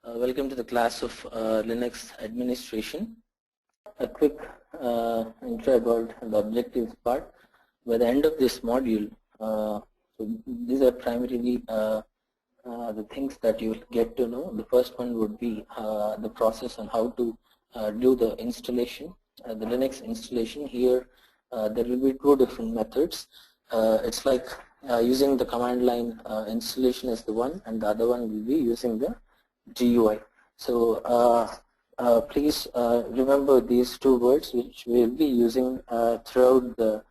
Welcome to the class of Linux administration. A quick intro about the objectives part. By the end of this module, so these are primarily the things that you will get to know. The first one would be the process on how to do the installation, the Linux installation. Here there will be two different methods. It's like using the command line installation is the one, and the other one will be using the GUI. So please remember these two words which we will be using throughout the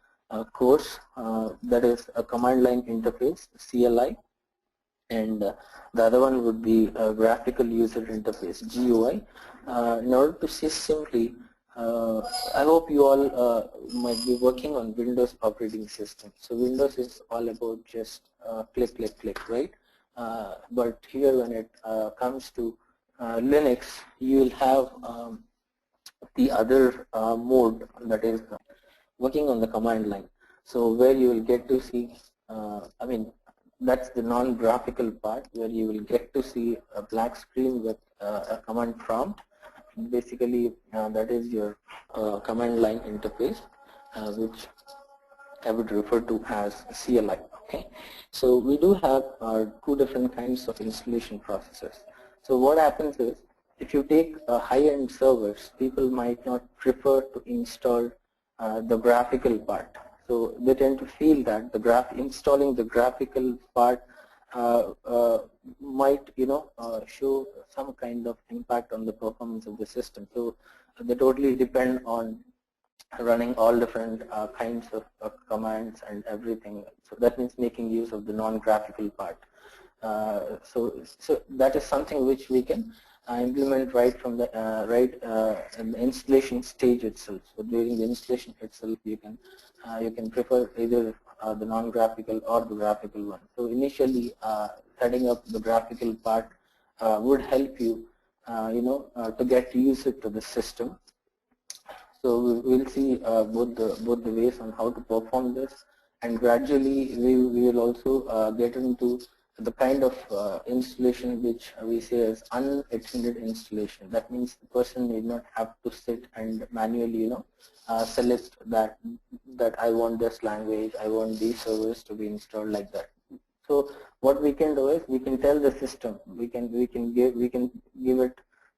course, that is a command line interface, CLI, and the other one would be a graphical user interface, GUI. In order to see simply, I hope you all might be working on Windows operating system. So Windows is all about just click, click, click, right? But here when it comes to Linux, you will have the other mode, that is working on the command line. So where you will get to see, that's the non-graphical part, where you will get to see a black screen with a command prompt. Basically, that is your command line interface, which I would refer to as CLI. Okay, so we do have two different kinds of installation processes. So what happens is, if you take high-end servers, people might not prefer to install the graphical part. So they tend to feel that the installing the graphical part might, show some kind of impact on the performance of the system. So they totally depend on running all different kinds of commands and everything. So that means making use of the non-graphical part. So that is something which we can implement right from the in the installation stage itself. So during the installation itself, you can prefer either the non-graphical or the graphical one. So initially, setting up the graphical part would help you, to get used to the system. So we will see both the ways on how to perform this, and gradually we will also get into the kind of installation which we say as unattended installation. That means the person need not have to sit and manually, select that I want this language, I want these servers to be installed, like that. So what we can do is we can tell the system, we can give it a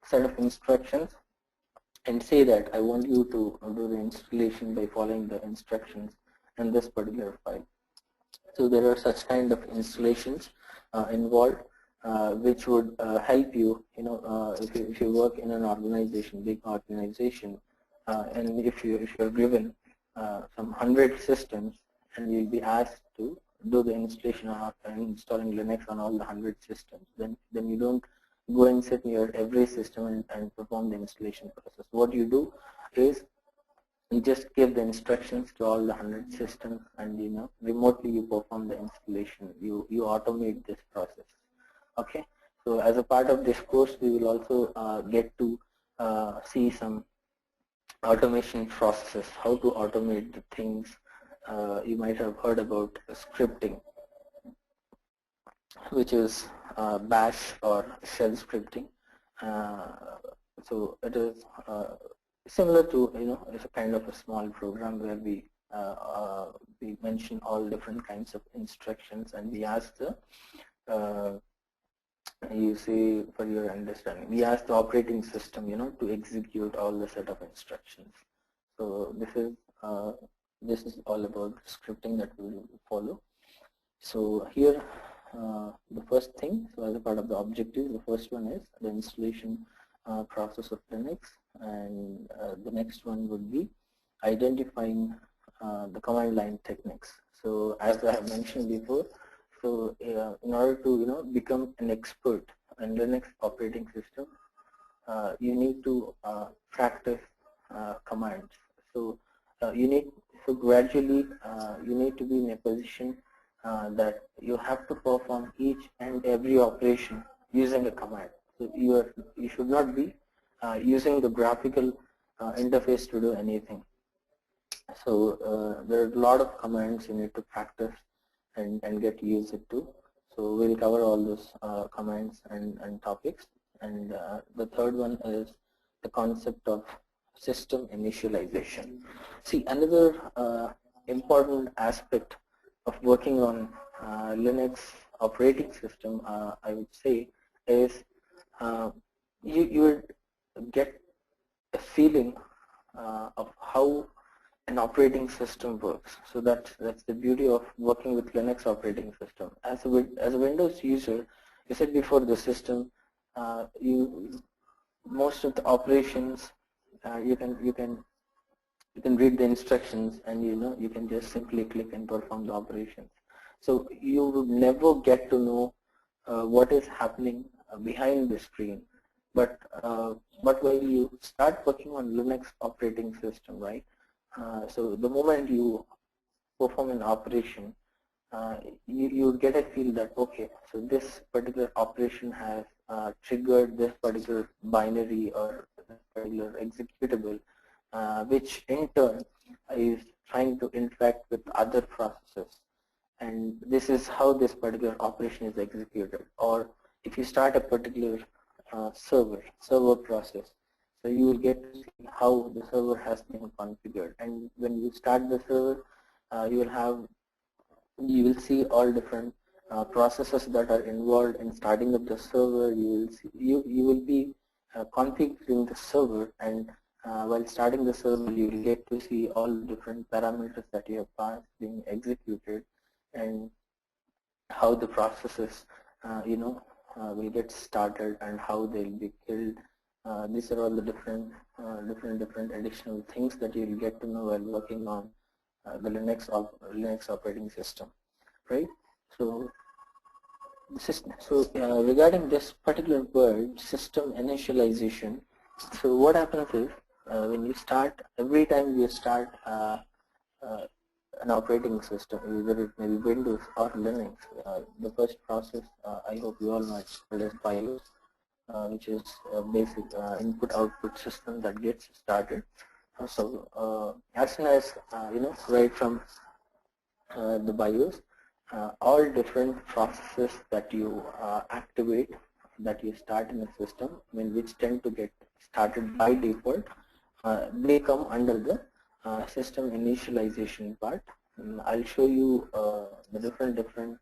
set of instructions and say that I want you to do the installation by following the instructions in this particular file. So there are such kind of installations involved, which would help you, if you work in an organization, big organization, and if you're given some 100 systems and you'll be asked to do the installation of installing Linux on all the 100 systems, then you don't go and sit near every system and perform the installation process. What you do is you just give the instructions to all the 100 systems, and remotely you perform the installation. You automate this process. Okay. So as a part of this course, we will also get to see some automation processes, how to automate the things. You might have heard about scripting, which is bash or shell scripting. So it is similar to, it's a kind of a small program where we mention all different kinds of instructions, and we ask the you see, for your understanding, we ask the operating system, to execute all the set of instructions. So this is all about scripting that we will follow. So here, the first thing, so as a part of the objective, the first one is the installation process of Linux, and the next one would be identifying the command line techniques. So as I have mentioned before, so in order to become an expert in Linux operating system, you need to practice commands. So gradually you need to be in a position that you have to perform each and every operation using a command. So you should not be using the graphical interface to do anything. So there are a lot of commands you need to practice and get used to. So we'll cover all those commands and topics and the third one is the concept of system initialization. See, another important aspect of working on Linux operating system, I would say, is you would get a feeling of how an operating system works. So that's the beauty of working with Linux operating system. As a Windows user, you said before the system, most of the operations you can read the instructions, and you can just simply click and perform the operations. So you would never get to know what is happening behind the screen. But when you start working on Linux operating system, right? So the moment you perform an operation, you get a feel that, okay, so this particular operation has triggered this particular binary or this particular executable, which in turn is trying to interact with other processes, and this is how this particular operation is executed. Or if you start a particular server process, so you will get to see how the server has been configured, and when you start the server, you will see all different processes that are involved in starting up the server. You will be configuring the server, and while starting the server, you will get to see all the different parameters that you have passed being executed, and how the processes will get started and how they'll be killed. These are all the different additional things that you'll get to know while working on the Linux operating system, right? So regarding this particular word, system initialization. So what happens is when you start, every time you start an operating system, whether it may be Windows or Linux, the first process, I hope you all know, it's called as BIOS, which is a basic input-output system that gets started. So as soon as right from the BIOS, all different processes that you activate, that you start in the system, which tend to get started by default, they come under the system initialization part. I'll show you the different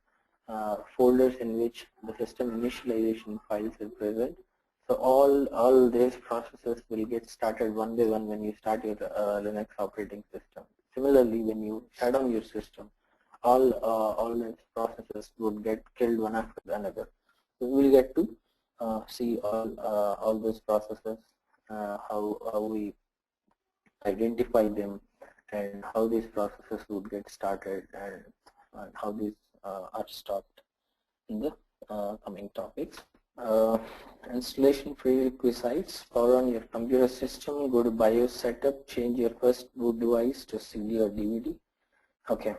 folders in which the system initialization files are present. So all these processes will get started one by one when you start your Linux operating system. Similarly, when you shut down your system, all these processes would get killed one after another. So we will get to see all those processes, how we identify them, and how these processes would get started, and how these are stopped in the coming topics. Installation prerequisites: power on your computer system, go to BIOS setup, change your first boot device to CD or DVD. Okay.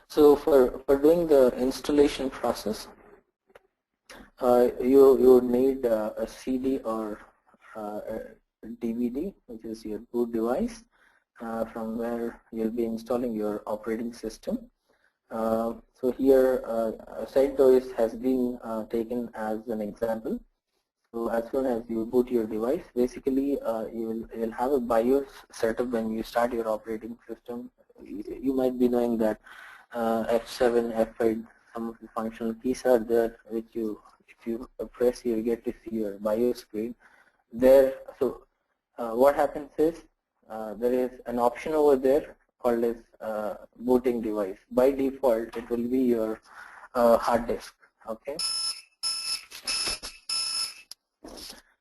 So for doing the installation process, you would need a CD or a DVD, which is your boot device, from where you'll be installing your operating system. So here CentOS has been taken as an example. So as soon as you boot your device, basically you'll have a BIOS setup when you start your operating system. You might be knowing that F7, F8, some of the functional keys are there, which if you press, you get to see your BIOS screen there. So what happens is there is an option over there called as booting device. By default, it will be your hard disk. Okay.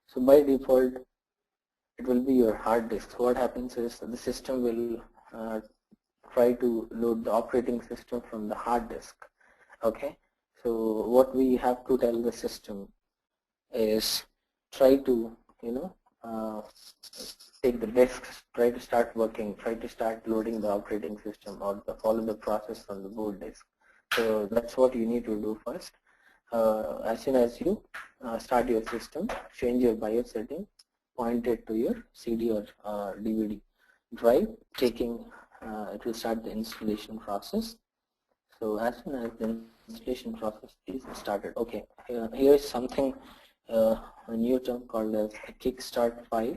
So by default, it will be your hard disk. So what happens is the system will try to load the operating system from the hard disk. Okay. So what we have to tell the system is try to take the disks, try to start working, try to start loading the operating system, or follow the process from the boot disk. So that's what you need to do first. As soon as you start your system, change your BIOS setting, point it to your CD or DVD drive, it will start the installation process. So as soon as the installation process is started, okay, here is something a new term called as a Kickstart file.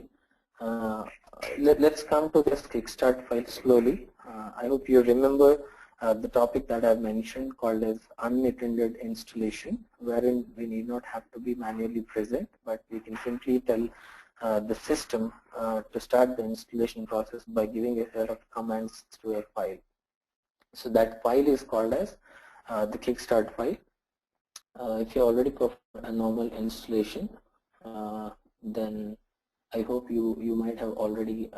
Let's come to this Kickstart file slowly. I hope you remember the topic that I've mentioned called as unattended installation, wherein we need not have to be manually present, but we can simply tell the system to start the installation process by giving a set of commands to a file. So that file is called as the Kickstart file. If you already performed a normal installation, then I hope you might have already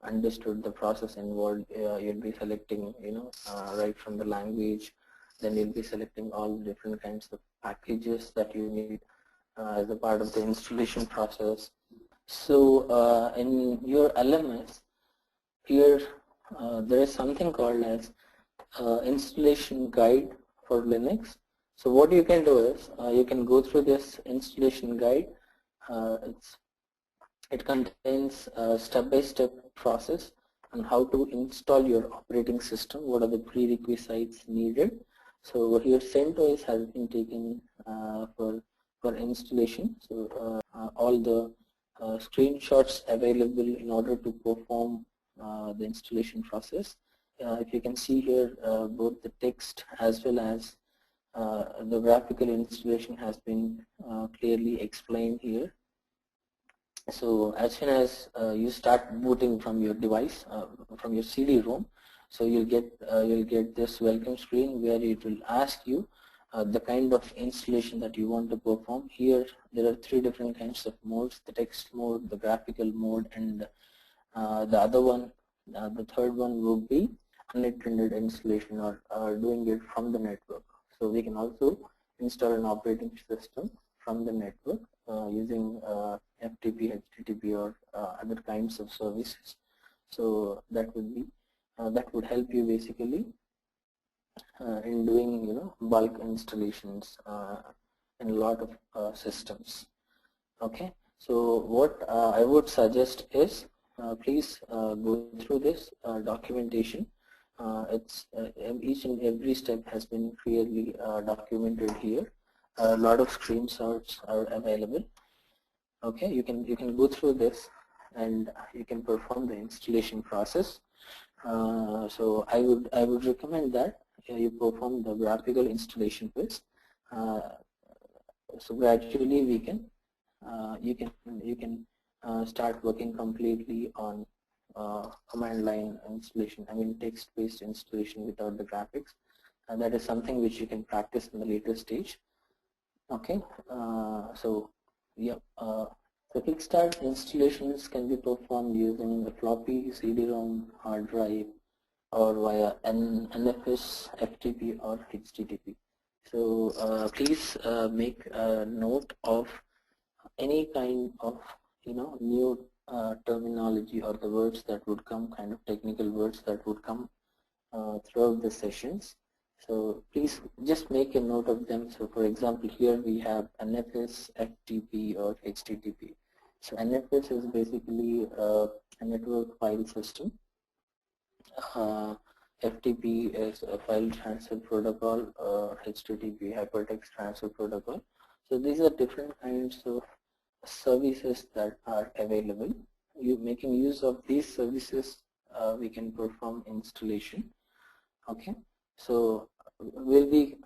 understood the process involved. You'll be selecting, right from the language, then you'll be selecting all the different kinds of packages that you need as a part of the installation process. So in your LMS, here there is something called as installation guide for Linux. So what you can do is you can go through this installation guide. It contains a step-by-step process on how to install your operating system, what are the prerequisites needed. So here CentOS has been taken for installation. So all the screenshots available in order to perform the installation process. If you can see here, both the text as well as the graphical installation has been clearly explained here. So as soon as you start booting from your device, from your CD-ROM, so you'll get this welcome screen where it will ask you the kind of installation that you want to perform. Here there are 3 different kinds of modes: the text mode, the graphical mode, and the other one, the third one would be unattended installation, or doing it from the network. So we can also install an operating system from the network using FTP, HTTP, or other kinds of services. So that would help you basically in doing bulk installations in a lot of systems. Okay. So what I would suggest is please go through this documentation. Each and every step has been clearly documented here. A lot of screenshots are available. Okay, you can go through this and you can perform the installation process. So I would recommend that you perform the graphical installation first. So gradually you can start working completely on command line installation. I mean text-based installation without the graphics, and that is something which you can practice in the later stage. Okay, so yeah, so Kickstart installations can be performed using a floppy, CD-ROM, hard drive, or via NFS, FTP, or HTTP. So please make a note of any kind of new terminology or the words that would come, kind of technical words that would come throughout the sessions. So please just make a note of them. So for example, here we have NFS, FTP, or HTTP. So NFS is basically a network file system. FTP is a file transfer protocol, or HTTP, hypertext transfer protocol. So these are different kinds of services that are available. Making use of these services, we can perform installation. Okay, so we'll be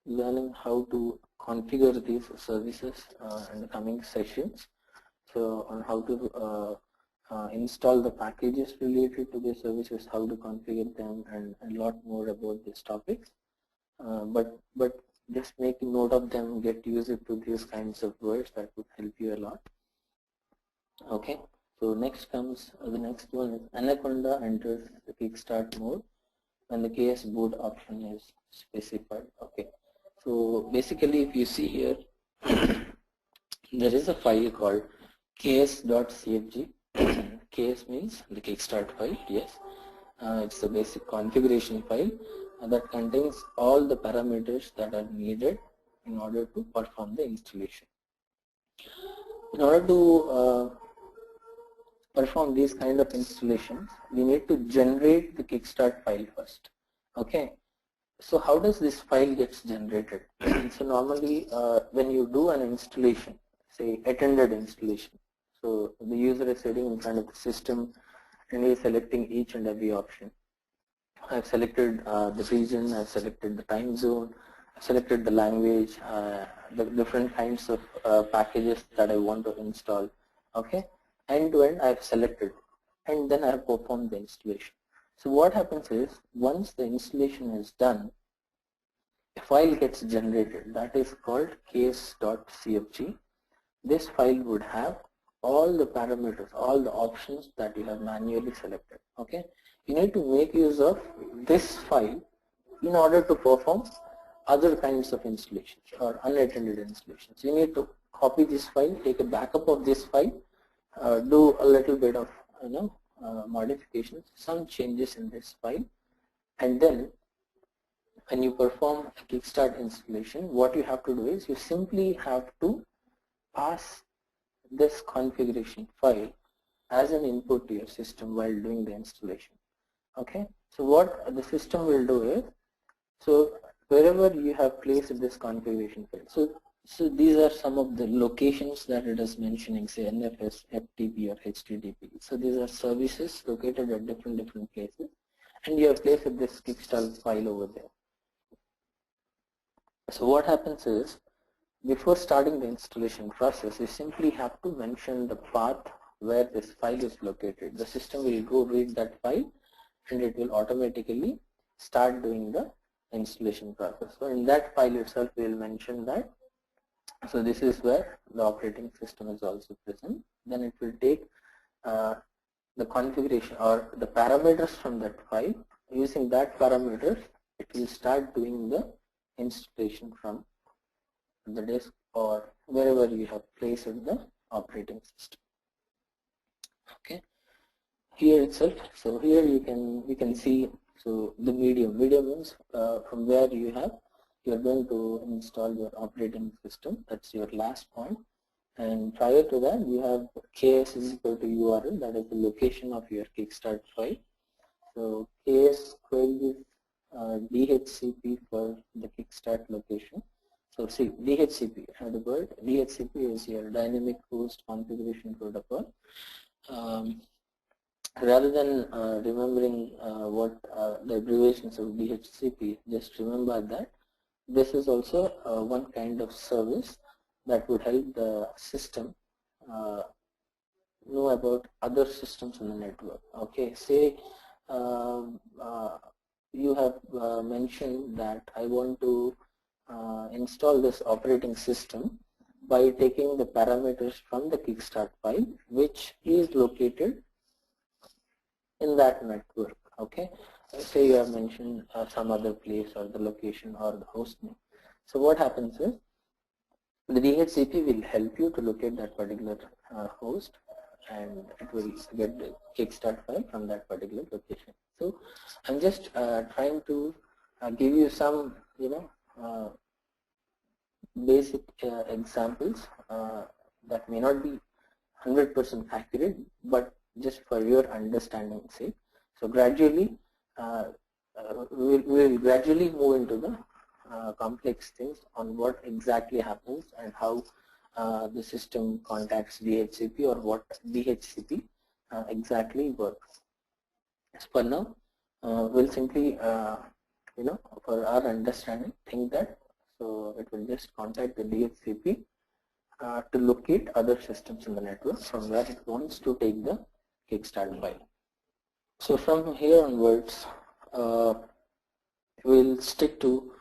learning how to configure these services in the coming sessions. So on how to install the packages related to the services, how to configure them, and a lot more about these topics. But just make note of them, get used to these kinds of words that would help you a lot. Okay, so next comes the next one is Anaconda enters the Kickstart mode when the KS boot option is specified. Okay, so basically if you see here, there is a file called ks.cfg. KS means the Kickstart file, yes. It's the basic configuration file that contains all the parameters that are needed in order to perform the installation. In order to perform these kind of installations, we need to generate the Kickstart file first. Okay, So how does this file gets generated? So normally when you do an installation, say attended installation, so the user is sitting in front of the system and he is selecting each and every option. I've selected the region, I've selected the time zone, I've selected the language, the different kinds of packages that I want to install. Okay, end to end I've selected, and then I've performed the installation. So what happens is, once the installation is done, a file gets generated that is called case.cfg. This file would have all the parameters, all the options that you have manually selected. Okay, you need to make use of this file in order to perform other kinds of installations or unattended installations. You need to copy this file, take a backup of this file, do a little bit of modifications, some changes in this file, and then when you perform a Kickstart installation, what you have to do is you simply have to pass this configuration file as an input to your system while doing the installation. Okay, so what the system will do is, so wherever you have placed this configuration file, so these are some of the locations that it is mentioning, say NFS, FTP or HTTP. So these are services located at different places, and you have placed this Kickstart file over there. So what happens is, before starting the installation process, you simply have to mention the path where this file is located. The system will go read that file and it will automatically start doing the installation process. So in that file itself we will mention that, so this is where the operating system is also present. Then it will take the configuration or the parameters from that file. Using that parameters, it will start doing the installation from the disk or wherever you have placed the operating system. Okay, here itself, so here you can see, so the medium means from where you are going to install your operating system. That's your last point, and prior to that you have ks is equal to URL, that is the location of your Kickstart file. So ks query DHCP for the Kickstart location. So see, DHCP, the word DHCP is your dynamic host configuration protocol. Rather than remembering what the abbreviations of DHCP, just remember that this is also one kind of service that would help the system know about other systems in the network. Okay, say you have mentioned that I want to install this operating system by taking the parameters from the Kickstart file, which is located in that network. Okay, say you have mentioned some other place or the location or the host name. So what happens is, the DHCP will help you to locate that particular host, and it will get the Kickstart file from that particular location. So I'm just trying to give you some basic examples that may not be 100% accurate, but just for your understanding's sake. So gradually we will gradually move into the complex things on what exactly happens and how the system contacts DHCP or what DHCP exactly works. As for now, we'll simply for our understanding think that, so it will just contact the DHCP to locate other systems in the network from where it wants to take the Kickstart file. So from here onwards, we'll stick to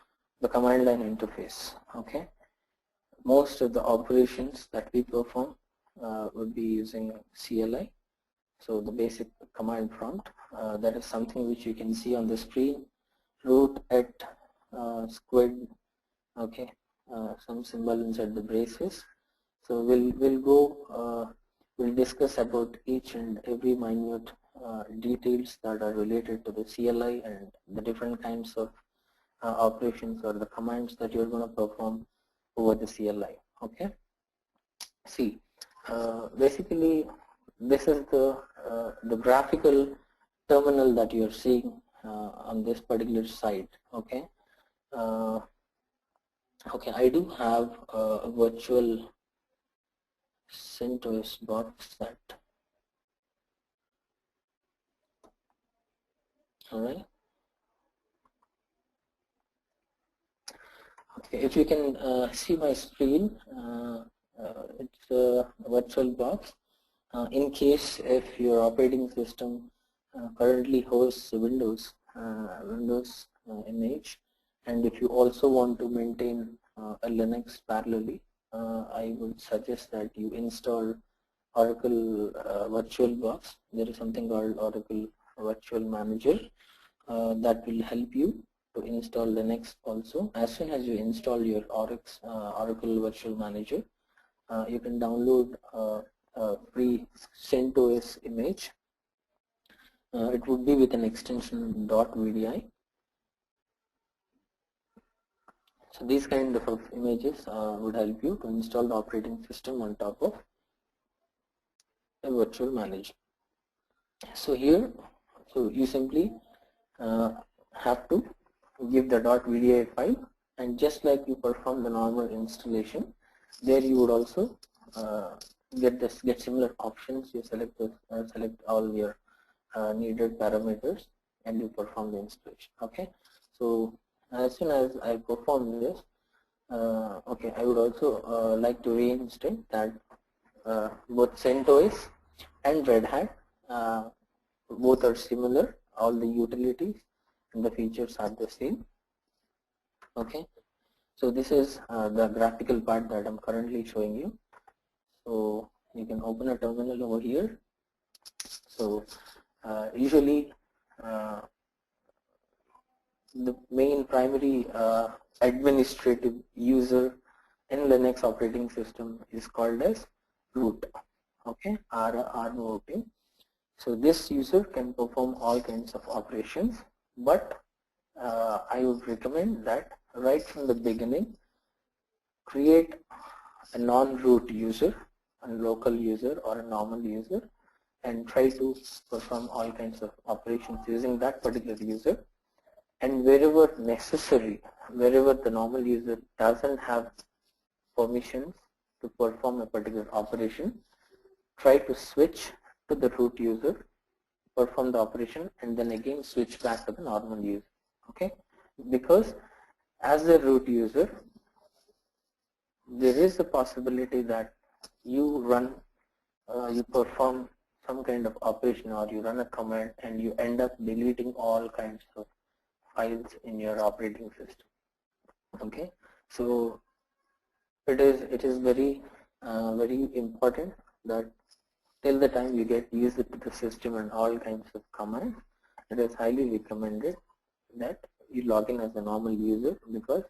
the command line interface. Okay, most of the operations that we perform would be using CLI. So the basic command prompt, that is something which you can see on the screen, root at squid, okay, some symbol inside the braces. So we'll discuss about each and every minute details that are related to the CLI and the different kinds of operations or the commands that you're going to perform over the CLI. Okay. See, basically this is the graphical terminal that you're seeing on this particular site. Okay. Okay, I do have a virtual CentOS box set. All right. Okay, if you can see my screen, it's a virtual box. In case if your operating system currently hosts Windows image, and if you also want to maintain a Linux parallelly, I would suggest that you install Oracle VirtualBox. There is something called Oracle Virtual Manager that will help you to install Linux also. As soon as you install your Oracle Virtual Manager, you can download a free CentOS image. It would be with an extension .vdi. So these kind of images would help you to install the operating system on top of a virtual manager. So here, so you simply have to give the .vdi file, and just like you perform the normal installation, there you would also get similar options. You select all your needed parameters and you perform the installation. Okay, so as soon as I perform this, okay, I would also like to reinstate that both CentOS and Red Hat both are similar. All the utilities and the features are the same. Okay, so this is the graphical part that I'm currently showing you. So you can open a terminal over here. So usually the main primary administrative user in Linux operating system is called as root. Okay, R-O-O-T. So this user can perform all kinds of operations, but I would recommend that right from the beginning, create a non-root user, a local user or a normal user, and try to perform all kinds of operations using that particular user. And wherever necessary, wherever the normal user doesn't have permissions to perform a particular operation, try to switch to the root user, perform the operation, and then again switch back to the normal user. Okay, because as a root user, there is a possibility that you perform some kind of operation, or you run a command and you end up deleting all kinds of files in your operating system. Okay, so it is very important that till the time you get used to the system and all kinds of commands, it is highly recommended that you log in as a normal user, because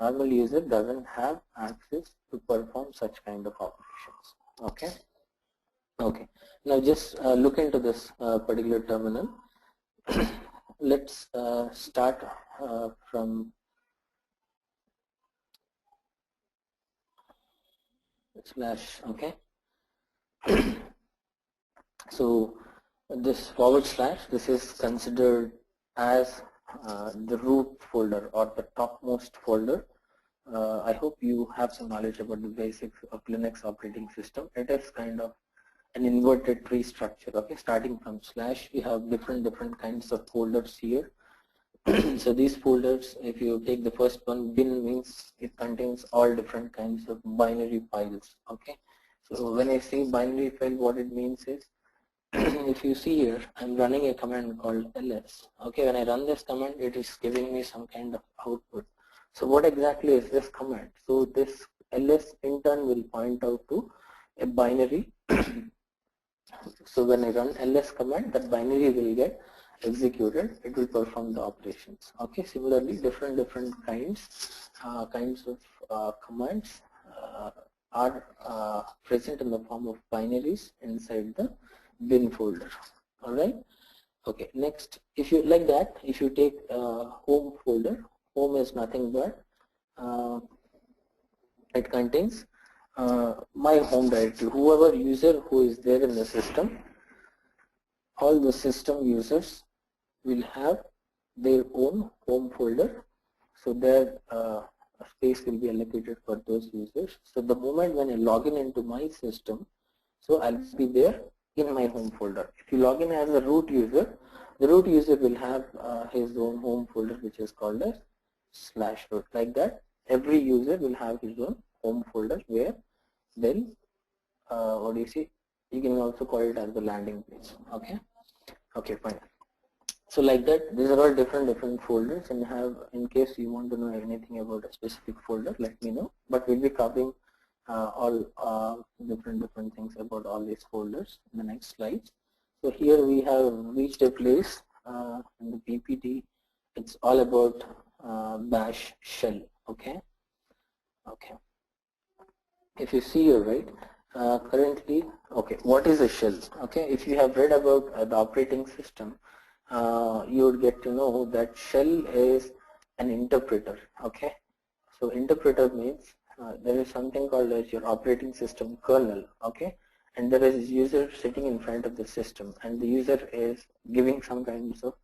normal user doesn't have access to perform such kind of operations. Okay. Okay. Now just look into this particular terminal. Let's start from slash. Okay. So this // this is considered as the root folder or the topmost folder. I hope you have some knowledge about the basics of Linux operating system. It is kind of an inverted tree structure. Okay, starting from /, we have different kinds of folders here. So these folders, if you take the first one, bin means it contains all different kinds of binary files. Okay, so when I say binary file, what it means is, if you see here, I'm running a command called ls. Okay, when I run this command, it is giving me some kind of output. So what exactly is this command? So this ls in turn will point out to a binary. So when I run ls command, that binary will get executed. It will perform the operations. Okay, similarly, different kinds of commands are present in the form of binaries inside the bin folder. All right. Okay. Next, if you like that, if you take home folder, home is nothing but it contains my home directory. Whoever user who is there in the system, all the system users will have their own home folder, So there a space will be allocated for those users. So the moment when I log in into my system, so I'll be there in my home folder. If you log in as a root user, the root user will have his own home folder, which is called as /root. Like that, every user will have his own home folder where then what do you see? You can also call it as the landing page. Okay. Okay, fine. So like that, these are all different folders, and in case you want to know anything about a specific folder, let me know. But we'll be covering all different things about all these folders in the next slides. So here we have reached a place in the PPT. It's all about bash shell. Okay. Okay. If you see here, right, currently, okay, what is a shell? Okay, if you have read about the operating system, you would get to know that shell is an interpreter. Okay, so interpreter means there is something called as your operating system kernel. Okay, and there is a user sitting in front of the system, and the user is giving some kinds of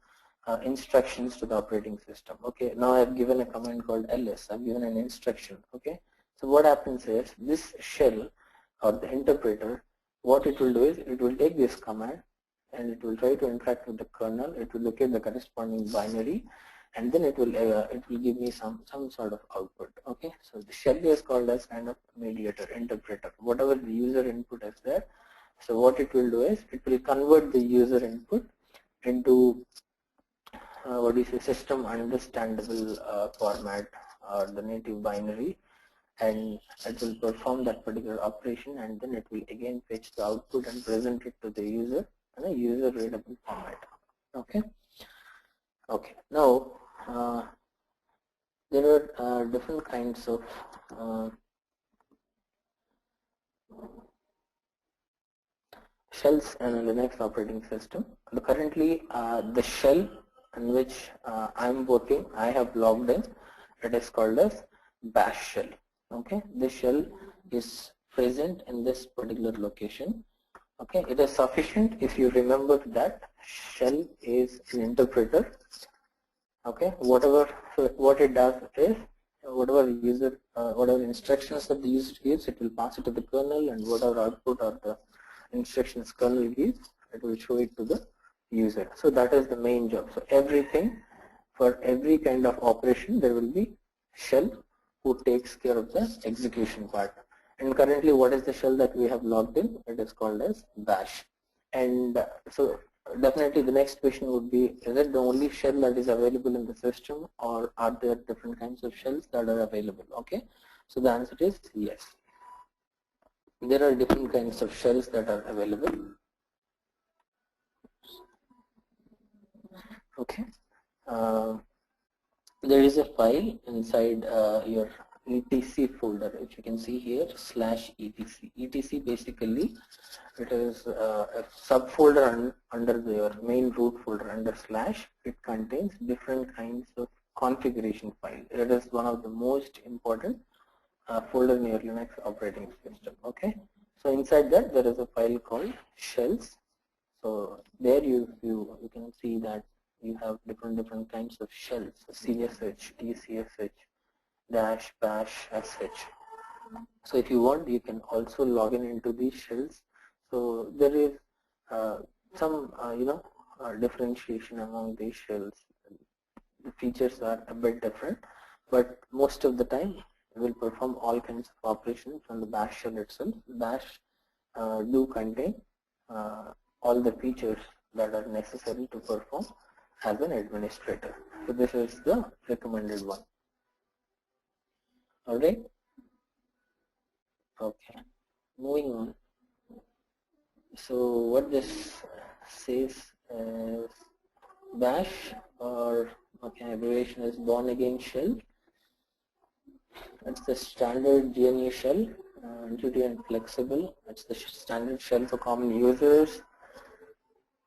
instructions to the operating system. Okay, now I've given a command called ls. I've given an instruction. Okay, so what happens is this shell or the interpreter, what it will do is it will take this command and it will try to interact with the kernel. It will look at the corresponding binary, and then it will give me some sort of output. Okay, so the shell is called as kind of mediator, interpreter. Whatever the user input is there, so what it will do is it will convert the user input into what is a system understandable format or the native binary, and it will perform that particular operation, and then it will again fetch the output and present it to the user in a user readable format. Okay. Okay. Now there are different kinds of shells in a Linux operating system. Currently, the shell in which I'm working, I have logged in. It is called as bash shell. Okay, this shell is present in this particular location. Okay, it is sufficient if you remember that shell is an interpreter. Okay, what it does is whatever instructions that the user gives, it will pass it to the kernel, and whatever output or the instructions kernel gives, it will show it to the user. So that is the main job. So for every kind of operation, there will be shell who takes care of the execution part. And currently, what is the shell that we have logged in? It is called as bash. And so definitely the next question would be, is it the only shell that is available in the system, or are there different kinds of shells that are available? Okay, so the answer is yes. There are different kinds of shells that are available. Okay, there is a file inside your etc folder, which you can see here, /etc. etc basically, it is a subfolder under your main root folder under /. It contains different kinds of configuration files. It is one of the most important folder in your Linux operating system. Okay, so inside that there is a file called shells. So there you can see that you have different kinds of shells: CSH, ECSH, dash, bash, sh. So if you want, you can also log in into these shells. So there is some differentiation among these shells. The features are a bit different, but most of the time will perform all kinds of operations from the bash shell itself. Bash do contain all the features that are necessary to perform as an administrator. So this is the recommended one. Alright. Okay. Moving on. So what this says is bash, or okay, abbreviation is born again shell. That's the standard GNU shell, intuitive and flexible. That's the standard shell for common users.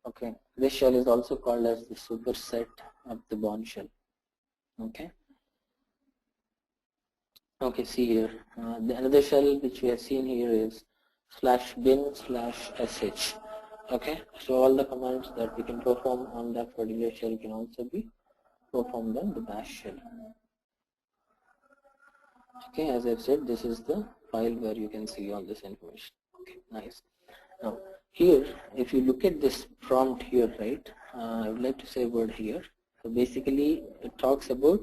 Okay, this shell is also called as the superset of the Bourne shell. Okay. Okay, see here. The another shell which we have seen here is /bin/sh. Okay, so all the commands that we can perform on that particular shell can also be performed on the bash shell. Okay, as I've said, this is the file where you can see all this information. Okay, nice. Now here, if you look at this prompt here, right, I would like to say a word here. So basically it talks about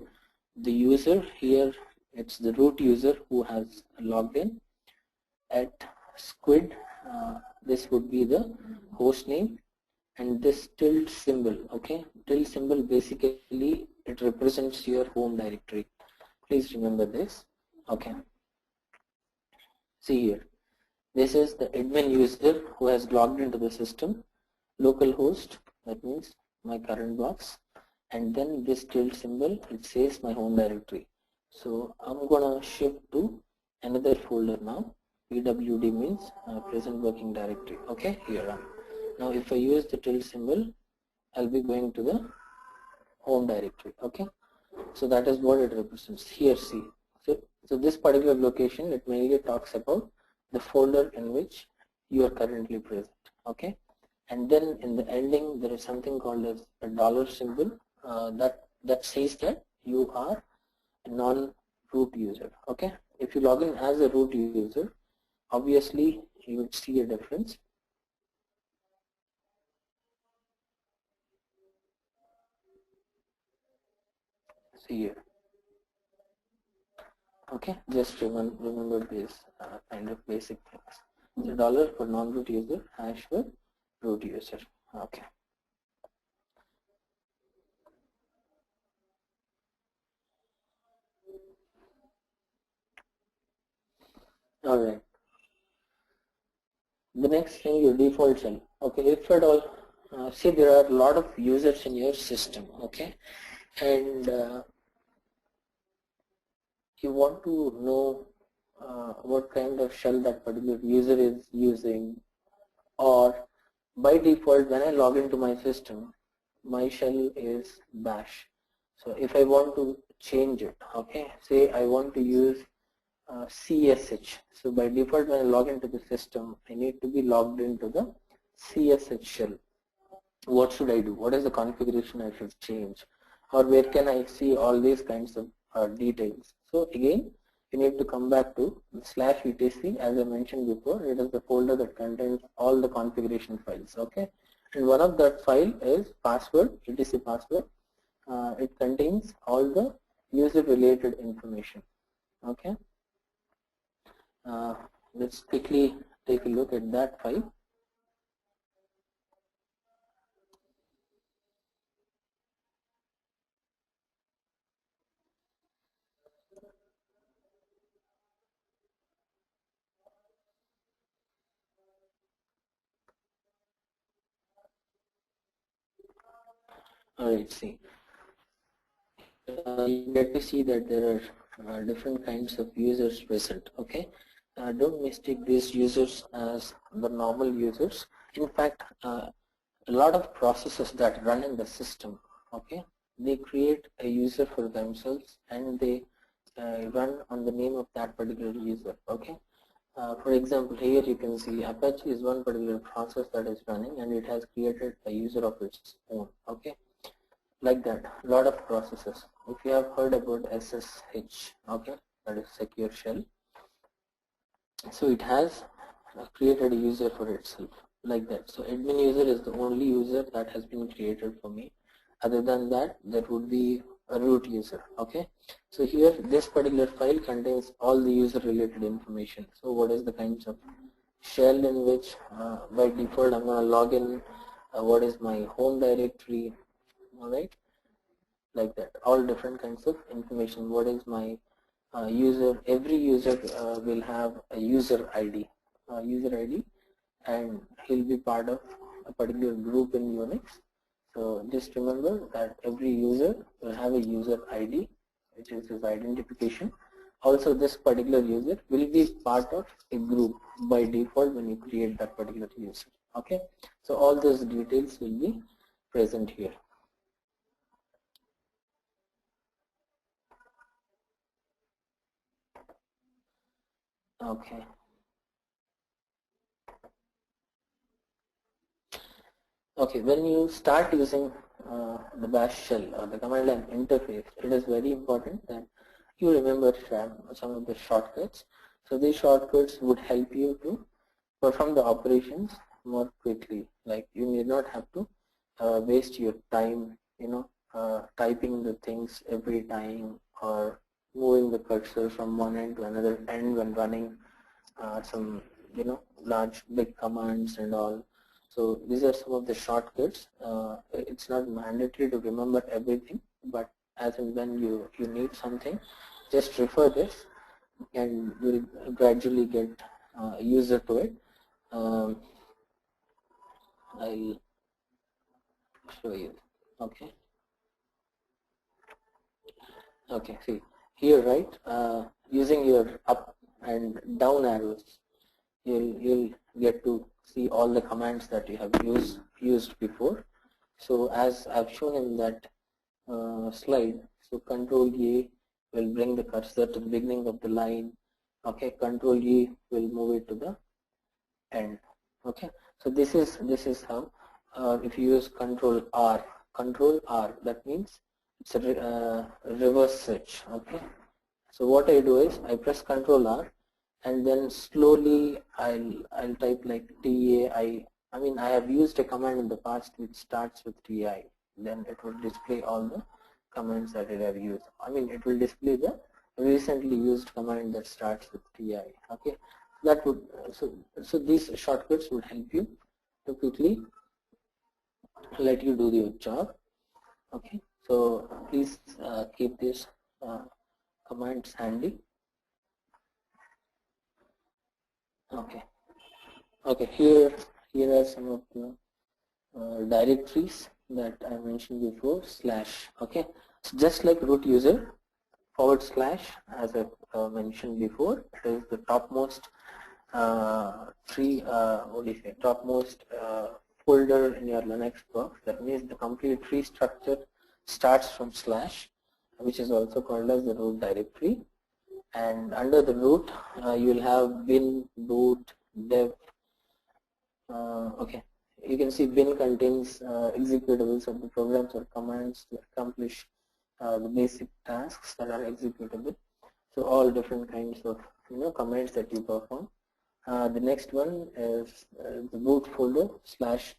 the user here. It's the root user who has logged in at squid. This would be the host name, and this tilde symbol. Okay, tilde symbol basically it represents your home directory. Please remember this. Okay, see here, this is the admin user who has logged into the system, localhost, that means my current box, and then this tilde symbol, it says my home directory. So I'm gonna shift to another folder now. PWD means present working directory. Okay, here I am. Now if I use the tilde symbol, I'll be going to the home directory. Okay, so that is what it represents. Here see, so this particular location, it mainly talks about the folder in which you are currently present. Okay, and then in the ending there is something called as a dollar symbol that says that you are a non-root user. Okay, if you log in as a root user, obviously you would see a difference. See here. Okay, just remember this kind of basic things. The dollar for non-root user, hash for root user. Okay. All right. The next thing, your default shell. Okay, if at all, see there are a lot of users in your system. Okay, and you want to know what kind of shell that particular user is using, or by default when I log into my system, my shell is bash. So if I want to change it, okay, say I want to use CSH. So by default when I log into the system, I need to be logged into the CSH shell. What should I do? What is the configuration I should change? Or where can I see all these kinds of details? So again, you need to come back to /etc. As I mentioned before, it is the folder that contains all the configuration files. Okay, and one of that file is password, etc password. It contains all the user related information. Okay, let's quickly take a look at that file. Alright, see, you get to see that there are different kinds of users present. Okay, don't mistake these users as the normal users. In fact, a lot of processes that run in the system, okay, they create a user for themselves and they run on the name of that particular user. Okay, for example, here you can see Apache is one particular process that is running and it has created a user of its own. Okay, like that, a lot of processes. If you have heard about SSH, okay, that is secure shell, so it has created a user for itself, like that. So admin user is the only user that has been created for me. Other than that, that would be a root user. Okay, so here this particular file contains all the user related information. So what is the kinds of shell in which by default I'm going to log in, what is my home directory, all right, like that, all different kinds of information. What is my user, every user will have a user ID, and he'll be part of a particular group in Unix. So just remember that every user will have a user ID, which is his identification. Also this particular user will be part of a group by default when you create that particular user. Okay, so all those details will be present here. Okay. Okay, when you start using the bash shell or the command line interface, it is very important that you remember some of the shortcuts. So these shortcuts would help you to perform the operations more quickly. Like you may not have to waste your time, typing the things every time or moving the cursor from one end to another end when running some large big commands and all. So these are some of the shortcuts. It's not mandatory to remember everything, but as and when you need something, just refer this and you'll gradually get user to it. I'll show you. Okay, see here, right, using your up and down arrows, you'll get to see all the commands that you have used before. So as I've shown in that slide, so Control A will bring the cursor to the beginning of the line. Okay, Control E will move it to the end. Okay, so this is how. If you use Control R, that means it's a reverse switch. Okay, so what I do is I press Control R and then slowly I'll type like TAI. I mean, I have used a command in the past which starts with TI. Then it will display all the commands that I have used. I mean, it will display the recently used command that starts with TI. Okay, that would so these shortcuts would help you to quickly let you do your job. Okay, so please keep these commands handy. Okay, here are some of the directories that I mentioned before, /. Okay, so just like root user, / as I mentioned before, it is the topmost topmost folder in your Linux box. That means the complete tree structure starts from /, which is also called as the root directory. And under the root, you will have bin, boot, dev. Okay, you can see bin contains executables of the programs or commands to accomplish the basic tasks that are executable. So all different kinds of commands that you perform. The next one is the boot folder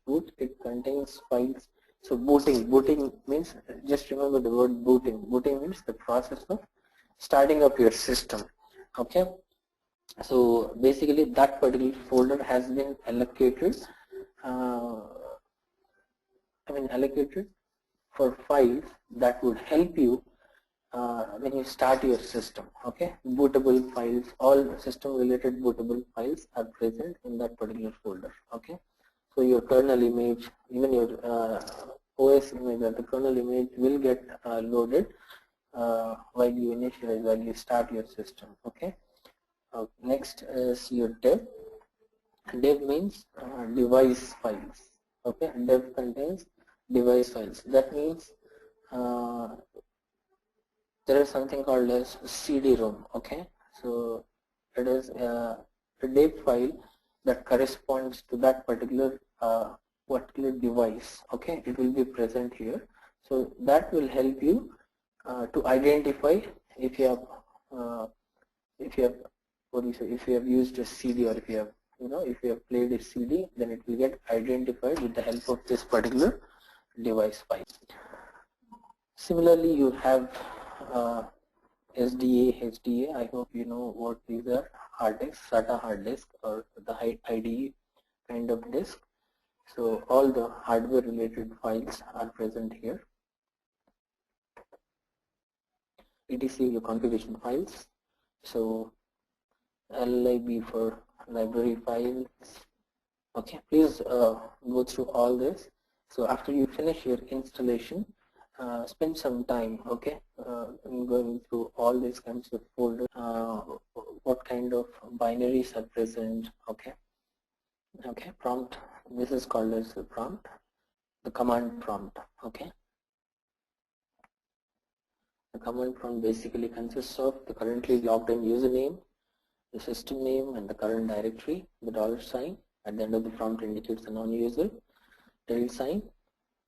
/boot. It contains files. So booting means, just remember the word booting. Booting means the process of starting up your system. Okay, so basically that particular folder has been allocated allocated for files that would help you when you start your system. Okay, bootable files, all system related bootable files are present in that particular folder. Okay, so your kernel image, even your OS image or the kernel image will get loaded while you initialize, while you start your system. Okay, next is your dev. Dev means device files. Okay, dev contains device files. That means there is something called as CD-ROM. Okay, so it is a dev file that corresponds to that particular device. Okay, it will be present here. So that will help you to identify if you have used a CD, or if you have played a CD, then it will get identified with the help of this particular device file. Similarly, you have SDA, HDA. I hope you know what these are. Hard disk, SATA hard disk, or the IDE kind of disk. So all the hardware related files are present here. etc your configuration files. So lib for library files. Okay, please go through all this. So after you finish your installation, spend some time, okay, in going through all these kinds of folders, what kind of binaries are present. Okay, prompt, this is called as the prompt, the command prompt. Okay, the command prompt basically consists of the currently logged in username, the system name, and the current directory. The $sign at the end of the prompt indicates the non-user. $sign,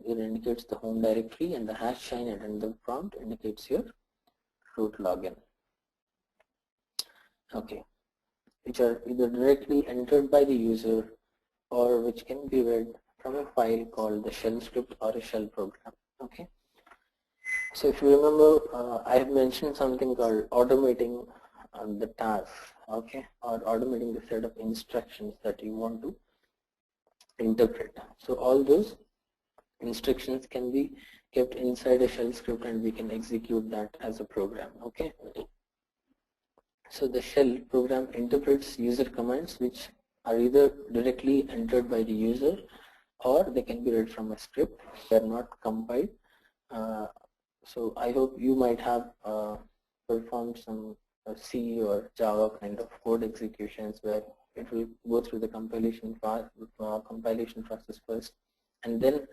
it indicates the home directory, and the # sign at the end of the prompt indicates your root login. okay, which are either directly entered by the user or which can be read from a file called the shell script or a shell program. Okay. So if you remember, I have mentioned something called automating the task, okay, or automating the set of instructions that you want to interpret. So all those instructions can be kept inside a shell script and we can execute that as a program. Okay. So the shell program interprets user commands which are either directly entered by the user or they can be read from a script. They are not compiled. So I hope you might have performed some C or Java kind of code executions where it will go through the compilation process first, and then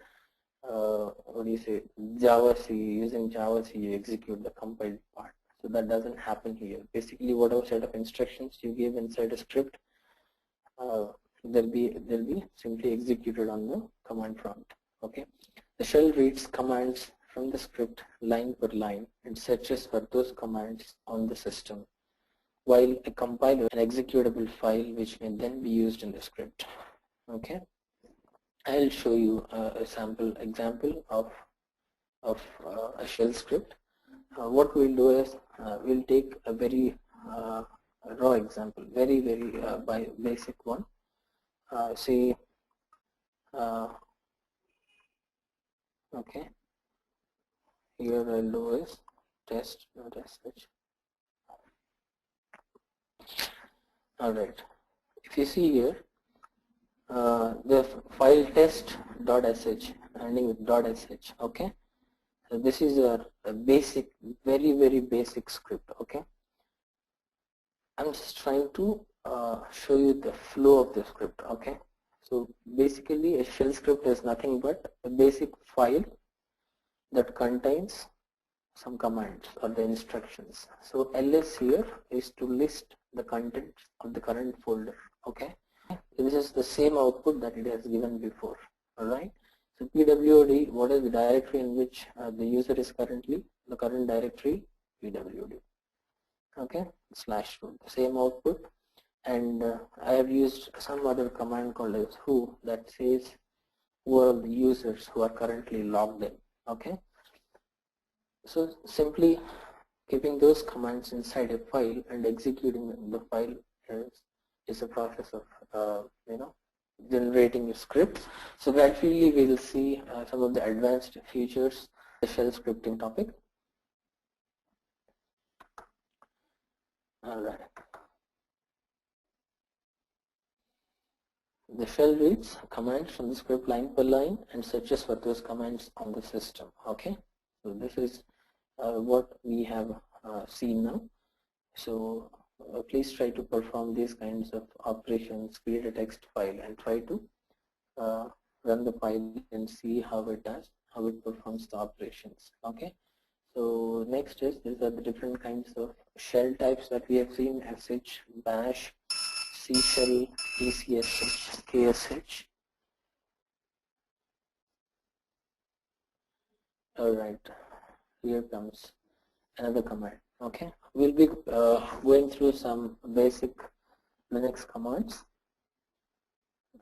what do you say, Java C, using Java C you execute the compiled part. So that doesn't happen here. Basically, whatever set of instructions you give inside a script, they'll be simply executed on the command prompt. Okay. The shell reads commands from the script line per line and searches for those commands on the system, while a compiler an executable file which may then be used in the script. Okay. I'll show you a sample example of a shell script. What we'll do is we'll take a very raw example, very basic one. Say okay, here I'll do is test sh. All right, if you see here the file test.sh ending with .sh. Okay, so this is a basic, very basic script. Okay, I'm just trying to show you the flow of the script. Okay, so basically a shell script is nothing but a basic file that contains some commands or the instructions. So ls here is to list the contents of the current folder. Okay, this is the same output that it has given before. All right. So pwd, what is the directory in which the user is currently? The current directory pwd. Okay, /root, the same output, and I have used some other command called as who that says who are the users who are currently logged in. Okay, so simply keeping those commands inside a file and executing the file is a process of generating a script. So gradually we will see some of the advanced features of the shell scripting topic. All right. The shell reads commands from the script line per line and searches for those commands on the system. Okay, so this is what we have seen now. So please try to perform these kinds of operations, create a text file and try to run the file and see how it does, how it performs the operations. Okay, so next is these are the different kinds of shell types that we have seen: sh, bash, C shell, ECSH, KSH. All right, here comes another command. Okay, we'll be going through some basic Linux commands.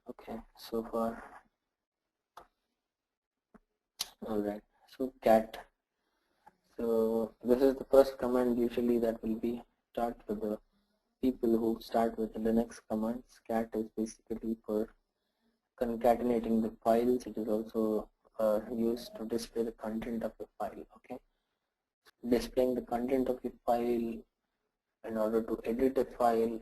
Okay, so far. All right, so cat. So this is the first command usually that will be start with the people who start with the Linux commands. Cat is basically for concatenating the files. It is also used to display the content of the file. Okay, displaying the content of the file in order to edit a file,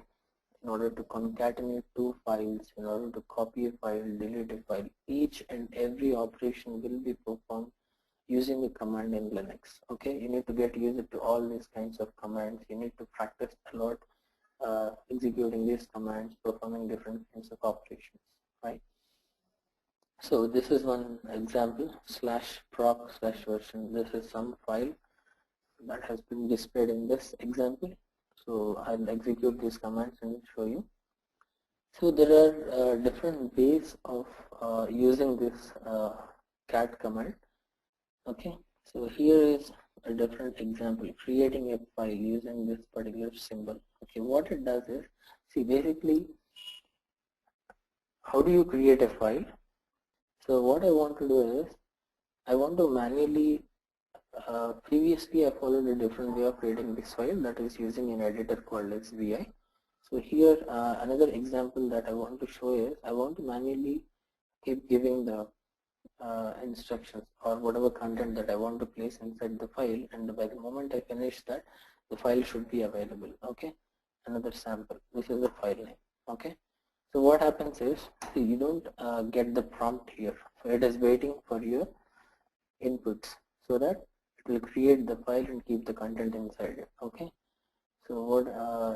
in order to concatenate two files, in order to copy a file, delete a file. Each and every operation will be performed using a command in Linux. Okay, you need to get used to all these kinds of commands. You need to practice a lot executing these commands, performing different kinds of operations, right? So this is one example, /proc/version. This is some file that has been displayed in this example. So I'll execute these commands and show you. So there are different ways of using this cat command. Okay, so here is a different example, creating a file using this particular symbol. Okay, what it does is, see, basically, how do you create a file? So what I want to do is, I want to manually, previously I followed a different way of creating this file, that is using an editor called as VI. So here another example that I want to show is, I want to manually keep giving the instructions or whatever content that I want to place inside the file, and by the moment I finish that, the file should be available. Okay, another sample, this is the file name. Okay, so what happens is, see, you don't get the prompt here, so it is waiting for your inputs so that it will create the file and keep the content inside it. Okay, so what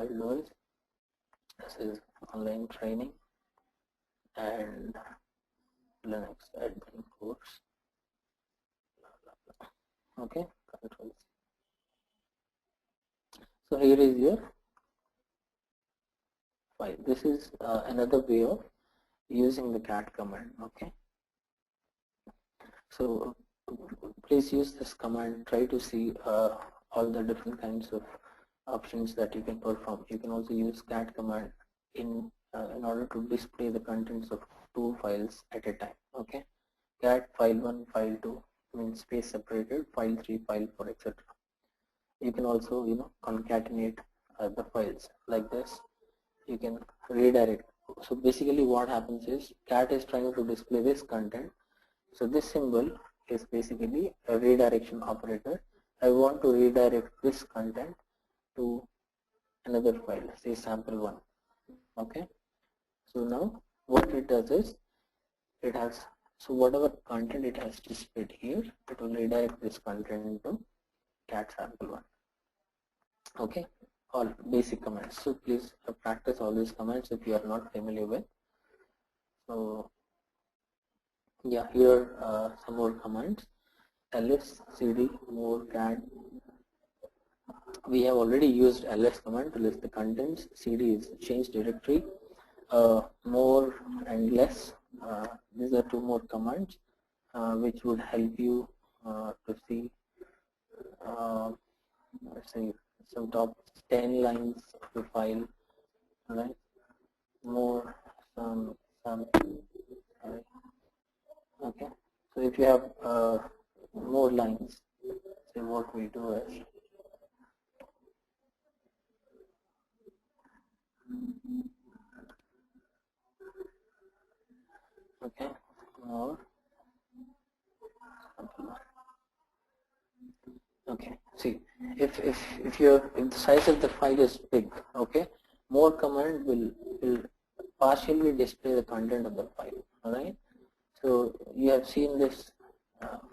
it was, this is online training and Linux admin course. Okay, control. So here is your file. This is another way of using the cat command. Okay, so please use this command. Try to see all the different kinds of options that you can perform. You can also use cat command in order to display the contents of 2 files at a time. Okay, cat file1, file2 means space separated, file3, file4, etc. You can also concatenate the files like this. You can redirect. So basically what happens is, cat is trying to display this content. So this symbol is basically a redirection operator. I want to redirect this content to another file, say sample1. Okay, so now what it does is, it has, so whatever content it has displayed here, it will redirect this content to cat sample1. Okay, all basic commands. So please practice all these commands if you are not familiar with. So yeah, here some more commands. ls cd more cat. We have already used ls command to list the contents. Cd is change directory. More and less. These are 2 more commands which would help you to see, let's say, some top 10 lines of the file. Right? More some right? Okay. So if you have more lines, say what we do is, okay, more. Okay, see, if the size of the file is big, okay, more command will partially display the content of the file. All right. So you have seen this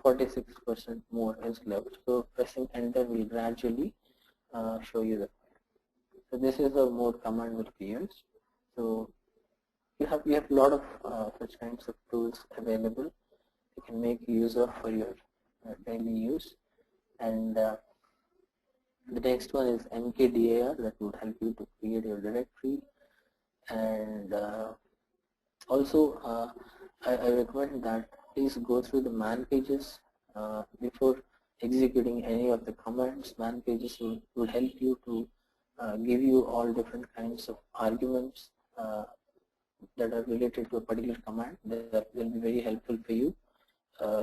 46% more is left. So pressing enter will gradually show you the file. So this is a more command will be used. So you have a lot of such kinds of tools available. You can make use of for your daily use. And the next one is mkdir, that would help you to create your directory. And also I recommend that please go through the man pages before executing any of the commands. Man pages will help you to give you all different kinds of arguments that are related to a particular command that will be very helpful for you.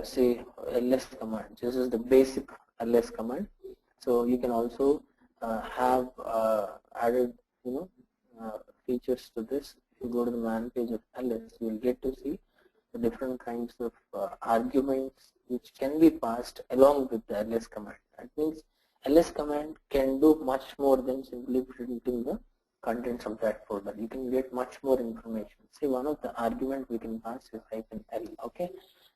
Say ls command, this is the basic ls command. So you can also have added features to this. If you go to the man page of ls, you will get to see the different kinds of arguments which can be passed along with the ls command. That means ls command can do much more than simply printing the contents of that folder. You can get much more information. See, one of the argument we can pass is -l. Okay,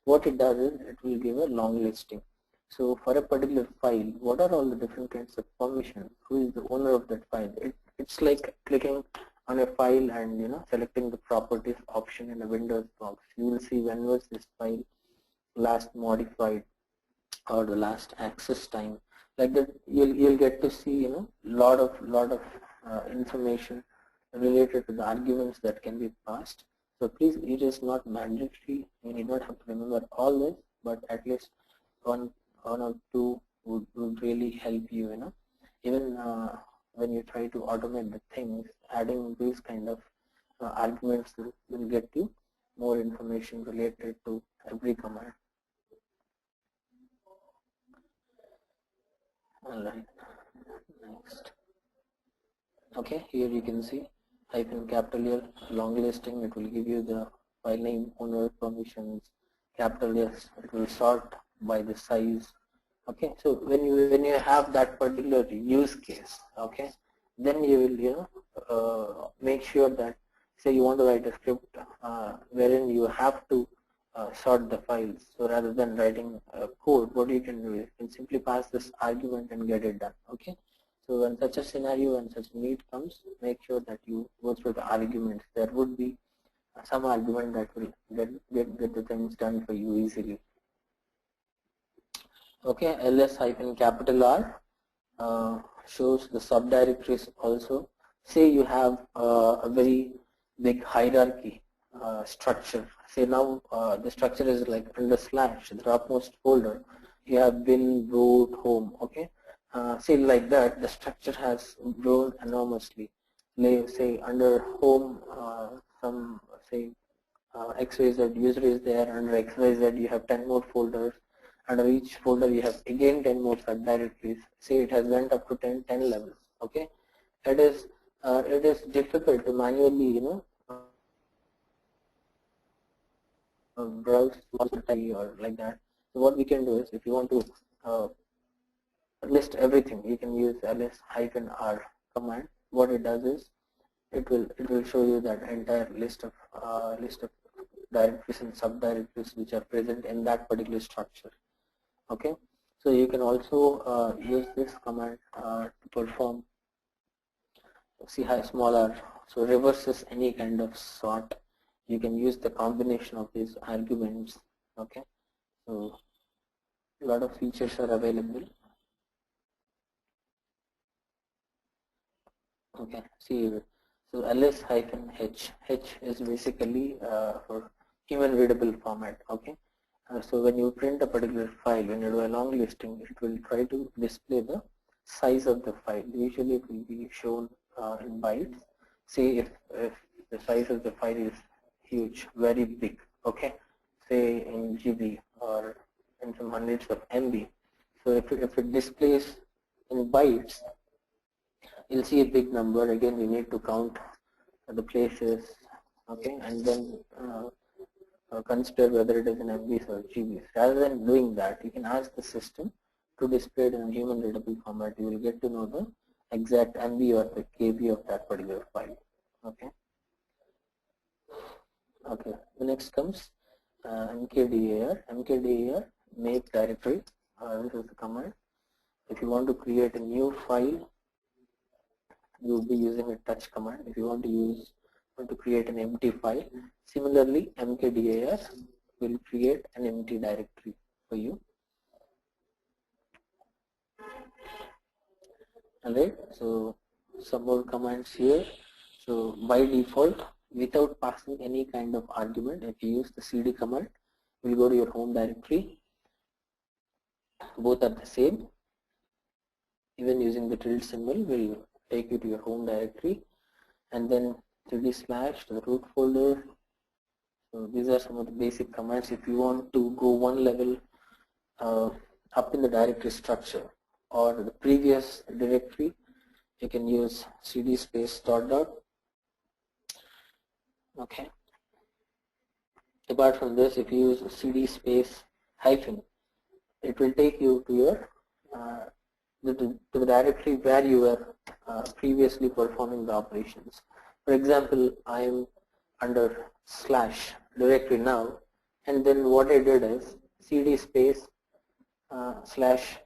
what it does is, it will give a long listing. So for a particular file, what are all the different kinds of permissions? Who is the owner of that file? It's like clicking on a file and selecting the properties option in a Windows box. You will see when was this file last modified or the last access time. Like that, you'll get to see lot of information related to the arguments that can be passed. So please, it is not mandatory. You need not have to remember all this, but at least one or two would really help you. Even when you try to automate the things, adding these kind of arguments will get you more information related to every command. Alright, next. Okay, here you can see -L long listing. It will give you the file name, owner, permissions. S, it will sort by the size. Okay, so when you have that particular use case, okay, then you will make sure that, say you want to write a script wherein you have to sort the files. So rather than writing code, what you can do is you can simply pass this argument and get it done. Okay, so when such a scenario and such need comes, make sure that you go through the arguments. There would be some argument that will get the things done for you easily. Okay, ls-R shows the subdirectories also. Say you have a very big hierarchy structure. Say now the structure is like under slash, the topmost folder. You have bin, root, home. Okay, say like that, the structure has grown enormously. Say under home, some say XYZ user is there. Under XYZ, you have 10 more folders. Under each folder, you have again 10 more subdirectories. Say it has went up to 10 levels. Okay, it is difficult to manually browse or like that. So what we can do is, if you want to list everything, you can use ls-R command. What it does is it will show you that entire list of directories and subdirectories which are present in that particular structure. Okay, so you can also use this command to perform small-r, so reverses any kind of sort. You can use the combination of these arguments. Okay, so a lot of features are available. Okay, see here. So ls-h, h is basically for human readable format. Okay, so when you print a particular file, when you do a long listing, it will try to display the size of the file. Usually it will be shown in bytes. Say if the size of the file is huge, very big, okay, say in GB or in some hundreds of MB. So if it displays in bytes, you'll see a big number. Again, we need to count the places, okay, and then consider whether it is in MBs or GBs. Rather than doing that, you can ask the system to display it in a human readable format. You will get to know the exact MB or the KB of that particular file. Okay. Okay. The next comes mkdir. Mkdir make directory. This is the command. If you want to create a new file, you will be using a touch command. If you want to create an empty file, similarly mkdir will create an empty directory for you. Alright, so some more commands here. So by default, without passing any kind of argument, if you use the cd command, we'll go to your home directory. Both are the same. Even using the tilde symbol will take you to your home directory, and then cd/ the root folder. So these are some of the basic commands. If you want to go one level up in the directory structure or the previous directory, you can use cd space dot. Okay. Apart from this, if you use cd space hyphen, it will take you to your to the directory where you were previously performing the operations. For example, I am under slash directory now, and then what I did is cd space /x/y/z,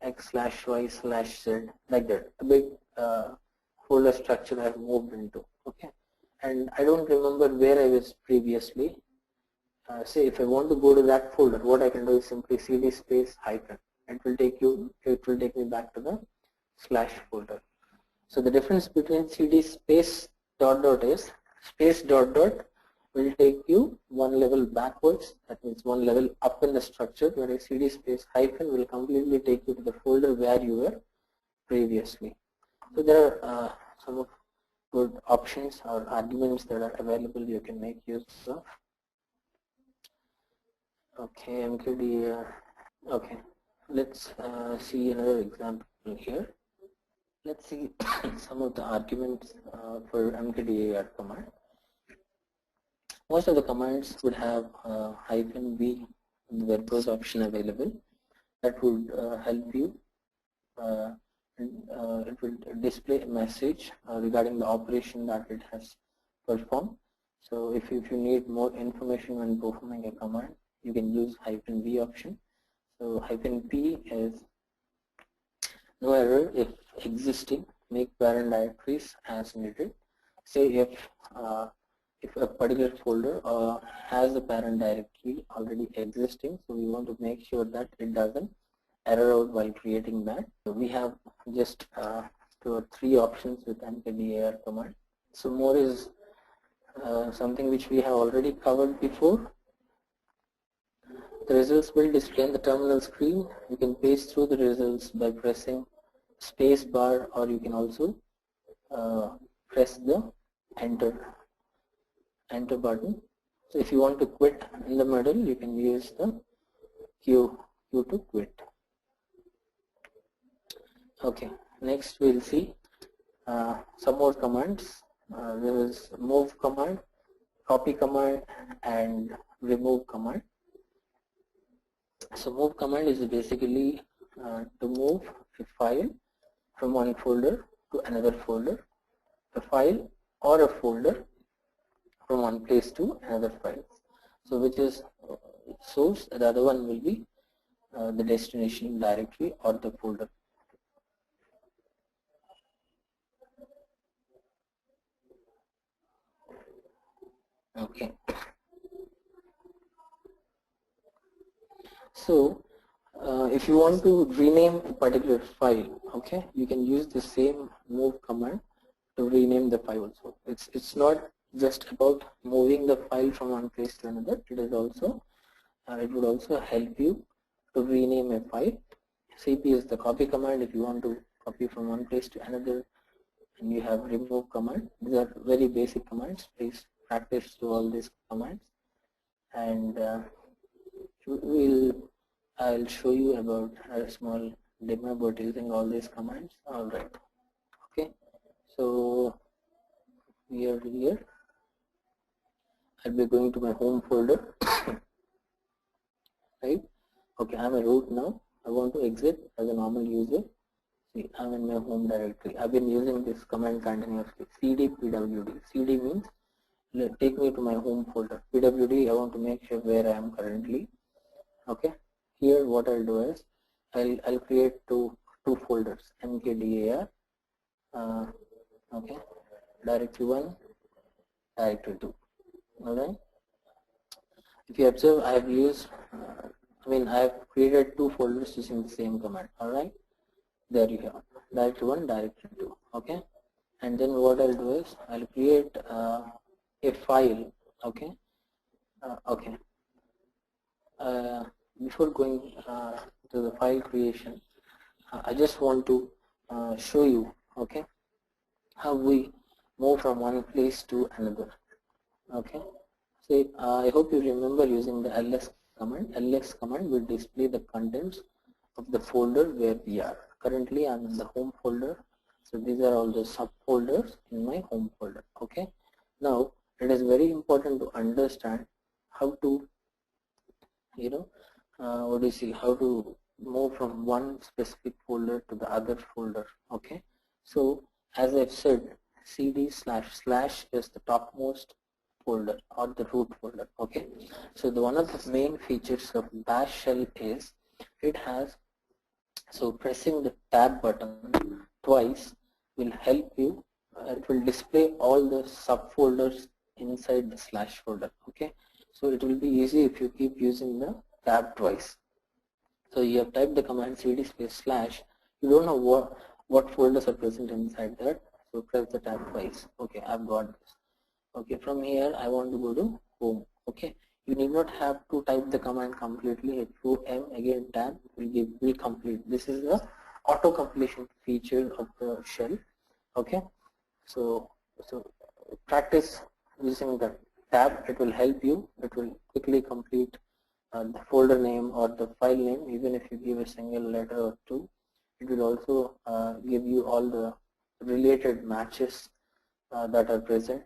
like that. A big folder structure I have moved into. Okay, and I don't remember where I was previously. Say if I want to go to that folder, what I can do is simply cd space hyphen. It will take me back to the slash folder. So the difference between cd space dot is space dot will take you one level backwards. That means one level up in the structure, whereas cd space hyphen will completely take you to the folder where you were previously. So there are some of good options or arguments that are available you can make use of. Okay, mkdir. Okay, let's see another example here. Let's see some of the arguments for mkdir command. Most of the commands would have -v verbose option available. That would help you. It will display a message regarding the operation that it has performed. So if you need more information when performing a command, you can use -v option. So -p is no error if existing, make parent directories as needed. Say if a particular folder has a parent directory already existing, so we want to make sure that it doesn't error out while creating that. So we have just 2 or 3 options with mkdir command. So more is something which we have already covered before. The results will display on the terminal screen. You can paste through the results by pressing space bar, or you can also press the enter button. So if you want to quit in the middle, you can use the Q to quit. Okay, next we'll see some more commands. There is move command, copy command, and remove command. So move command is basically to move a file from one folder to another folder, a file or a folder from one place to another file. So which is source, the other one will be the destination directory or the folder. Okay. So if you want to rename a particular file, okay, you can use the same move command to rename the file also. It's not just about moving the file from one place to another. It is also it would also help you to rename a file. cp is the copy command if you want to copy from one place to another, and you have remove command. These are very basic commands. Please practice through all these commands, and I'll show you about a small demo about using all these commands. All right. Okay. So here I'll be going to my home folder. Right. Okay. I'm a root now. I want to exit as a normal user. See, I'm in my home directory. I've been using this command continuously. cd pwd. cd means take me to my home folder. pwd, I want to make sure where I am currently. Okay. Here what I'll do is I'll create two folders, mkdir, okay, directory 1, directory 2. Alright. If you observe, I have used I have created 2 folders using the same command. Alright. There you have directory 1, directory 2. Okay. And then what I'll do is I'll create a file. Okay. Okay. Before going to the file creation, I just want to show you, okay, how we move from one place to another. Okay, so I hope you remember using the ls command. ls command will display the contents of the folder where we are. Currently I'm in the home folder, so these are all the subfolders in my home folder. Okay, now it is very important to understand how to, how to move from one specific folder to the other folder. Okay, so as I've said, cd // is the topmost folder or the root folder. Okay, so one of the main features of bash shell is it has, so pressing the tab button twice will help you, it will display all the subfolders inside the / folder. Okay, so it will be easy if you keep using the tab twice. So you have typed the command cd // you don't know what folders are present inside that, so press the tab twice. Okay, I've got this. Okay, from here I want to go to home. Okay, you need not have to type the command completely. Hit m again tab will complete. This is the auto completion feature of the shell. Okay, So practice using the tab. It will help you. It will quickly complete the folder name or the file name. Even if you give a single letter or two, it will also give you all the related matches that are present.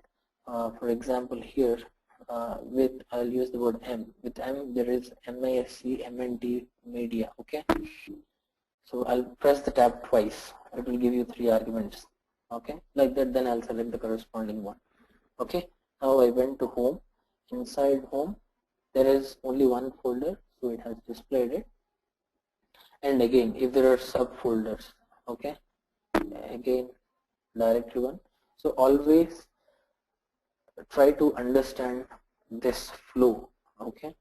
For example, here with I'll use the word M. With M there is MISC, MNT, media. Okay. So I'll press the tab twice. It will give you 3 arguments. Okay, like that. Then I'll select the corresponding one. Okay. Now I went to home. Inside home, there is only one folder, so it has displayed it. And again, if there are subfolders, okay, again directory one. So always try to understand this flow. Okay.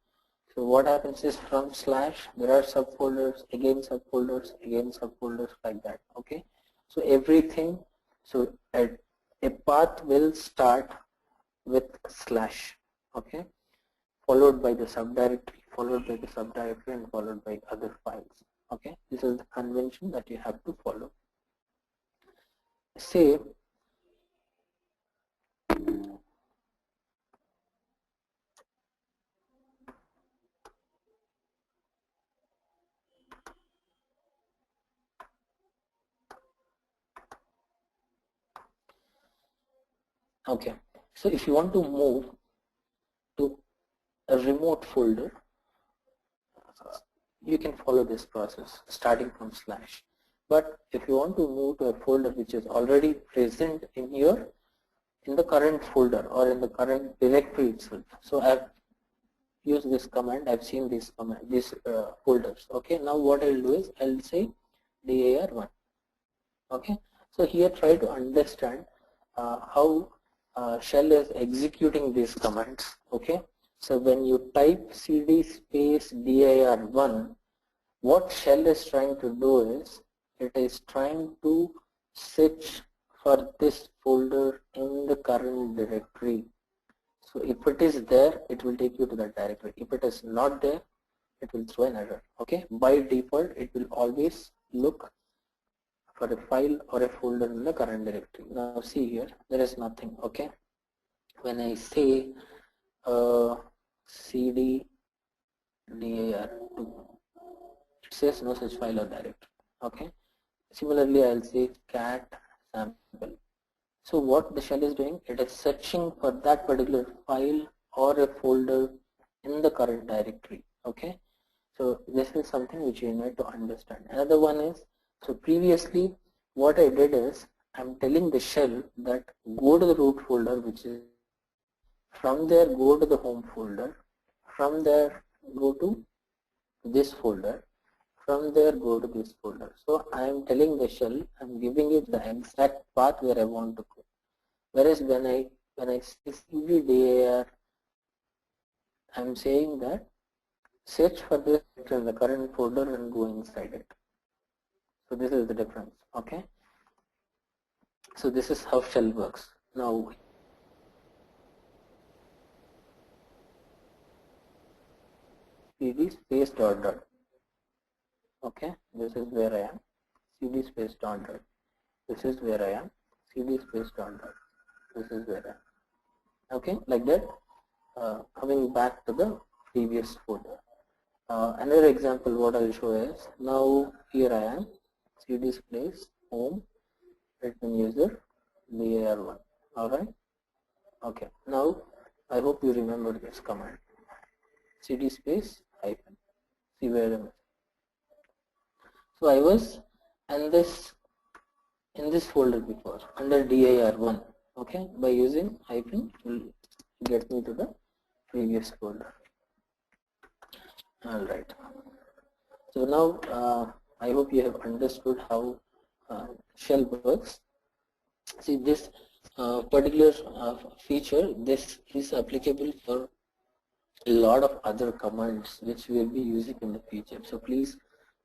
So what happens is from slash there are subfolders, again subfolders, again subfolders, like that. Okay. So everything, so a path will start with slash, okay, followed by the subdirectory, followed by the subdirectory, and followed by other files. Okay. This is the convention that you have to follow. Say okay, so if you want to move to a remote folder, you can follow this process starting from slash. But if you want to move to a folder which is already present in the current folder or in the current directory itself, so I've used this command, I've seen these folders. Okay, now what I'll do is I'll say dir1. Okay, so here try to understand how shell is executing these commands. Okay, so when you type cd space dir1, what shell is trying to do is it is trying to search for this folder in the current directory. So if it is there, it will take you to that directory. If it is not there, it will throw an error. Okay, by default it will always look for a file or a folder in the current directory. Now see here, there is nothing. Okay, when I say cd dir2, it says no such file or directory. Okay, similarly I'll say cat sample. So what the shell is doing, it is searching for that particular file or a folder in the current directory. Okay, so this is something which you need to understand. Another one is, so previously what I did is I'm telling the shell that go to the root folder, which is from there go to the home folder, from there go to this folder, from there go to this folder. So I am telling the shell, I'm giving it the exact path where I want to go. Whereas when I say cd-dir, I'm saying that search for this in the current folder and go inside it. So this is the difference. Okay. So this is how shell works. Now cd space dot dot. Okay, this is where I am. cd space dot dot. This is where I am. cd space dot dot. This is where I am. Okay, like that. Coming back to the previous folder. Another example what I'll show is, now here I am, cd space home, admin user, dir1. Alright. Okay, now I hope you remember this command. cd space hyphen. See where I am. So I was in this folder before under dir1. Okay, by using hyphen it will get me to the previous folder. Alright. So now I hope you have understood how shell works. See, this particular feature, this is applicable for a lot of other commands which we will be using in the future. So please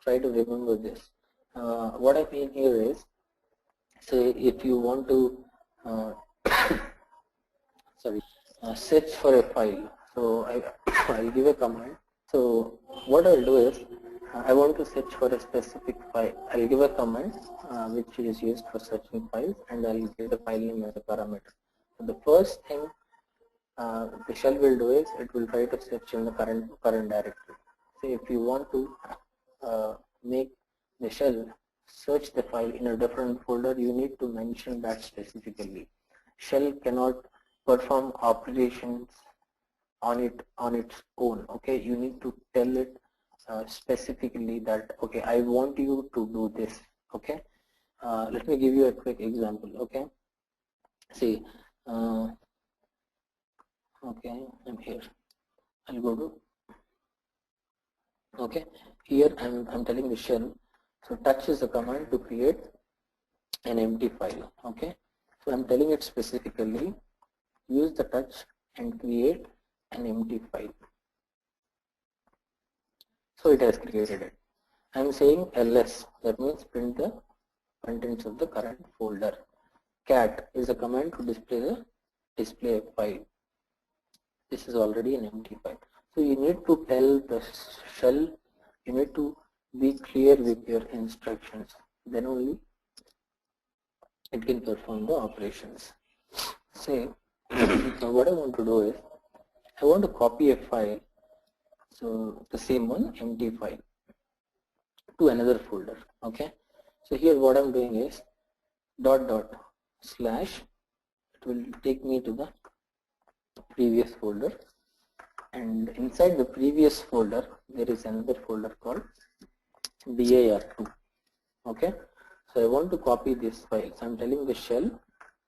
try to remember this. What I mean here is, say if you want to search for a file, so I'll give a command. So what I'll do is I want to search for a specific file. I'll give a command which is used for searching files, and I'll give the file name as a parameter. So the first thing the shell will do is it will try to search in the current directory. So if you want to make the shell search the file in a different folder, you need to mention that specifically. Shell cannot perform operations on its own. Okay, you need to tell it specifically that okay, I want you to do this. Okay, let me give you a quick example. Okay, see, okay, I'm here. I'll go to, okay, here I'm telling the shell. So touch is a command to create an empty file. Okay, so I'm telling it specifically use the touch and create an empty file. So it has created it. I'm saying ls, that means print the contents of the current folder. Cat is a command to display a file. This is already an empty file. So you need to tell the shell, you need to be clear with your instructions. Then only it can perform the operations. Say, now what I want to do is, I want to copy a file, so the same one, empty file, to another folder. Okay, so here what I'm doing is // it will take me to the previous folder, and inside the previous folder there is another folder called dir2. Okay, so I want to copy this file, so I'm telling the shell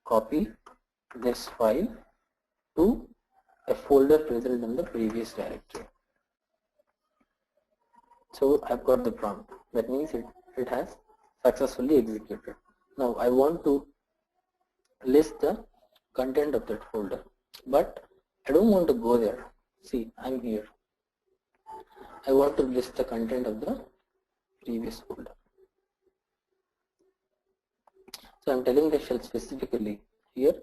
copy this file to a folder present in the previous directory. So I've got the prompt, that means it has successfully executed. Now I want to list the content of that folder, but I don't want to go there. See, I'm here. I want to list the content of the previous folder. So I'm telling the shell specifically here,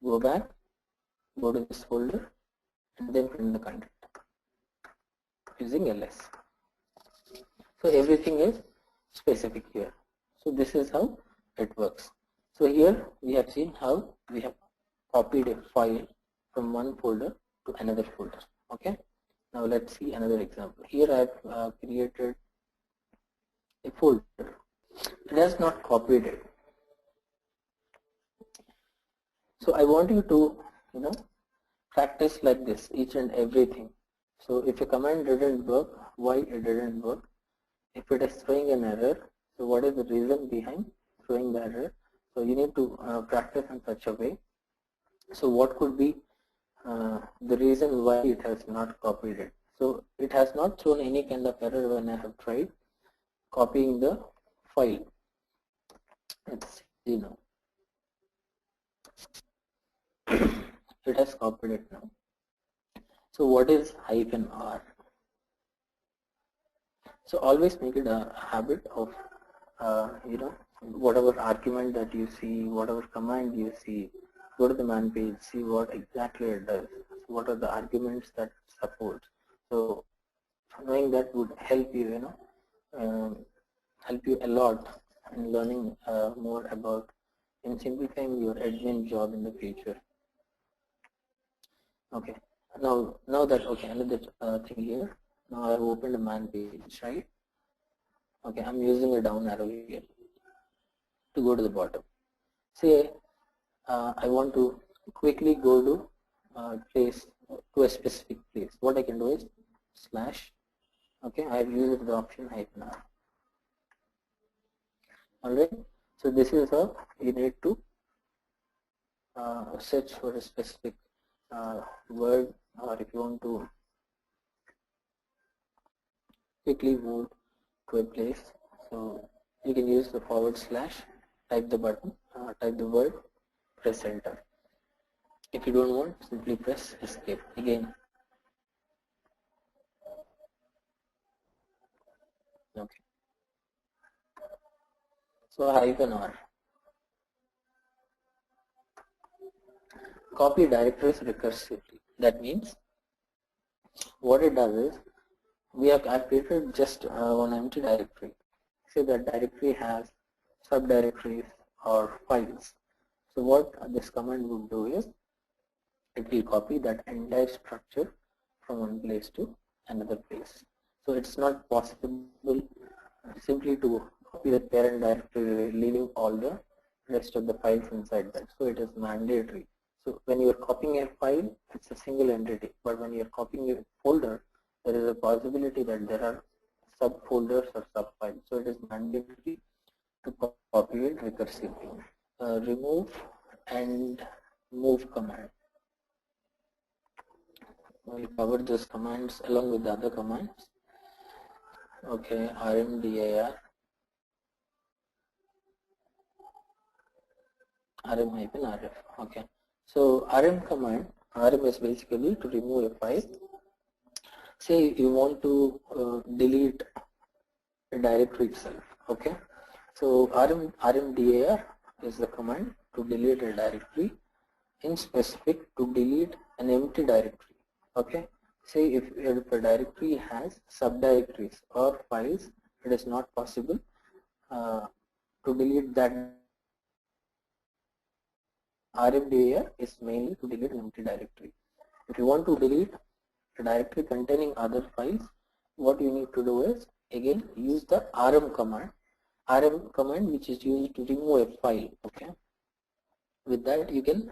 go back, go to this folder, and then print the content using ls. So everything is specific here. So this is how it works. So here we have seen how we have copied a file from one folder to another folder. Okay. Now let's see another example. Here I have created a folder. It has not copied it. So I want you to, practice like this, each and everything. So if a command didn't work, why it didn't work? If it is throwing an error, so what is the reason behind throwing the error? So you need to practice in such a way. So what could be the reason why it has not copied it? So it has not thrown any kind of error when I have tried copying the file. Let's see now. It has copied it now. So what is -r? So always make it a habit of, whatever argument that you see, whatever command you see, go to the man page, see what exactly it does, what are the arguments that it supports. So knowing that would help you, help you a lot in learning more about, in simplifying your admin job in the future. Okay, now that, okay, another thing here. Now I've opened a man page, right? Okay, I'm using a down arrow here to go to the bottom. Say I want to quickly go to a specific place. What I can do is /. Okay, I've used the option -r. Alright, so this is how you need to search for a specific word, or if you want to quickly move to a place, so you can use the /, type the button, type the word, press enter. If you don't want, simply press escape again. Okay. So -r. Copy directories recursively. That means what it does is, I've created just one empty directory. Say that directory has subdirectories or files. So what this command would do is it will copy that entire structure from one place to another place. So it's not possible simply to copy the parent directory leaving all the rest of the files inside that. So it is mandatory. So when you are copying a file, it's a single entity. But when you are copying a folder, there is a possibility that there are subfolders or subfiles. So it is mandatory to copy it recursively. Remove and move command. We'll cover those commands along with the other commands. Okay, rmdir, rm-rf. Okay, so rm command, rm is basically to remove a file. Say you want to delete a directory itself. Okay, so rmdir is the command to delete a directory, in specific to delete an empty directory. Okay, say if a directory has subdirectories or files, it is not possible to delete that. rmdir is mainly to delete an empty directory. If you want to delete a directory containing other files, what you need to do is again use the rm command which is used to remove a file. Okay, with that you can,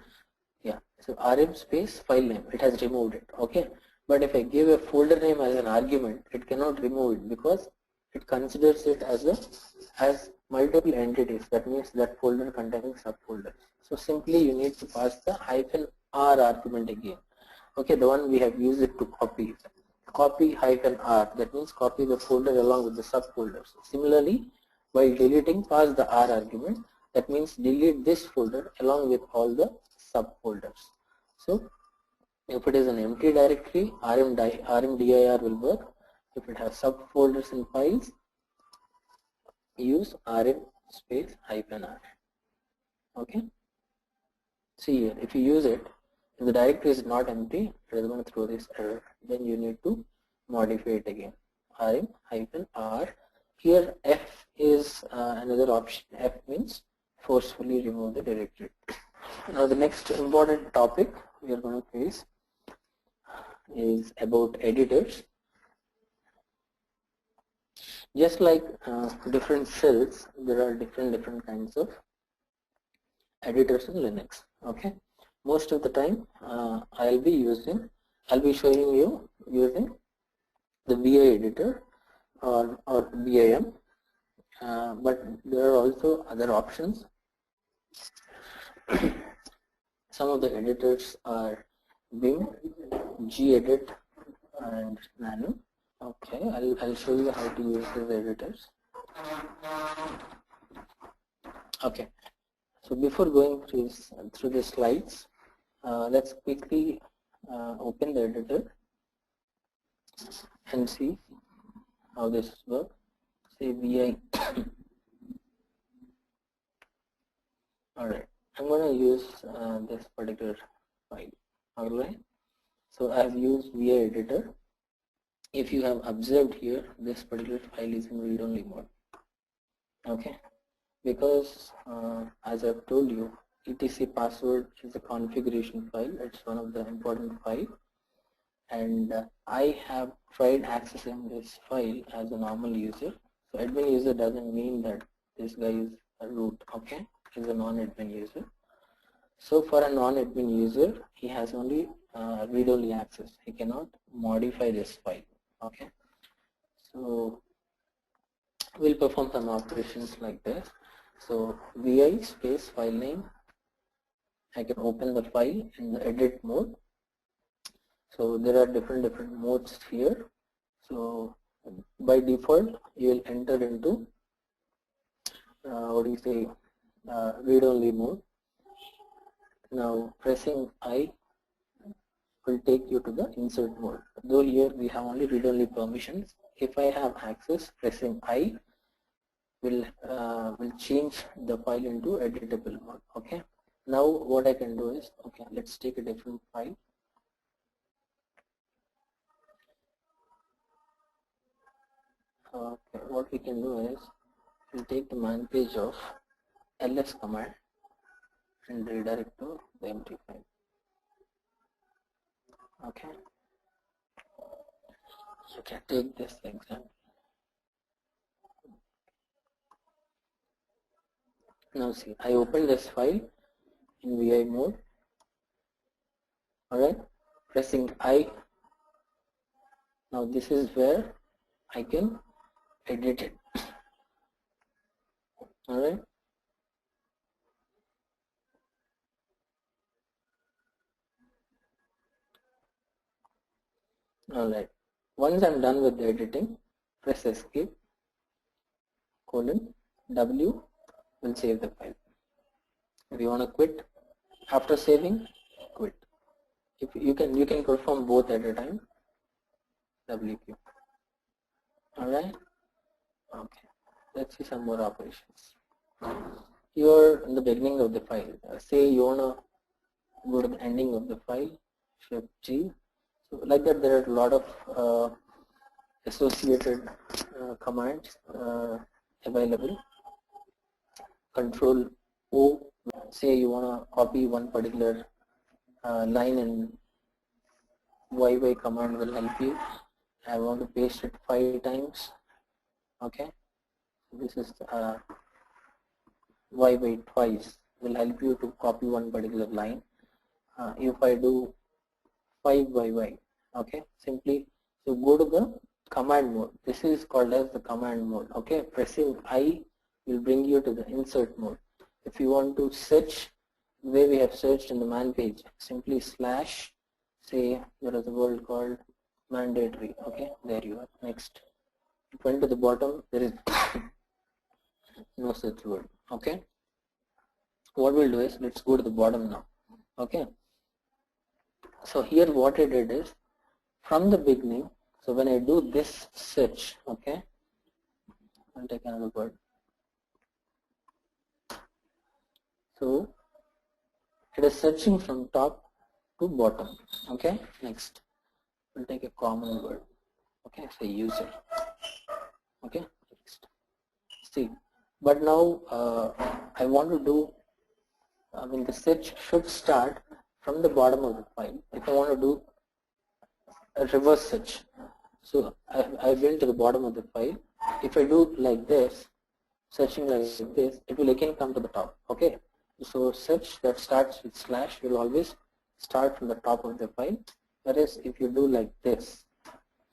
yeah, so rm space file name, it has removed it. Okay, but if I give a folder name as an argument, it cannot remove it because it considers it as multiple entities. That means that folder containing subfolders. So simply you need to pass the -r argument again. Okay, the one we have used it to copy. Copy -r, that means copy the folder along with the subfolders. Similarly, while deleting, pass the r argument. That means delete this folder along with all the subfolders. So if it is an empty directory, rmdir will work. If it has subfolders and files, use rm space -r. Okay. See here, if you use it, if the directory is not empty, it is going to throw this error. Then you need to modify it again. rm-r. Here F is another option. F means forcefully remove the directory. Now the next important topic we are going to face is about editors. Just like different shells, there are different kinds of editors in Linux. Okay, most of the time I'll be showing you using the VI editor or VIM, but there are also other options. Some of the editors are Vim, gedit, and Nano. Okay, I'll show you how to use these editors. Okay, so before going through the slides, let's quickly open the editor and see how this works. Say VI. Alright, I'm going to use this particular file. Alright, so I have used VI editor. If you have observed here, this particular file is in read-only mode. Okay, because as I've told you, etc password is a configuration file. It's one of the important files, and I have tried accessing this file as a normal user. So admin user doesn't mean that this guy is a root. Okay, he's a non-admin user. So for a non-admin user, he has only read-only access. He cannot modify this file. Okay, so we'll perform some operations like this. So vi space file name, I can open the file in the edit mode. So there are different modes here. So by default you will enter into read-only mode. Now pressing I will take you to the insert mode. Though here we have only read-only permissions, if I have access, pressing I will change the file into editable mode. Okay. Now what I can do is, okay, let's take a different file. Okay, what we can do is we'll take the man page of ls command and redirect to the empty file. Okay, you can take this example. Now see, I open this file in VI mode. Alright, pressing I. Now this is where I can edit it. Alright. Alright. Once I'm done with the editing, press escape, W will save the file. If you want to quit after saving, quit. If you can perform both at a time. WQ. Alright. Okay. Let's see some more operations. You're in the beginning of the file. Say you want to go to the ending of the file, Shift G. So like that, there are a lot of associated commands available. Control O. Say you want to copy one particular line in YY command will help you. I want to paste it 5 times. Okay. This is YY twice will help you to copy one particular line. If I do 5YY, okay, simply so go to the command mode. This is called as the command mode. Okay, pressing I will bring you to the insert mode. If you want to search the way we have searched in the man page, simply slash, say there is a word called mandatory. Okay, there you are. Next, it went to the bottom, there is no such word. Okay, what we'll do is let's go to the bottom now. Okay, so here what I did is from the beginning, so when I do this search, okay, I'll take another word. So it is searching from top to bottom. Okay, next we'll take a common word. Okay, say user. Okay, next. See, but now I want to do, the search should start from the bottom of the file. If I want to do a reverse search, so I went to the bottom of the file. If I do like this, searching like this, it will again come to the top. Okay, so search that starts with slash will always start from the top of the file, whereas if you do like this,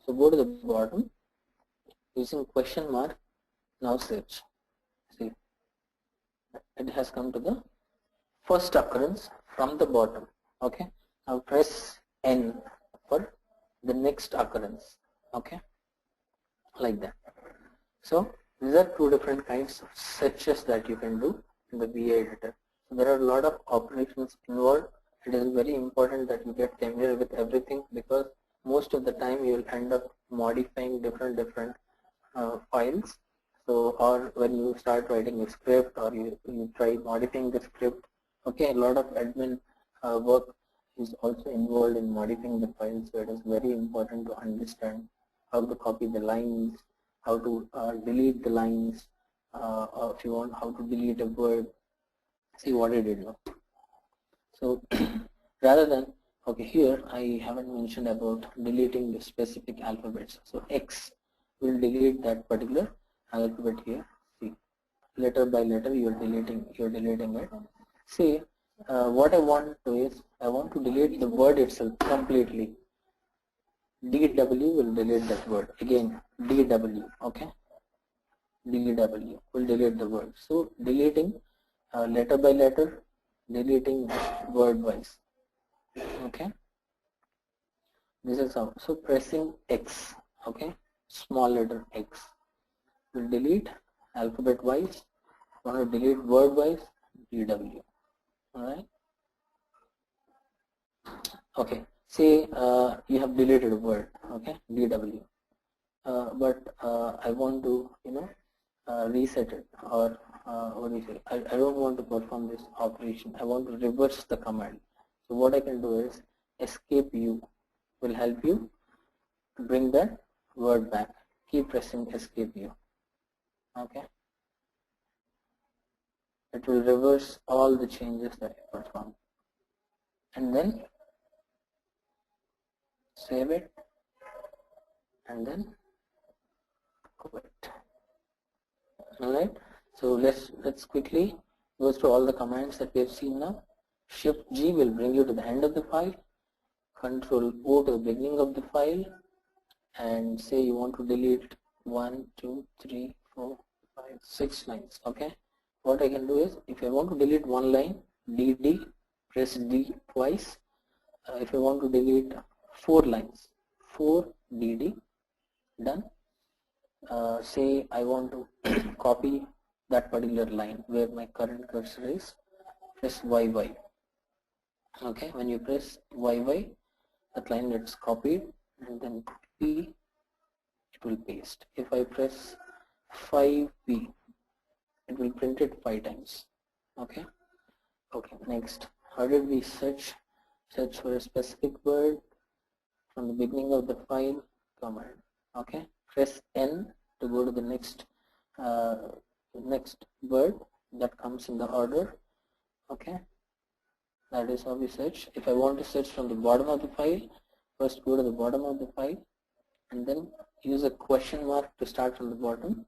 so go to the bottom using question mark, now search. See, it has come to the first occurrence from the bottom. Okay, now press N for the next occurrence. Okay, like that. So these are two different kinds of searches that you can do in the VI editor. So there are a lot of operations involved. It is very important that you get familiar with everything, because most of the time you will end up modifying different files. So, or when you start writing a script, or you try modifying the script, okay, a lot of admin work is also involved in modifying the files. So it is very important to understand how to copy the lines, how to delete the lines, or if you want, how to delete a word. See what I did now. So rather than, okay, here I haven't mentioned about deleting the specific alphabets. So X will delete that particular alphabet here. See, letter by letter you're deleting it. See, what I want to is, I want to delete the word itself completely. DW will delete that word. Again, DW, okay? DW will delete the word. So deleting letter by letter, deleting word wise. Okay, this is how. So pressing X, okay, small letter X will delete alphabet wise. Want to delete word wise, DW. All right. Okay. Say you have deleted a word, okay, DW, but I want to, reset it, or what do you say? I don't want to perform this operation. I want to reverse the command. So what I can do is escape U will help you to bring that word back. keep pressing escape U. Okay, it will reverse all the changes that you perform, and then save it, and then quit. Alright, so let's quickly go through all the commands that we have seen now. Shift G will bring you to the end of the file. Control O to the beginning of the file, and say you want to delete 1, 2, 3, 4, 5, 6 lines. Okay, what I can do is, if I want to delete one line, DD, press D twice. If I want to delete 4 lines, 4 DD, done. Say I want to copy that particular line where my current cursor is, press YY. Okay, when you press YY, that line gets copied, and then P, it will paste. If I press 5P, it will print it 5 times. Okay, next, how did we search for a specific word from the beginning of the file? Command. Okay, press N to go to the next word that comes in the order. Okay, that is how we search. If I want to search from the bottom of the file, first go to the bottom of the file, and then use a question mark to start from the bottom,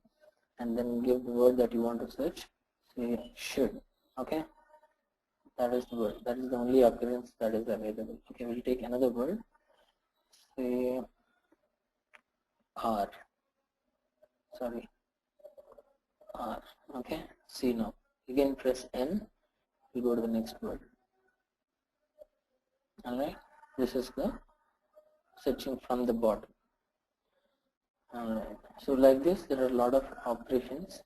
and then give the word that you want to search. Say should. Okay, that is the word. That is the only occurrence that is available. Okay, we'll take another word. Say R. Sorry, R. Okay, see now. Again press N. We go to the next word. Alright, this is the searching from the bottom. Alright, so like this there are a lot of operations.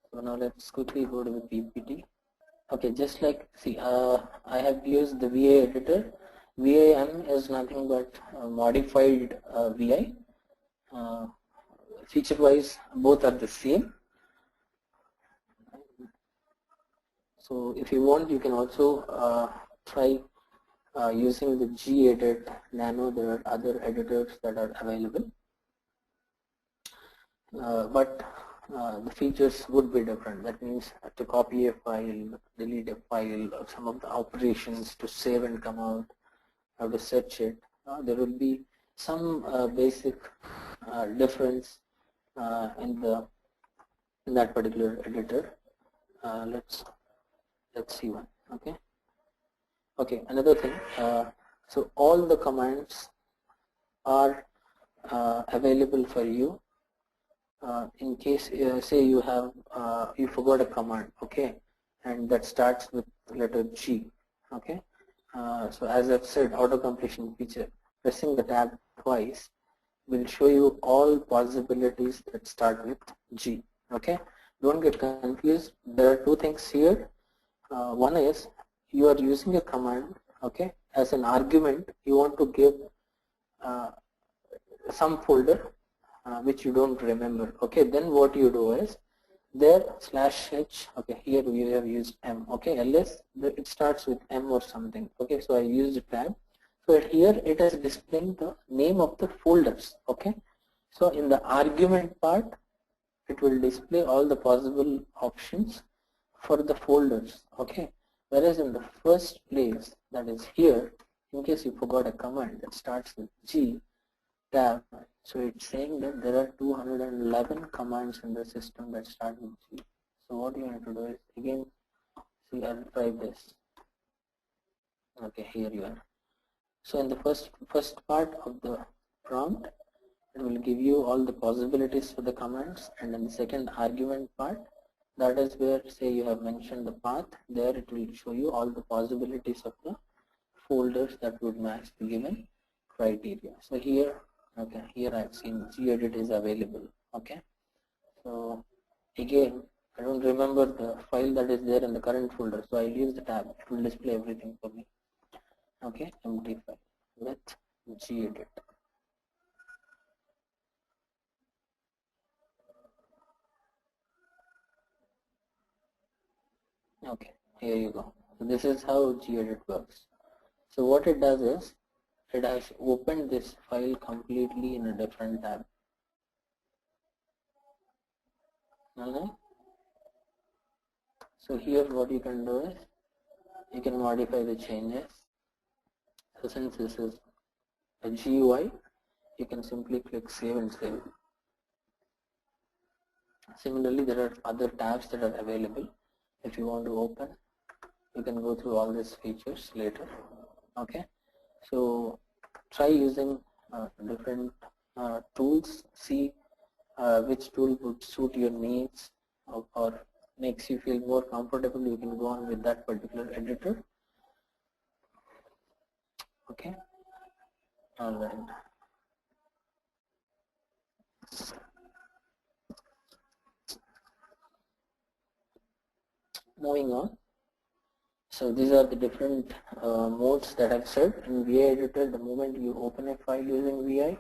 So now let's quickly go to the PPT. Okay, just like, see, I have used the VI editor. VIM is nothing but modified VI. Feature wise both are the same. So if you want, you can also try using the gedit nano. There are other editors that are available, but the features would be different. That means to copy a file, delete a file, or some of the operations to save and come out, how to search it, there will be some basic difference in that particular editor. Let's see one. Okay, another thing, so all the commands are available for you in case say you have you forgot a command, okay, and that starts with letter G. Okay, so as I've said, auto completion feature, pressing the tab twice will show you all possibilities that start with G. Okay, don't get confused. There are two things here. One is you are using a command, okay, as an argument you want to give some folder which you don't remember. Okay, then what you do is there /h, okay, here we have used M, okay, ls it starts with M or something. Okay, so I used a tab. So here it is displaying the name of the folders. Okay, so in the argument part it will display all the possible options for the folders. Okay, whereas in the first place, that is here, in case you forgot a command that starts with G tab, so it's saying that there are 211 commands in the system that start with G. So what you have to do is, again, see, I'll try this. Okay, here you are. So in the first part of the prompt, it will give you all the possibilities for the commands, and in the second argument part, that is where, say, you have mentioned the path, there it will show you all the possibilities of the folders that would match the given criteria. So here, okay, here I've seen gedit is available. Okay, so again, I don't remember the file that is there in the current folder, so I'll use the tab. It will display everything for me. Okay, empty file with gedit. Okay, here you go. So this is how gedit works. So what it does is, it has opened this file completely in a different tab. Alright. So here what you can do is you can modify the changes. So since this is a GUI, you can simply click save and save. Similarly, there are other tabs that are available. If you want to open, you can go through all these features later. Okay, so try using different tools. See which tool would suit your needs or makes you feel more comfortable. You can go on with that particular editor. Okay, all right. Moving on. So these are the different modes that I've said. In VI editor, the moment you open a file using VI,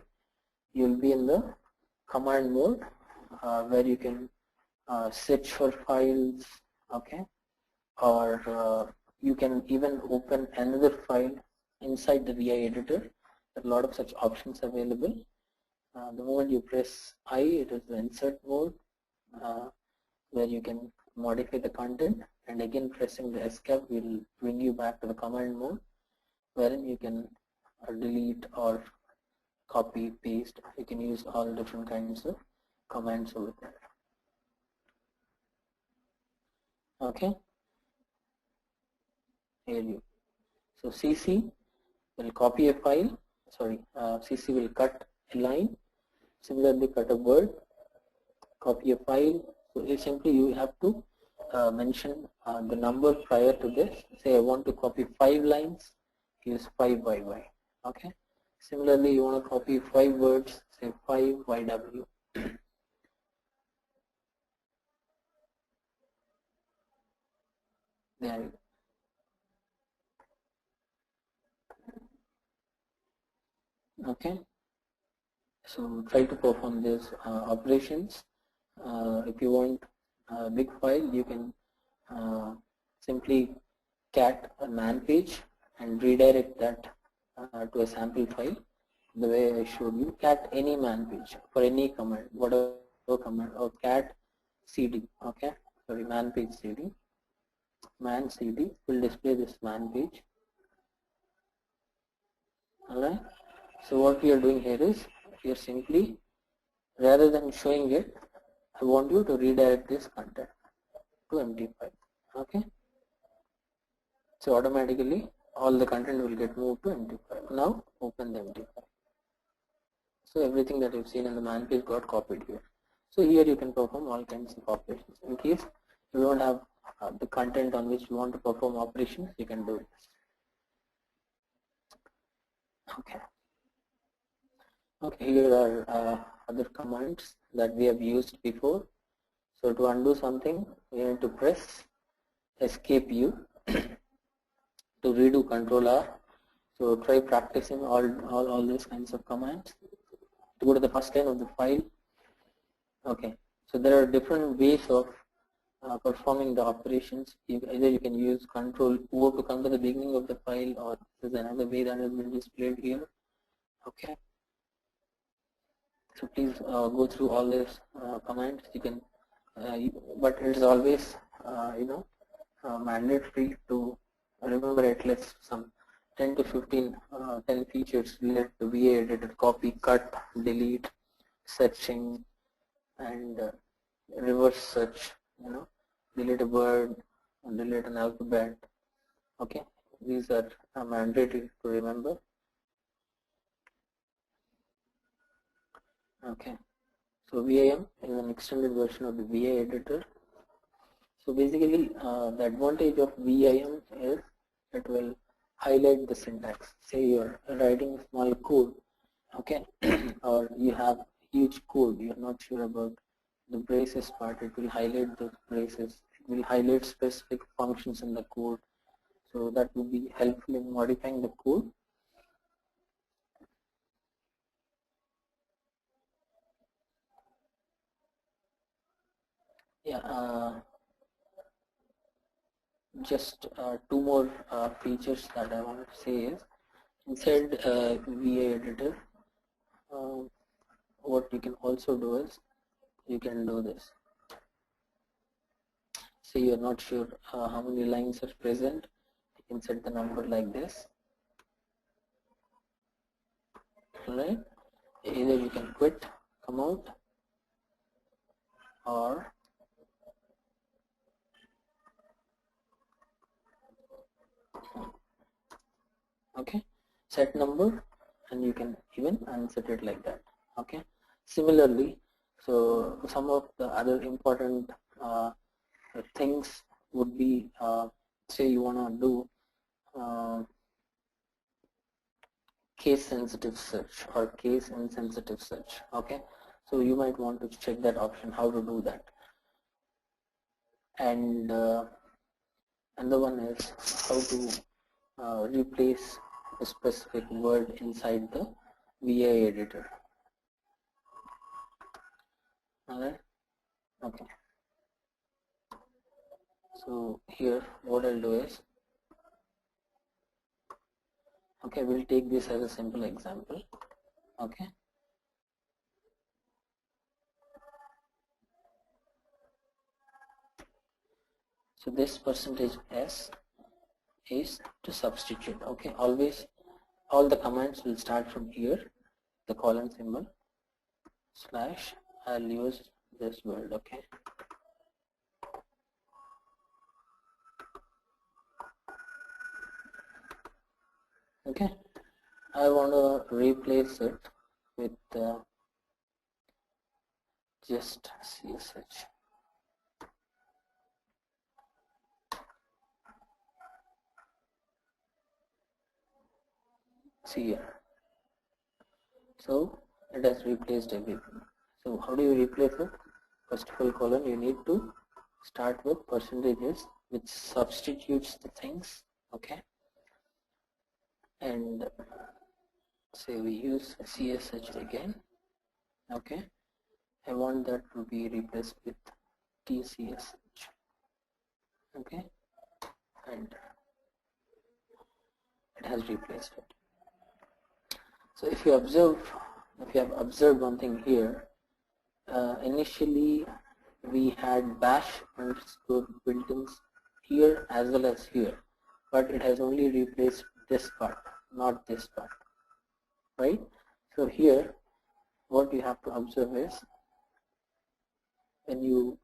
you'll be in the command mode where you can search for files, okay, or you can even open another file inside the VI editor. There are a lot of such options available. The moment you press I, it is the insert mode where you can modify the content, and again pressing the escape will bring you back to the command mode wherein you can delete or copy, paste. You can use all different kinds of commands over there. Okay, here you. So CC will copy a file. Sorry, CC will cut a line. Similarly, cut a word, copy a file. So simply you have to mention the number prior to this. Say I want to copy 5 lines, use 5YY. Okay. Similarly, you want to copy 5 words, say 5YW. There you go. Okay. So try to perform these operations. If you want a big file, you can simply cat a man page and redirect that to a sample file the way I showed you. Cat any man page for any command, whatever command, or cat cd. Okay, sorry, man page cd. Man cd will display this man page. Alright. So what we are doing here is we are simply, rather than showing it, I want you to redirect this content to empty file. Okay. So automatically all the content will get moved to empty file. Now open the empty file. So everything that you've seen in the man page got copied here. So here you can perform all kinds of operations. In case you don't have the content on which you want to perform operations, you can do this. Okay. Okay, here are other commands that we have used before. So to undo something, we need to press escape U. To redo, control R. So try practicing all these kinds of commands. To go to the first line of the file. Okay, so there are different ways of performing the operations. Either you can use control O to come to the beginning of the file, or there's another way that has been displayed here. Okay, so please go through all these commands. You can, but it is always mandatory to remember at least some 10 to 15 10 features related to VA editor: copy, cut, delete, searching, and reverse search. Delete a word, delete an alphabet. Okay, these are mandatory to remember. Okay, so VIM is an extended version of the VA editor. So basically, the advantage of VIM is it will highlight the syntax. Say you're writing small code, okay, or you have huge code, you're not sure about the braces part, it will highlight those braces. It will highlight specific functions in the code. So that will be helpful in modifying the code. Yeah, just two more features that I want to say is inside VA editor, what you can also do is you can do this. say you're not sure how many lines are present, you can set the number like this. Right? Either you can quit, come out, or okay, set number, and you can even unset it like that. Okay. Similarly, so some of the other important things would be, say you want to do case sensitive search or case insensitive search. Okay, so you might want to check that option, how to do that. And another one is how to replace a specific word inside the VI editor. Alright, okay. So here what I'll do is, okay, we'll take this as a simple example. Okay. So this %s is to substitute. Okay, always all the commands will start from here, the colon symbol, slash, I'll use this word. Okay. Okay, I want to replace it with just CSH. See here. So it has replaced everything. So how do you replace it? First of all, colon, you need to start with percentages, which substitutes the things. Okay. And say we use CSH again. Okay. I want that to be replaced with TCSH. Okay. And it has replaced it. So if you have observed one thing here, initially we had bash underscore built-ins here as well as here, but it has only replaced this part, not this part, right? So here what you have to observe is, when you,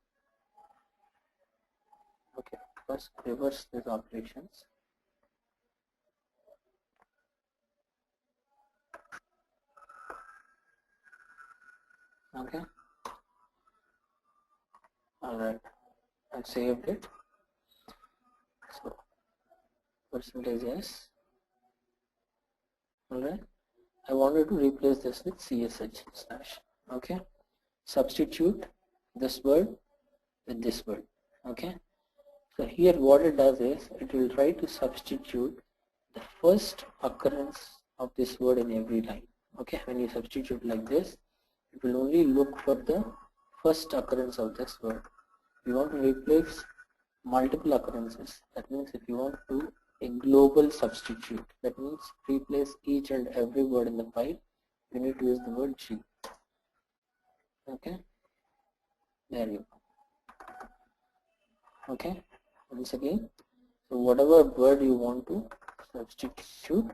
okay, first reverse these operations. Okay. Alright, I've saved it. So %s. Alright, I wanted to replace this with CSH slash. Okay, substitute this word with this word. Okay, so here what it does is, it will try to substitute the first occurrence of this word in every line. Okay, when you substitute like this, it will only look for the first occurrence of this word. If you want to replace multiple occurrences, that means if you want to a global substitute, that means replace each and every word in the file, you need to use the word G. Okay, there you go. Okay, once again, so whatever word you want to substitute,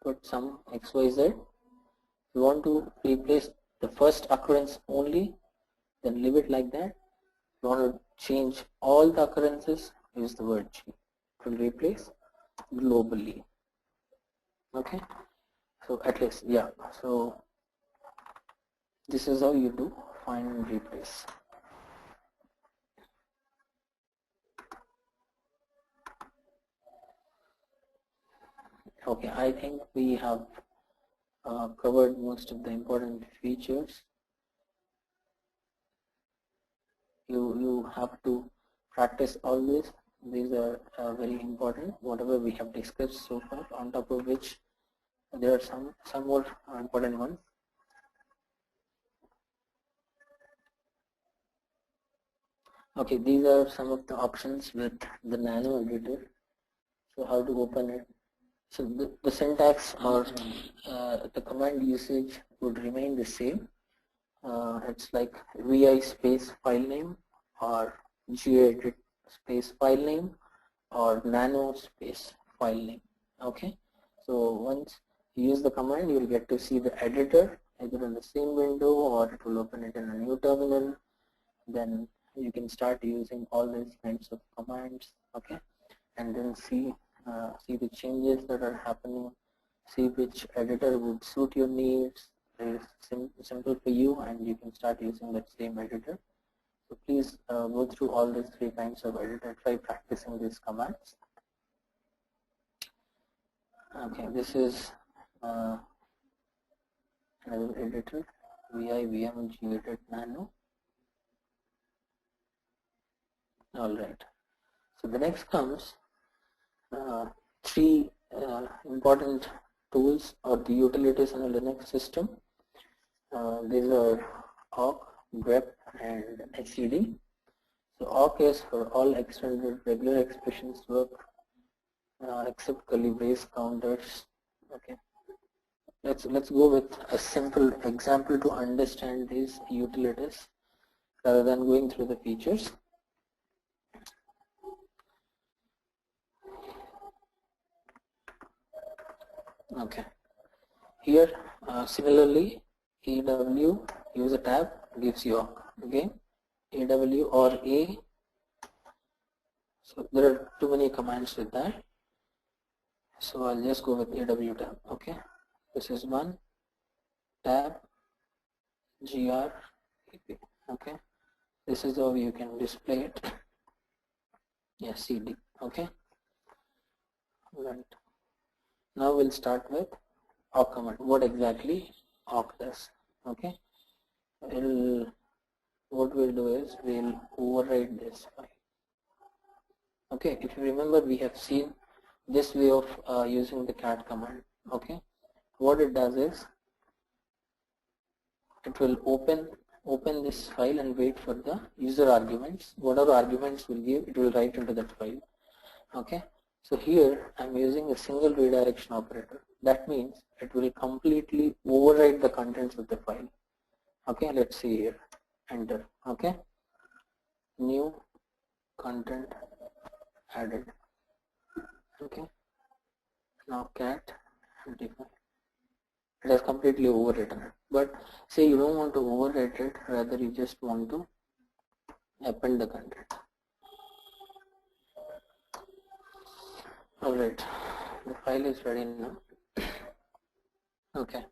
put some XYZ. You want to replace the first occurrence only, then leave it like that. You want to change all the occurrences, use the word G. It will replace globally. Okay, so at least, yeah, so this is how you do find and replace. Okay, I think we have covered most of the important features. You have to practice always. These are very important, whatever we have discussed so far, on top of which there are some more important ones. Okay, these are some of the options with the nano editor. So how to open it? So the syntax or the command usage would remain the same. It's like vi space file name or gedit space file name or nano space file name. Okay, so once you use the command, you will get to see the editor either in the same window or it will open it in a new terminal. Then you can start using all these kinds of commands. Okay, and then see the changes that are happening, see which editor would suit your needs. It's simple for you, and you can start using that same editor. So please go through all these 3 kinds of editor, try practicing these commands. Okay, this is another editor, vi vm gedit nano. All right, so the next comes 3 important tools or the utilities in a Linux system. These are awk, grep, and SED. So awk is for all extended regular expressions work except curly brace counters. Okay, let's go with a simple example to understand these utilities rather than going through the features. Okay, here similarly EW, use a tab, gives you awk. Okay, AW or A. So there are too many commands with that. So I'll just go with AW tab. Okay, this is one tab GR. Okay, this is how you can display it. Yes, CD. Okay, right. Now we'll start with awk command. What exactly awk does? Okay, what we'll do is we'll override this file. Okay, if you remember, we have seen this way of using the cat command. Okay, what it does is it will open this file and wait for the user arguments. Whatever arguments will give, it will write into that file. Okay, so here I'm using a single redirection operator. That means it will completely override the contents of the file. Okay, let's see here. Enter. Okay, new content added. Okay, now cat define. It has completely overwritten it. But say you don't want to overwrite it, rather you just want to append the content. Alright, the file is ready now. Okay,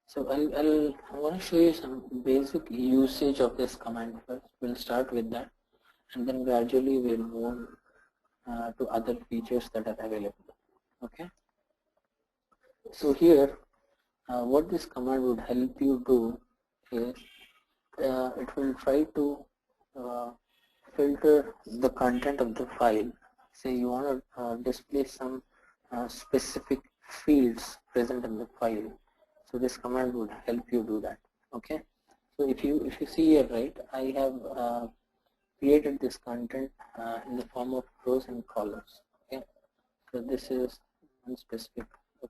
so I want to show you some basic usage of this command first. We'll start with that, and then gradually we'll move to other features that are available. Okay, so here what this command would help you do is it will try to filter the content of the file. Say you want to display some specific fields present in the file, so this command would help you do that. Okay, so if you see here, right, I have created this content in the form of rows and columns. Okay, so this is one specific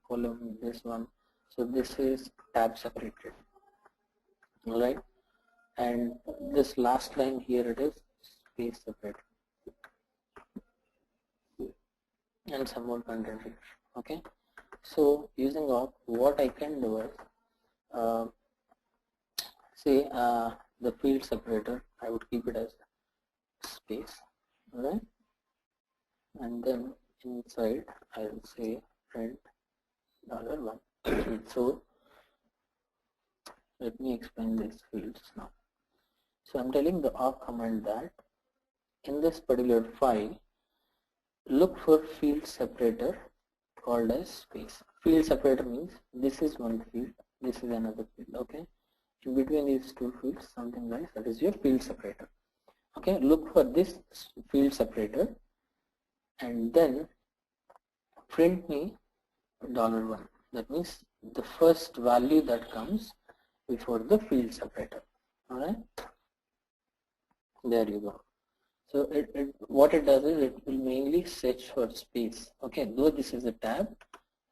column, this one, so this is tab separated. All right, and this last line here, it is space separated, and some more content here. Okay, so using awk, what I can do is say the field separator, I would keep it as space. All right, and then inside I'll say print $1. So let me explain these fields now. So I'm telling the awk command that in this particular file, look for field separator called as space. Field separator means this is one field, this is another field. Okay, in between these two fields, something like that is your field separator. Okay, look for this field separator and then print me $1. That means the first value that comes before the field separator. All right, there you go. So what it does is it will mainly search for space. Okay, though this is a tab,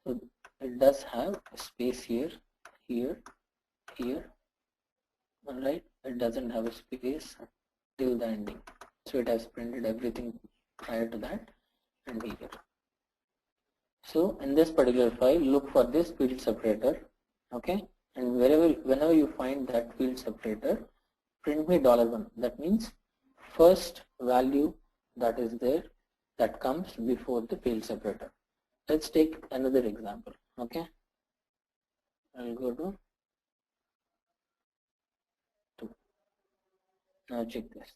so it does have a space here, here, here, Alright, it doesn't have a space till the ending, so it has printed everything prior to that and here. So in this particular file, look for this field separator, okay, and whenever you find that field separator, print me $1. That means first value that is there that comes before the field separator. Let's take another example, okay. I'll go to 2. Now check this,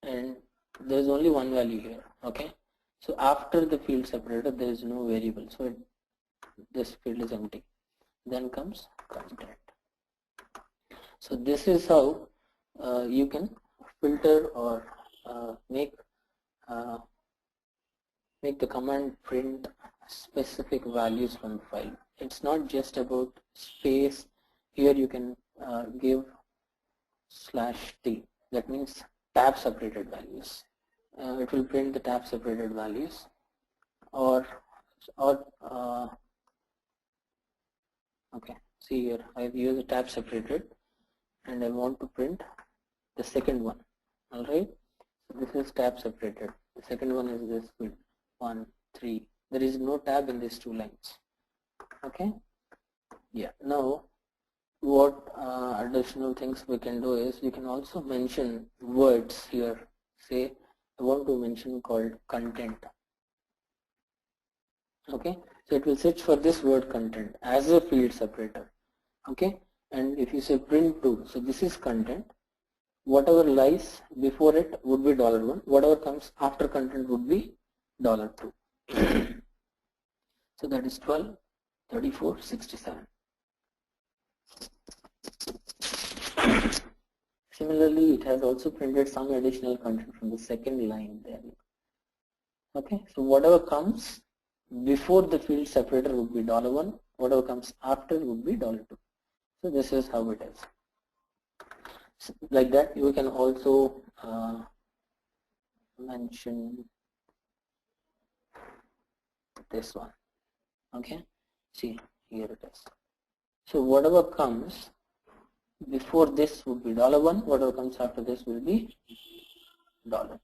and there is only one value here, okay. So after the field separator there is no variable, so this field is empty. Then comes content. So this is how you can filter or make the command print specific values from the file. It's not just about space. Here you can give /t, that means tab separated values. It will print the tab separated values, or okay, see here I've used a tab separated and I want to print the second one. Alright, so this is tab separated. The second one is this field 1, 3. There is no tab in these two lines. Okay, yeah. Now what additional things we can do is you can also mention words here. Say I want to mention called content. Okay, so it will search for this word content as a field separator. Okay, and if you say print 2, so this is content. Whatever lies before it would be $1. Whatever comes after content would be $2. So that is 12, 34, 67. Similarly, it has also printed some additional content from the second line there. Okay, so whatever comes before the field separator would be $1. Whatever comes after would be $2. So this is how it is. So like that, you can also mention this one. Okay, see here it is. So whatever comes before this would be $1. Whatever comes after this will be $2.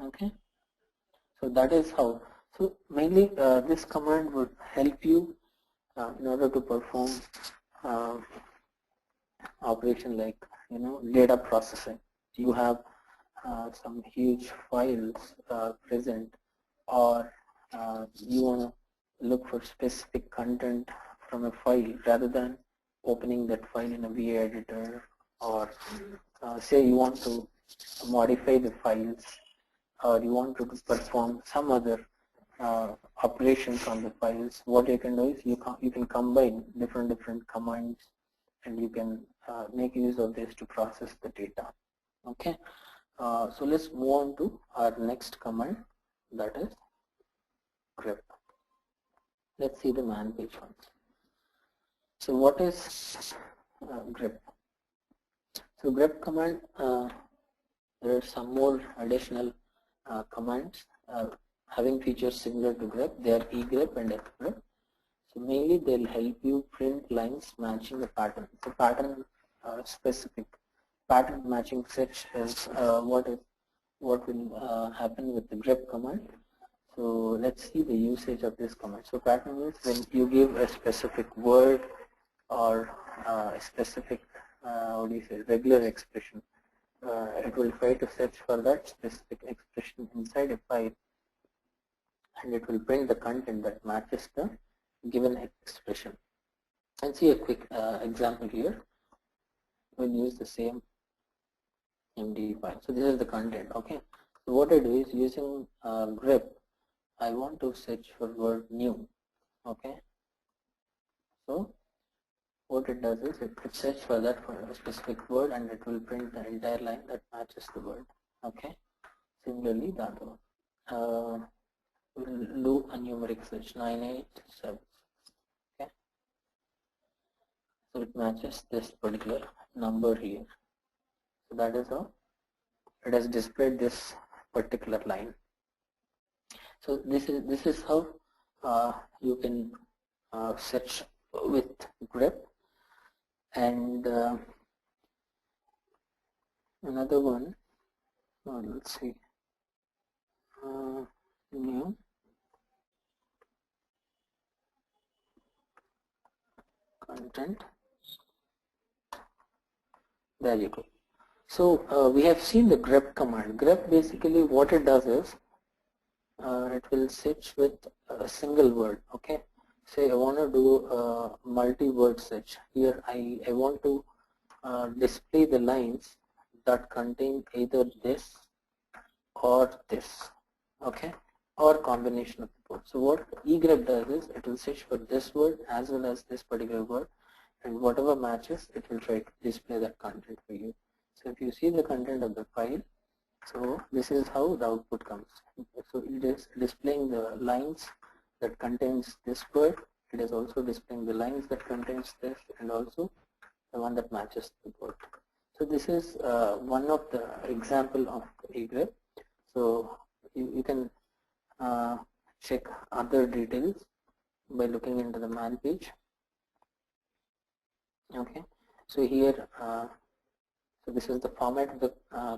Okay, so that is how. So mainly this command would help you in order to perform operation like data processing. You have some huge files present, or you want to look for specific content from a file rather than opening that file in a VA editor, or say you want to modify the files, or you want to perform some other operations on the files. What you can do is you can combine different commands, and you can make use of this to process the data. Okay, so let's move on to our next command, that is grep. Let's see the man page ones. So what is grep? So grep command, there are some more additional commands having features similar to grep. They are egrep and fgrep. So mainly they'll help you print lines matching a pattern. So pattern specific pattern matching search is what will happen with the grep command. So let's see the usage of this command. So pattern is when you give a specific word or a specific regular expression. It will try to search for that specific expression inside a file, and it will print the content that matches the given expression. And see a quick example here. We'll use the same MD file. So this is the content. Okay. So what I do is using grep, I want to search for word new. Okay. So what it does is it searches for that for a specific word, and it will print the entire line that matches the word. Okay. Similarly, the other one. We'll do a numeric search 987. Okay. So it matches this particular number here. So that is how it has displayed this particular line. So this is how you can search with grep, and another one, let's see, new content. There you go. So we have seen the grep command. Grep basically what it does is it will search with a single word. Okay, say I want to do a multi-word search. Here I want to display the lines that contain either this or this, okay, or combination of both. So what egrep does is it will search for this word as well as this particular word, and whatever matches it will try to display that content for you. So if you see the content of the file, so this is how the output comes. So it is displaying the lines that contains this word. It is also displaying the lines that contains this, and also the one that matches the word. So this is one of the example of egrep. So you can check other details by looking into the man page. Okay, so here, so this is the format of the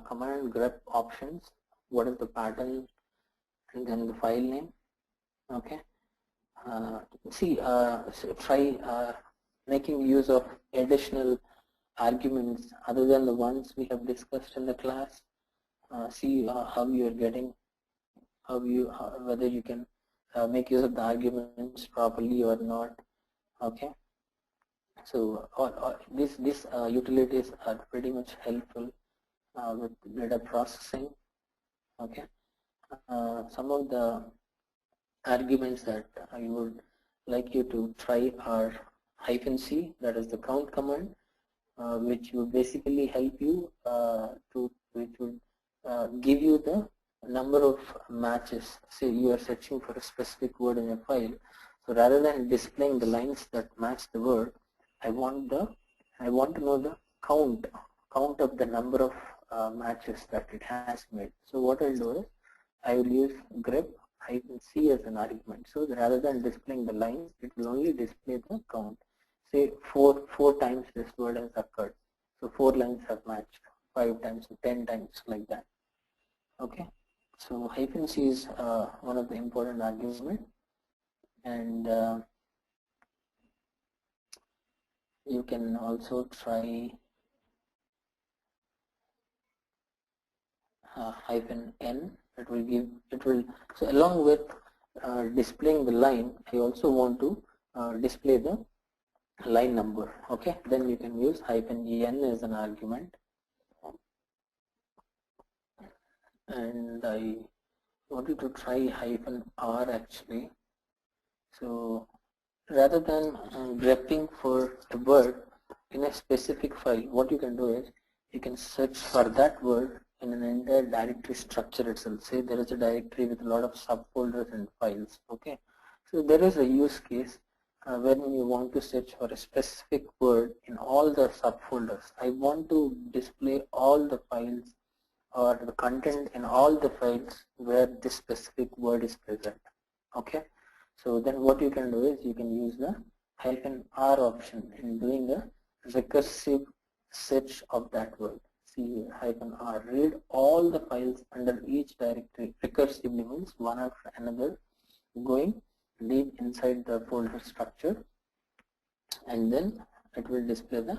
command grep options. What is the pattern, and then the file name. Okay, so try making use of additional arguments other than the ones we have discussed in the class. See how you are getting, whether you can make use of the arguments properly or not. Okay, so these utilities are pretty much helpful with data processing. Okay, some of the arguments that I would like you to try are -c, that is the count command, which will basically help you which will give you the number of matches. Say you are searching for a specific word in a file, so rather than displaying the lines that match the word, I want to know the count of the number of matches that it has made. So what I'll do is I will use grep -c as an argument. So rather than displaying the lines, it will only display the count. Say four times this word has occurred, so 4 lines have matched, 5 times, 10 times, like that. Okay, so -c is one of the important arguments, and you can also try -n. So along with displaying the line, I also want to display the line number. Okay, then you can use -n as an argument, and I wanted to try -r actually. So rather than grepping for a word in a specific file, what you can do is you can search for that word in an entire directory structure itself. Say there is a directory with a lot of subfolders and files. Okay, so there is a use case when you want to search for a specific word in all the subfolders. I want to display all the files or the content in all the files where this specific word is present. Okay, so then what you can do is you can use the -r option in doing a recursive search of that word. See -r, read all the files under each directory. Recursively means one after another, going deep inside the folder structure, and then it will display the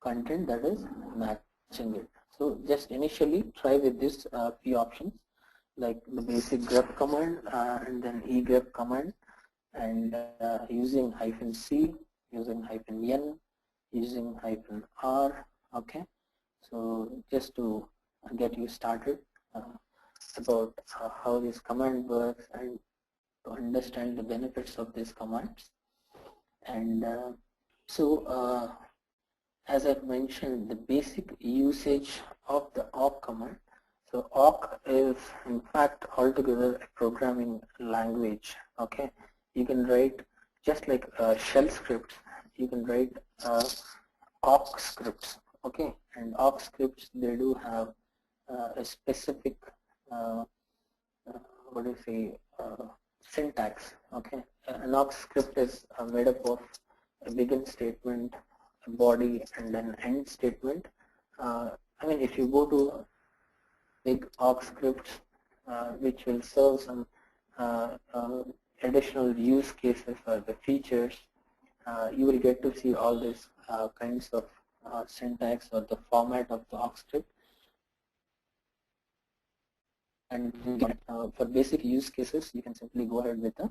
content that is matching it. So just initially try with this few options, like the basic grep command and then egrep command, and using -c, using -n, using -r. Okay, so just to get you started about how this command works and to understand the benefits of these commands. And as I've mentioned, the basic usage of the awk command. So awk is in fact altogether a programming language. Okay, you can write just like shell scripts. You can write awk scripts. Okay, and awk scripts, they do have a specific what do you say syntax. Okay, an awk script is made up of a begin statement, a body, and an end statement. I mean, if you go to big awk scripts, which will serve some additional use cases or the features, you will get to see all these kinds of syntax or the format of the awk script. And for basic use cases, you can simply go ahead with the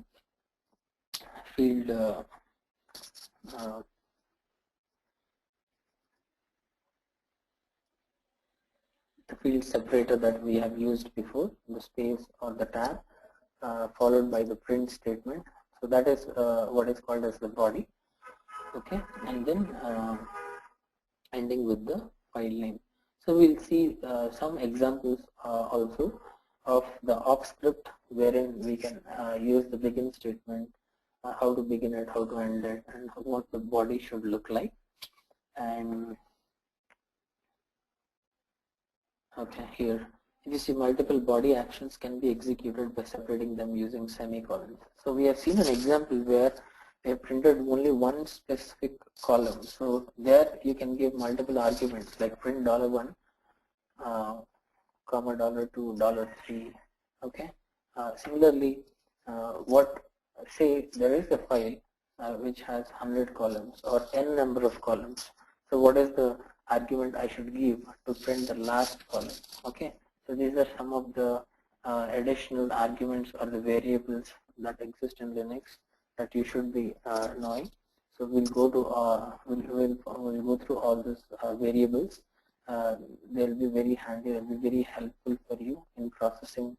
field the field separator that we have used before, the space or the tab, followed by the print statement. So that is what is called as the body. Okay, and then ending with the file name. So we'll see some examples also of the awk script wherein we can use the begin statement, how to begin it, how to end it, and what the body should look like. And okay, here you see multiple body actions can be executed by separating them using semicolons. So we have seen an example where we have printed only one specific column. So there you can give multiple arguments like print $1, comma $2, $3. Okay. Similarly, say there is a file which has 100 columns or n number of columns. So what is the argument I should give to print the last column? Okay. So these are some of the additional arguments or the variables that exist in Linux that you should be knowing. So we'll go to we'll go through all these variables. They'll be very handy. They'll be very helpful for you in processing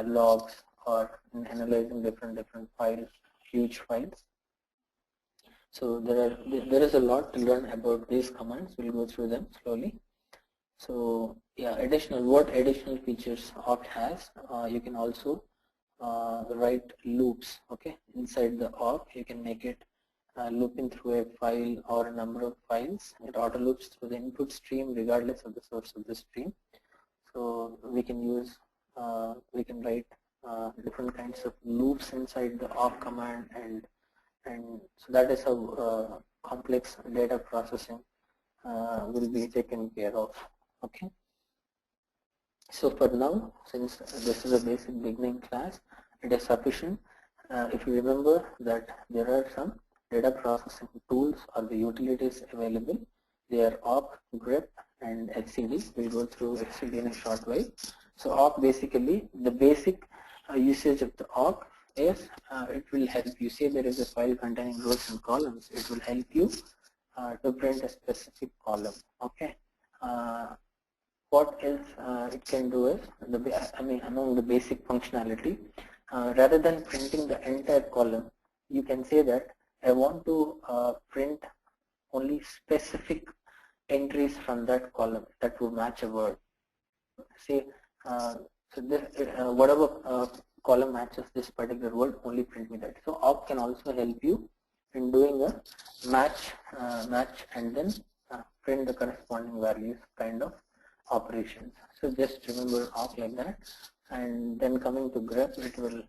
logs or in analyzing different files, huge files. So there is a lot to learn about these commands. We'll go through them slowly. So yeah, what additional features awk has? You can also write loops. Okay, inside the awk, you can make it looping through a file or a number of files. It auto loops through the input stream regardless of the source of the stream. So we can use we can write different kinds of loops inside the awk command, and so that is how complex data processing will be taken care of. Okay. So for now, since this is a basic beginning class, it is sufficient. If you remember that there are some data processing tools or the utilities available. They are awk, grep, and etcd. We'll go through etcd in a short while. So awk, basically the basic usage of the awk is it will help you. Say there is a file containing rows and columns. It will help you to print a specific column. Okay. What else it can do is, among the basic functionality, rather than printing the entire column, you can say that I want to print only specific entries from that column that would match a word. Say, so this, whatever column matches this particular word, only print me that. So awk can also help you in doing a match and then print the corresponding values kind of operations. So just remember awk like that, and then coming to grep, it will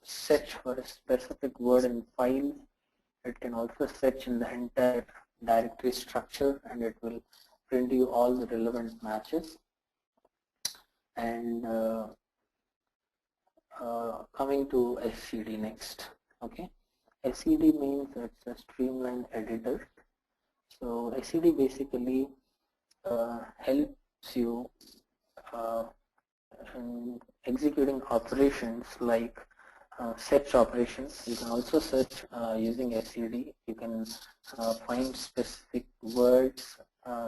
search for a specific word in files. It can also search in the entire directory structure, and it will print you all the relevant matches. And coming to SCD next. Okay, SCD means it's a streamlined editor. So SCD basically helps you in executing operations like search operations. You can also search using SCD. You can find specific words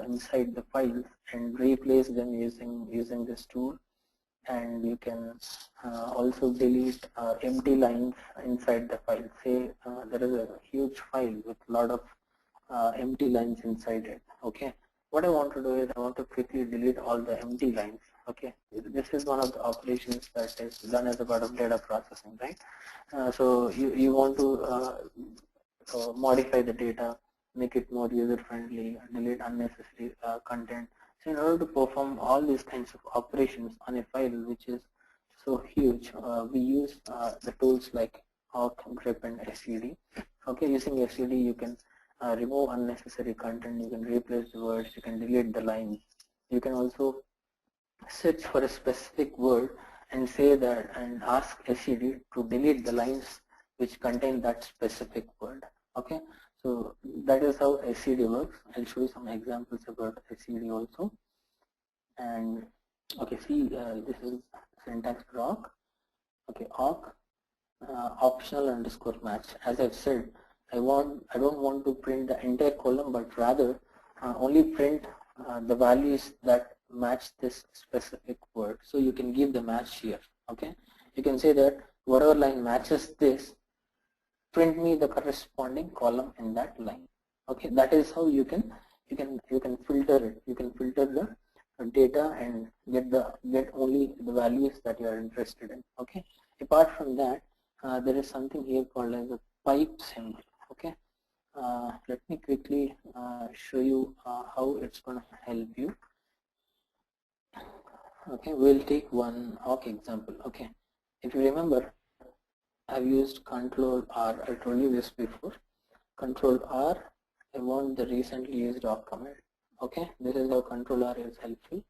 inside the files and replace them using this tool. And you can also delete empty lines inside the file. Say there is a huge file with a lot of empty lines inside it. Okay, what I want to do is I want to quickly delete all the empty lines. Okay, this is one of the operations that is done as a part of data processing, right? So you want to modify the data, make it more user friendly, delete unnecessary content. So in order to perform all these kinds of operations on a file which is so huge. We use the tools like awk, grep, and SCD. Okay, using SCD you can remove unnecessary content, you can replace the words, you can delete the lines. You can also search for a specific word and say that and ask SCD to delete the lines which contain that specific word. Okay, so that is how SCD works. I'll show you some examples about SCD also. And okay, see, this is syntax for awk. Okay, awk optional underscore match. As I've said, I don't want to print the entire column, but rather only print the values that match this specific word. So you can give the match here. Okay, you can say that whatever line matches this, print me the corresponding column in that line. Okay, that is how you can filter it. You can filter the data and get only the values that you are interested in. Okay, apart from that, there is something here called as a pipe symbol. Okay, let me quickly show you how it's going to help you. Okay, we'll take one awk example. Okay, if you remember, I've used Control R. I told you this before. Control R. I want the recently used awk command. Okay, this is how Control R is helpful.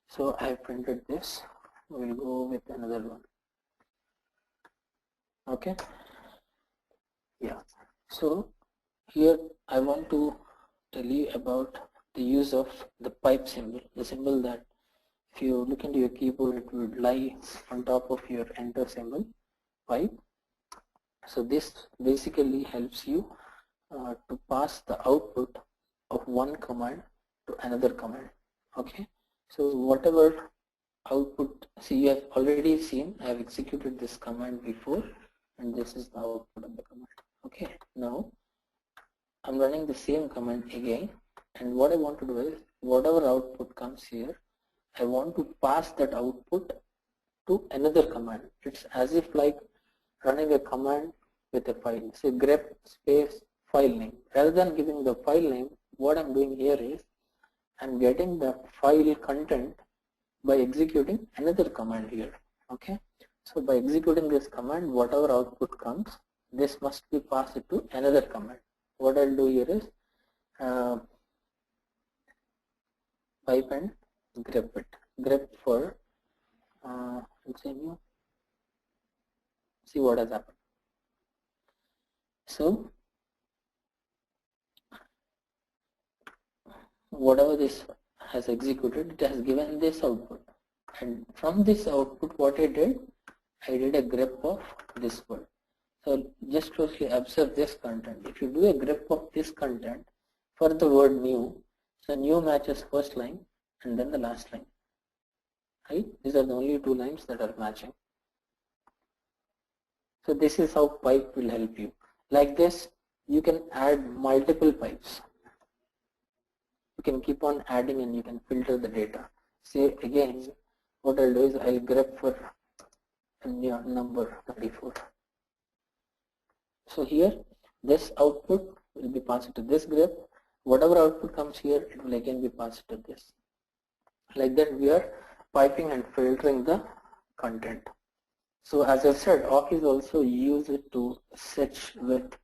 So I printed this. We'll go with another one. Okay. Yeah. So here I want to tell you about the use of the pipe symbol, the symbol that if you look into your keyboard, it would lie on top of your enter symbol, pipe. So this basically helps you to pass the output of one command to another command. Okay, so whatever output, see, you have already seen I have executed this command before, and this is the output of the command. Okay, now I'm running the same command again, and what I want to do is whatever output comes here, I want to pass that output to another command. It's as if like running a command with a file. Say grep space file name. Rather than giving the file name, what I'm doing here is I'm getting the file content by executing another command here. Okay, so by executing this command, whatever output comes, this must be passed to another command. What I'll do here is pipe and grep it. Grep for let's say new. See what has happened. So whatever this has executed, it has given this output, and from this output what I did a grep of this word. So just closely observe this content. If you do a grep of this content for the word new, so new matches first line and then the last line. Right? These are the only two lines that are matching. So this is how pipe will help you. Like this, you can add multiple pipes. You can keep on adding and you can filter the data. Say again, what I'll do is I'll grep for number 34. So here, this output will be passed to this grep. Whatever output comes here, it will again be passed to this. Like that, we are piping and filtering the content. So as I said, awk is also used to search with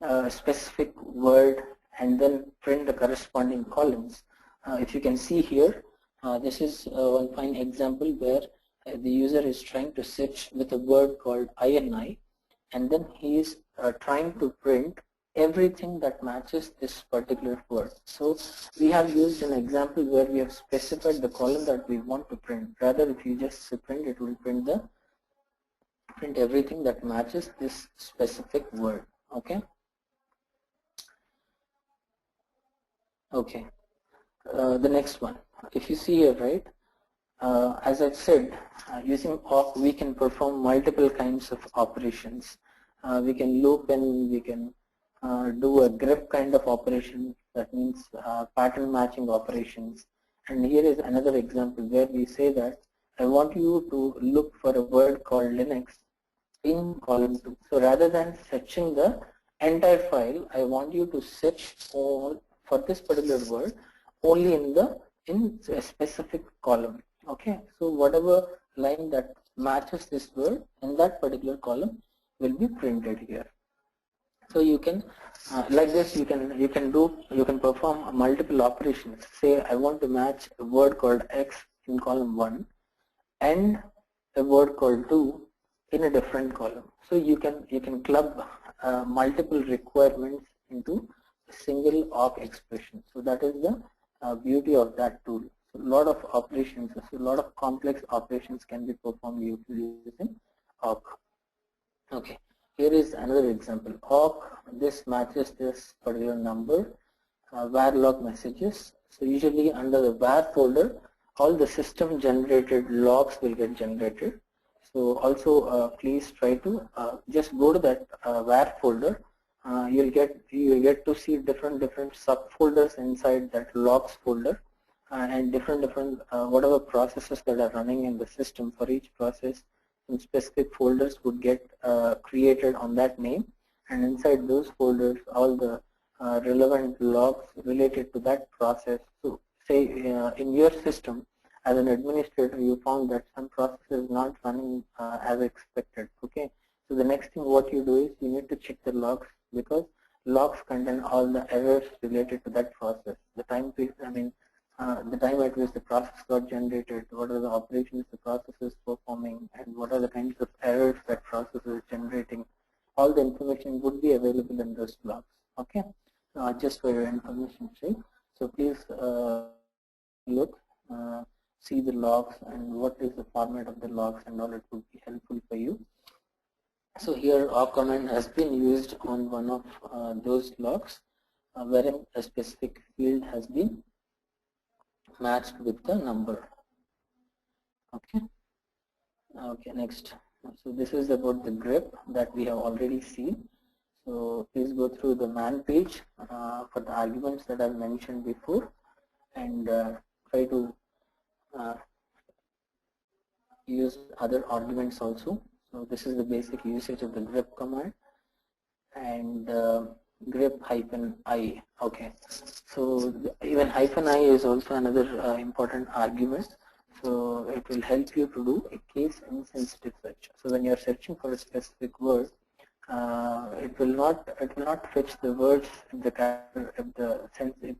a specific word and then print the corresponding columns. If you can see here, this is one fine example where the user is trying to search with a word called INI, and then he is trying to print everything that matches this particular word. So we have used an example where we have specified the column that we want to print. Rather, if you just print, it will print everything that matches this specific word. Okay. Okay. The next one. If you see here, right? As I've said, using awk, we can perform multiple kinds of operations. We can loop in, we can do a grep kind of operation, that means pattern matching operations. And here is another example where we say that I want you to look for a word called Linux in column 2. So rather than searching the entire file, I want you to search all for this particular word only in a specific column. Okay, so whatever line that matches this word in that particular column will be printed here. So you can like this you can perform multiple operations. Say I want to match a word called X in column 1 and a word called 2 in a different column. So you can club multiple requirements into a single awk expression. So that is the beauty of that tool. So a lot of operations, so a lot of complex operations can be performed using awk. Okay, here is another example. Awk, this matches this particular number, var log messages. So usually under the var folder, all the system generated logs will get generated. So also please try to just go to that var folder. You'll get to see different subfolders inside that logs folder, and different whatever processes that are running in the system. For each process, some specific folders would get created on that name, and inside those folders all the relevant logs related to that process. So say in your system as an administrator you found that some process is not running as expected. Okay, so the next thing what you do is you need to check the logs, because logs contain all the errors related to that process. The time the time at which the process got generated, what are the operations the process is performing, and what are the kinds of errors that process is generating. All the information would be available in those logs. Okay, just for your information sake. So please look, see the logs and what is the format of the logs and all. It would be helpful for you. So here awk command has been used on one of those logs wherein a specific field has been matched with the number. Okay. Okay, next. So this is about the grep that we have already seen. So please go through the man page for the arguments that I mentioned before, and try to use other arguments also. So this is the basic usage of the grep command, and grep -i. Okay, so even -i is also another important argument. So it will help you to do a case insensitive search. So when you are searching for a specific word, it will not fetch the words if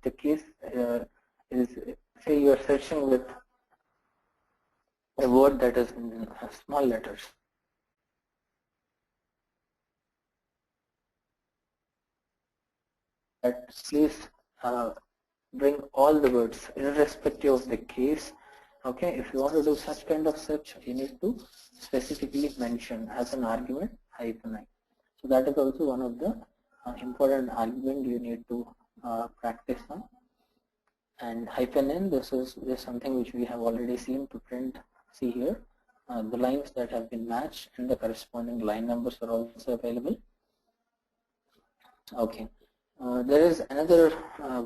the case is, say you are searching with a word that is in small letters. That please bring all the words irrespective of the case. Okay, if you want to do such kind of search, you need to specifically mention as an argument -i. So that is also one of the important argument you need to practice on. And -n, this is something which we have already seen to print. See here, the lines that have been matched and the corresponding line numbers are also available. Okay, there is another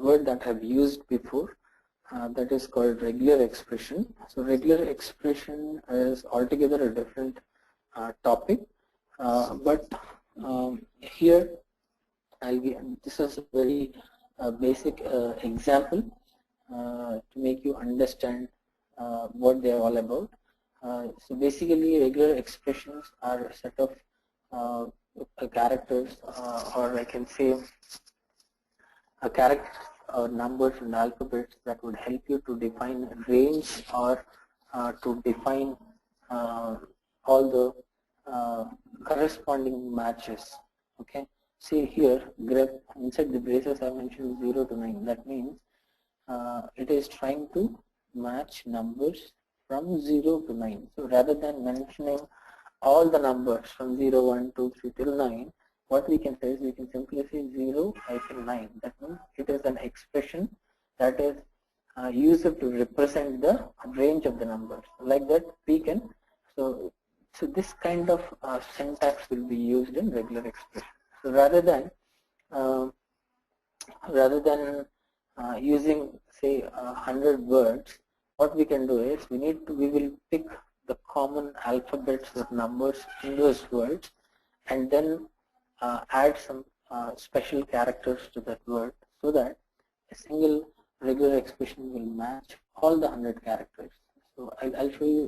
word that I've used before. That is called regular expression. So regular expression is altogether a different topic, but here this is a very basic example to make you understand what they are all about. So basically regular expressions are a set of characters, or I can say characters or numbers and alphabets that would help you to define range, or to define all the corresponding matches. Okay, see here grep, inside the braces I mentioned 0 to 9. That means it is trying to match numbers from 0 to 9. So rather than mentioning all the numbers from 0, 1, 2, 3 till 9, what we can say is we can simply say 0-9. That means it is an expression that is used to represent the range of the numbers. Like that we can, so this kind of syntax will be used in regular expression. So rather than using say 100 words, what we can do is we will pick the common alphabets or numbers in those words, and then add some special characters to that word, so that a single regular expression will match all the 100 characters. So I'll show you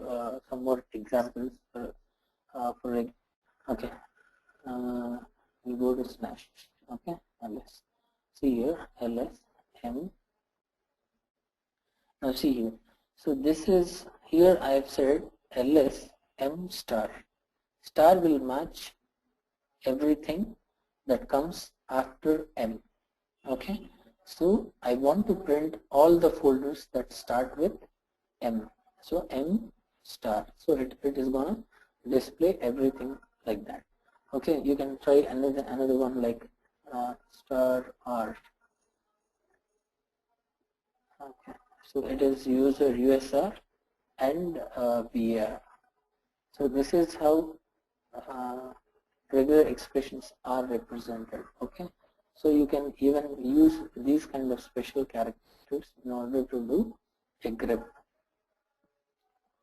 some more examples dash. Okay, ls. See here, ls m. Now see here. So this is here I have said ls m star. Star will match everything that comes after m. Okay. So I want to print all the folders that start with m. So m star. So it is gonna display everything like that. Okay, you can try another one like star r. Okay, so it is user USR and BR. So this is how regular expressions are represented. Okay, so you can even use these kind of special characters in order to do a grep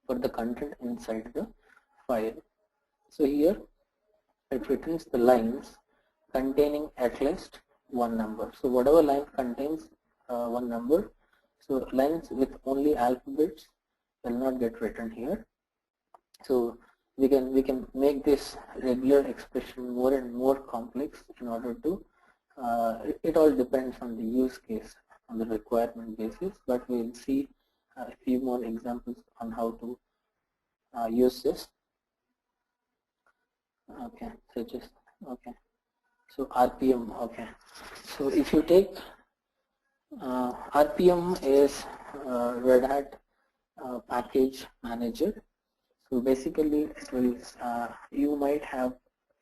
for the content inside the file. So here it returns the lines containing at least one number. So whatever line contains one number, so lines with only alphabets will not get written here. So we can make this regular expression more and more complex in order to it all depends on the use case, on the requirement basis, but we will see a few more examples on how to use this. Okay, so just okay. So RPM, okay. So if you take RPM is Red Hat package manager. So basically, it will you might have,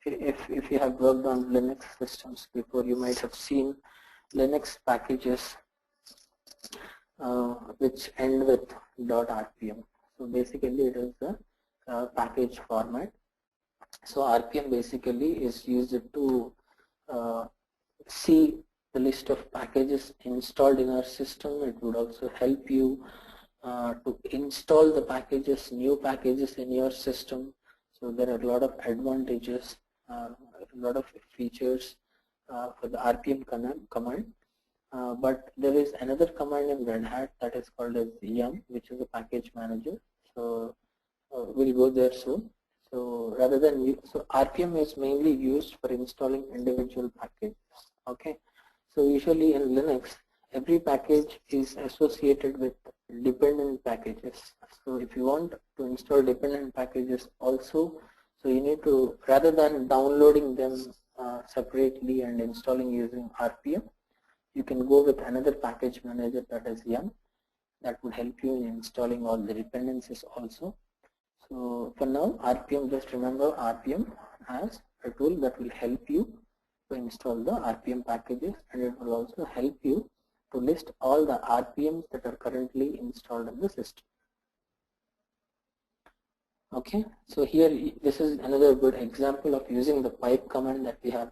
if you have worked on Linux systems before, you might have seen Linux packages which end with .rpm. So basically, it is a package format. So RPM basically is used to see the list of packages installed in our system. It would also help you to install the packages, new packages in your system. So there are a lot of advantages, a lot of features for the RPM command. But there is another command in Red Hat that is called as yum, which is a package manager. So we'll go there soon. So rather than so RPM is mainly used for installing individual packages. Okay. So usually in Linux, every package is associated with dependent packages. So if you want to install dependent packages also, so you need to, rather than downloading them separately and installing using RPM, you can go with another package manager that is yum, that would help you in installing all the dependencies also. So for now, RPM, just remember RPM as a tool that will help you to install the RPM packages, and it will also help you to list all the RPMs that are currently installed in the system. Okay, so here this is another good example of using the pipe command that we have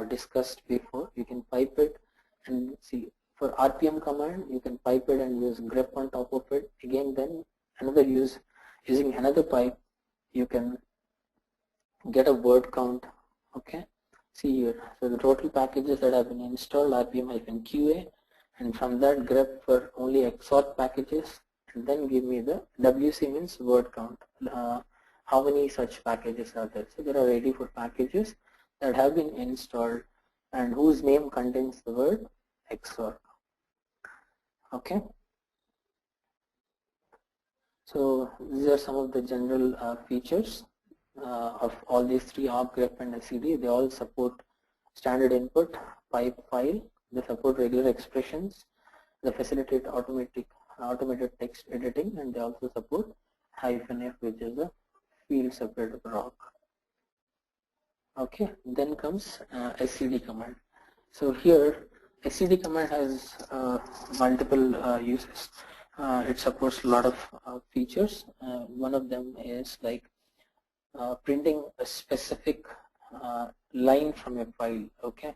discussed before. You can pipe it and see, for RPM command you can pipe it and use grep on top of it. Again, then another using another pipe, you can get a word count. Okay, see here, so the total packages that have been installed, RPM-QA, and from that grep for only XOR packages, and then give me the WC means word count. How many such packages are there? So there are 84 packages that have been installed and whose name contains the word XOR. Okay. So these are some of the general features of all these three, org, grep, and SED. They all support standard input, pipe file. They support regular expressions. They facilitate automated text editing, and they also support -f, which is a field separated rock. Okay, then comes SED command. So here SED command has multiple uses. It supports a lot of features. One of them is like printing a specific line from a file. Okay,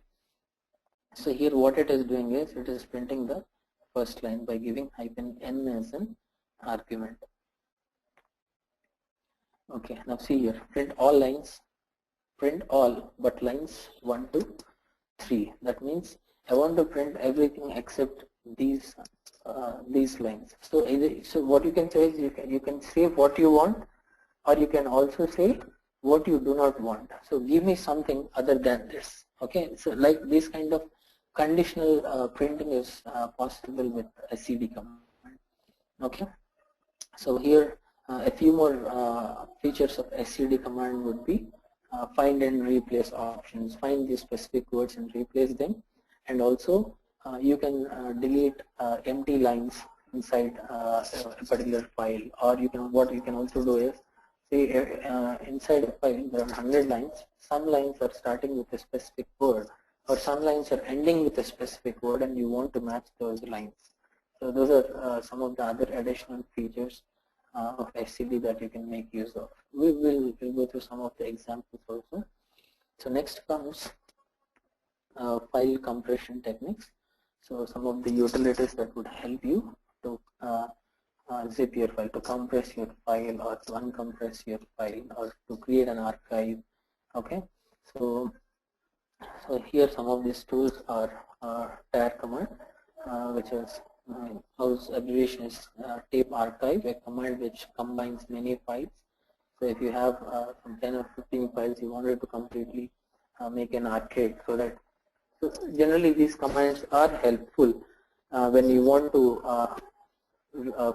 so here what it is doing is it is printing the first line by giving -n as an argument. Okay, now see here, print all lines, print all but lines 1 to 3. That means I want to print everything except these lines. So what you can say is you can say what you want, or you can also say what you do not want. So give me something other than this. Okay, so like this kind of conditional printing is possible with SCD command. Okay, so here a few more features of SCD command would be find and replace options. Find the specific words and replace them, and also you can delete empty lines inside a particular file, or you can, what you can also do is, say inside a file there are 100 lines. Some lines are starting with a specific word, or some lines are ending with a specific word, and you want to match those lines. So those are some of the other additional features of SCD that you can make use of. We'll go through some of the examples also. So next comes file compression techniques. So some of the utilities that would help you to zip your file, to compress your file, or to uncompress your file, or to create an archive. Okay, so here some of these tools are tar command, which is whose abbreviation is tape archive, a command which combines many files. So if you have some 10 or 15 files, you wanted to completely make an archive, so that, so generally these commands are helpful when you want to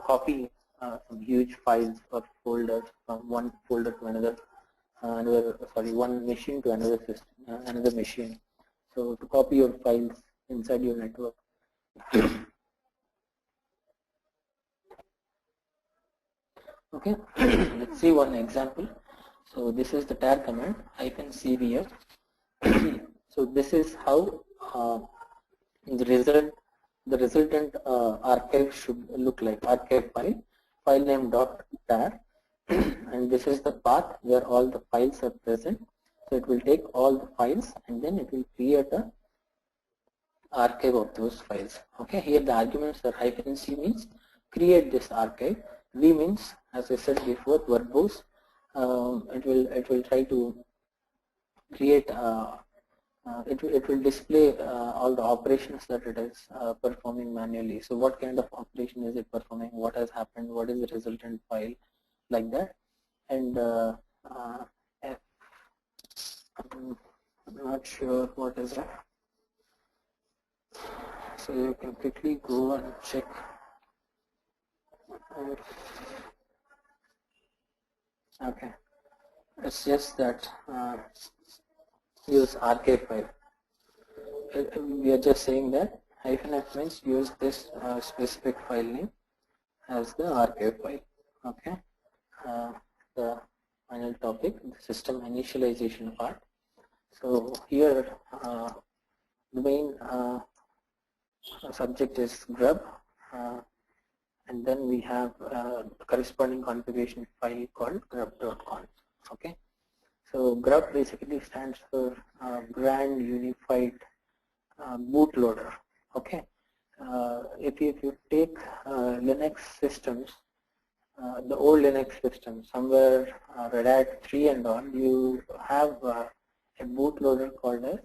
copy some huge files or folders from one folder to another, one machine to another system, another machine. So to copy your files inside your network. Okay, let's see one example. So this is the tar command -cvf. So this is how the resultant archive should look like. Archive file name .tar, and this is the path where all the files are present. So it will take all the files and then it will create a archive of those files. Okay, here the arguments are -c means create this archive. V means, as I said before, verbose. It will try to create. It will display all the operations that it is performing manually. So what kind of operation is it performing? What has happened? What is the resultant file? Like that. And F, I'm not sure what is that. So you can quickly go and check. Okay, it's just that use archive file. We are just saying that -f means use this specific file name as the archive file. Okay, the final topic, the system initialization part. So here the main subject is GRUB, and then we have the corresponding configuration file called grep.conf. Okay, so GRUB basically stands for Grand Unified Bootloader. Okay, if you take Linux systems, the old Linux system, somewhere Red Hat 3 and all, you have a bootloader called as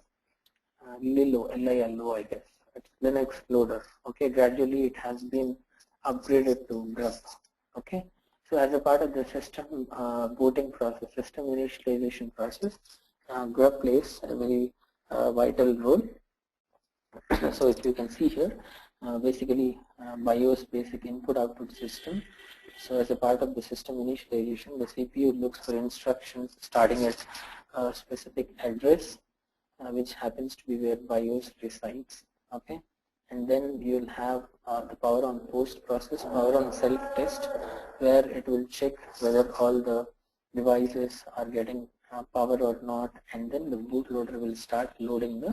Lilo, L-I-L-O, I guess. It's Linux loader. Okay, gradually it has been upgraded to GRUB. Okay, so as a part of the system booting process, system initialization process, GRUB plays a very vital role. So if you can see here, basically BIOS, basic input output system. So as a part of the system initialization, the CPU looks for instructions starting at a specific address, which happens to be where BIOS resides. Okay, and then you'll have the power on post process, power on self test, where it will check whether all the devices are getting power or not, and then the bootloader will start loading the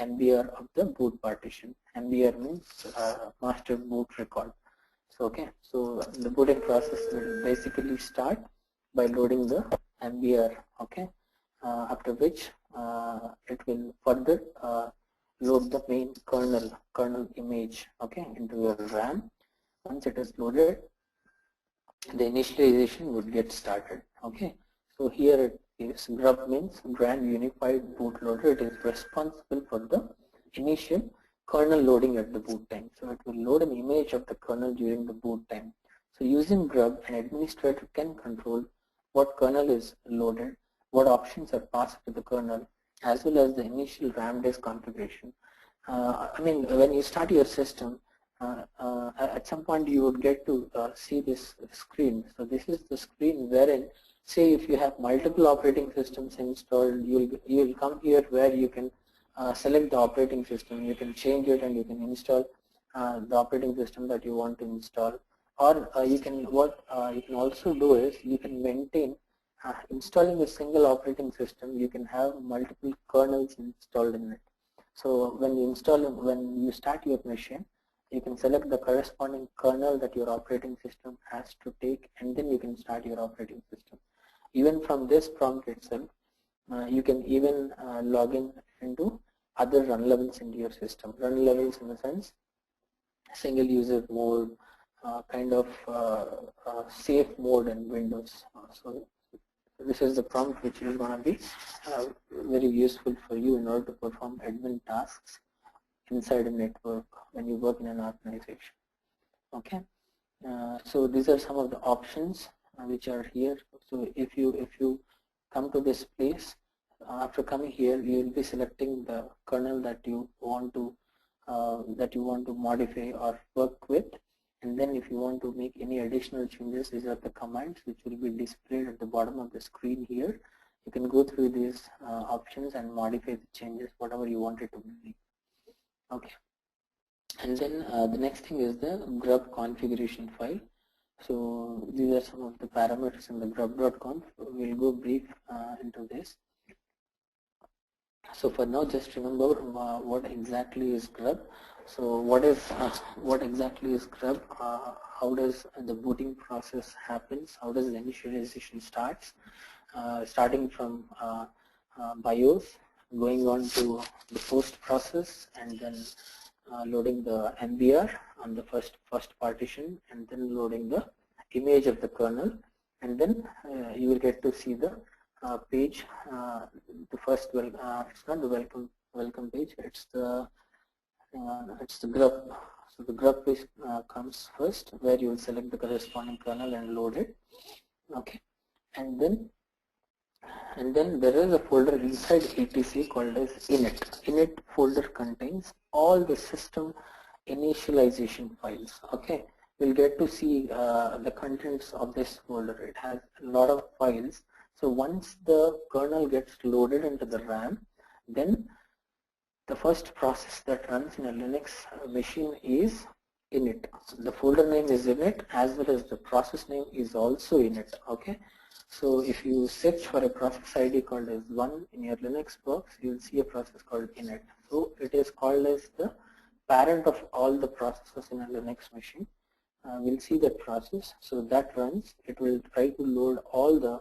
MBR of the boot partition. MBR means master boot record. So okay, so the booting process will basically start by loading the MBR. Okay, after which it will further load the main kernel image, okay, into your RAM. Once it is loaded, the initialization would get started. Okay, so here it is, GRUB means Grand Unified Bootloader. It is responsible for the initial kernel loading at the boot time. So it will load an image of the kernel during the boot time. So using GRUB, an administrator can control what kernel is loaded, what options are passed to the kernel, as well as the initial RAM disk configuration. I mean, when you start your system, at some point you would get to see this screen. So this is the screen wherein, say if you have multiple operating systems installed, you'll come here where you can select the operating system. You can change it and you can install the operating system that you want to install. Or you can also do is you can maintain installing a single operating system. You can have multiple kernels installed in it. So when you start your machine, you can select the corresponding kernel that your operating system has to take, and then you can start your operating system. Even from this prompt itself, you can even log in into other run levels into your system. Run levels in the sense single user mode, kind of safe mode in Windows. So this is the prompt which is going to be very useful for you in order to perform admin tasks inside a network when you work in an organization. Okay, so these are some of the options which are here. So if you come to this place, after coming here, you will be selecting the kernel that you want to modify or work with, and then if you want to make any additional changes, these are the commands which will be displayed at the bottom of the screen here. You can go through these options and modify the changes, whatever you want it to be. Okay, and then the next thing is the grub configuration file. So these are some of the parameters in the grub.conf. We'll go brief into this. So for now, just remember what exactly is grub. So what exactly is grub? How does the booting process happens? How does the initialization starts? Starting from BIOS, going on to the post process, and then loading the MBR on the first partition, and then loading the image of the kernel, and then you will get to see the page. The first, it's not the welcome page. It's the grub. So the grub page comes first, where you will select the corresponding kernel and load it. Okay, and then there is a folder inside etc called as init. Init folder contains all the system initialization files. Okay, we'll get to see the contents of this folder. It has a lot of files. So once the kernel gets loaded into the RAM, then the first process that runs in a Linux machine is init. The folder name is init, as well as the process name is also init. Okay, so if you search for a process ID called as 1 in your Linux box, you will see a process called init. So it is called as the parent of all the processes in a Linux machine. We'll see that process. So that runs. It will try to load all the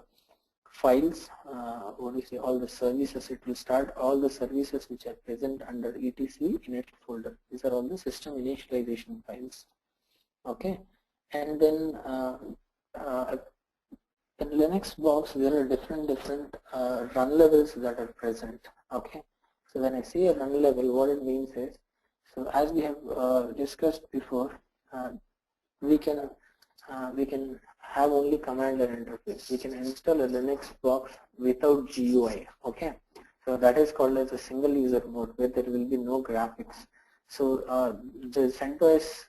files, all the services. It will start all the services which are present under etc init folder. These are all the system initialization files. Okay, and then in Linux box there are different run levels that are present. Okay, so when I say a run level, what it means is, so as we have discussed before, we can have only command and interface. We can install a Linux box without GUI. Okay, so that is called as a single user mode, where there will be no graphics. So the CentOS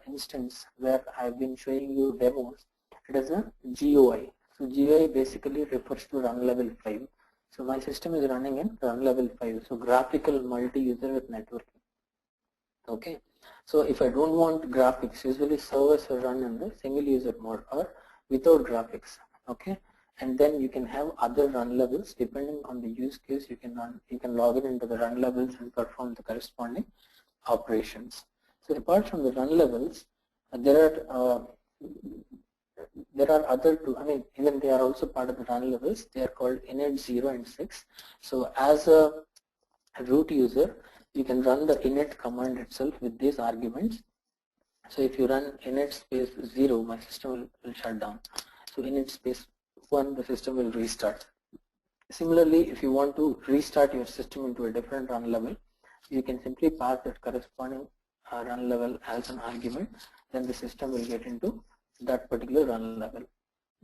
instance where I've been showing you demos, it is a GUI. So GUI basically refers to run level 5. So my system is running in run level 5. So graphical multi-user with networking. Okay, so if I don't want graphics, usually servers are run in the single user mode or without graphics. Okay, and then you can have other run levels depending on the use case. You can log in into the run levels and perform the corresponding operations. So apart from the run levels, there are other two. I mean, even they are also part of the run levels. They are called init 0 and 6. So as a root user, you can run the init command itself with these arguments. So if you run init space 0, my system will shut down. So init space 1, the system will restart. Similarly, if you want to restart your system into a different run level, you can simply pass that corresponding run level as an argument. Then the system will get into that particular run level.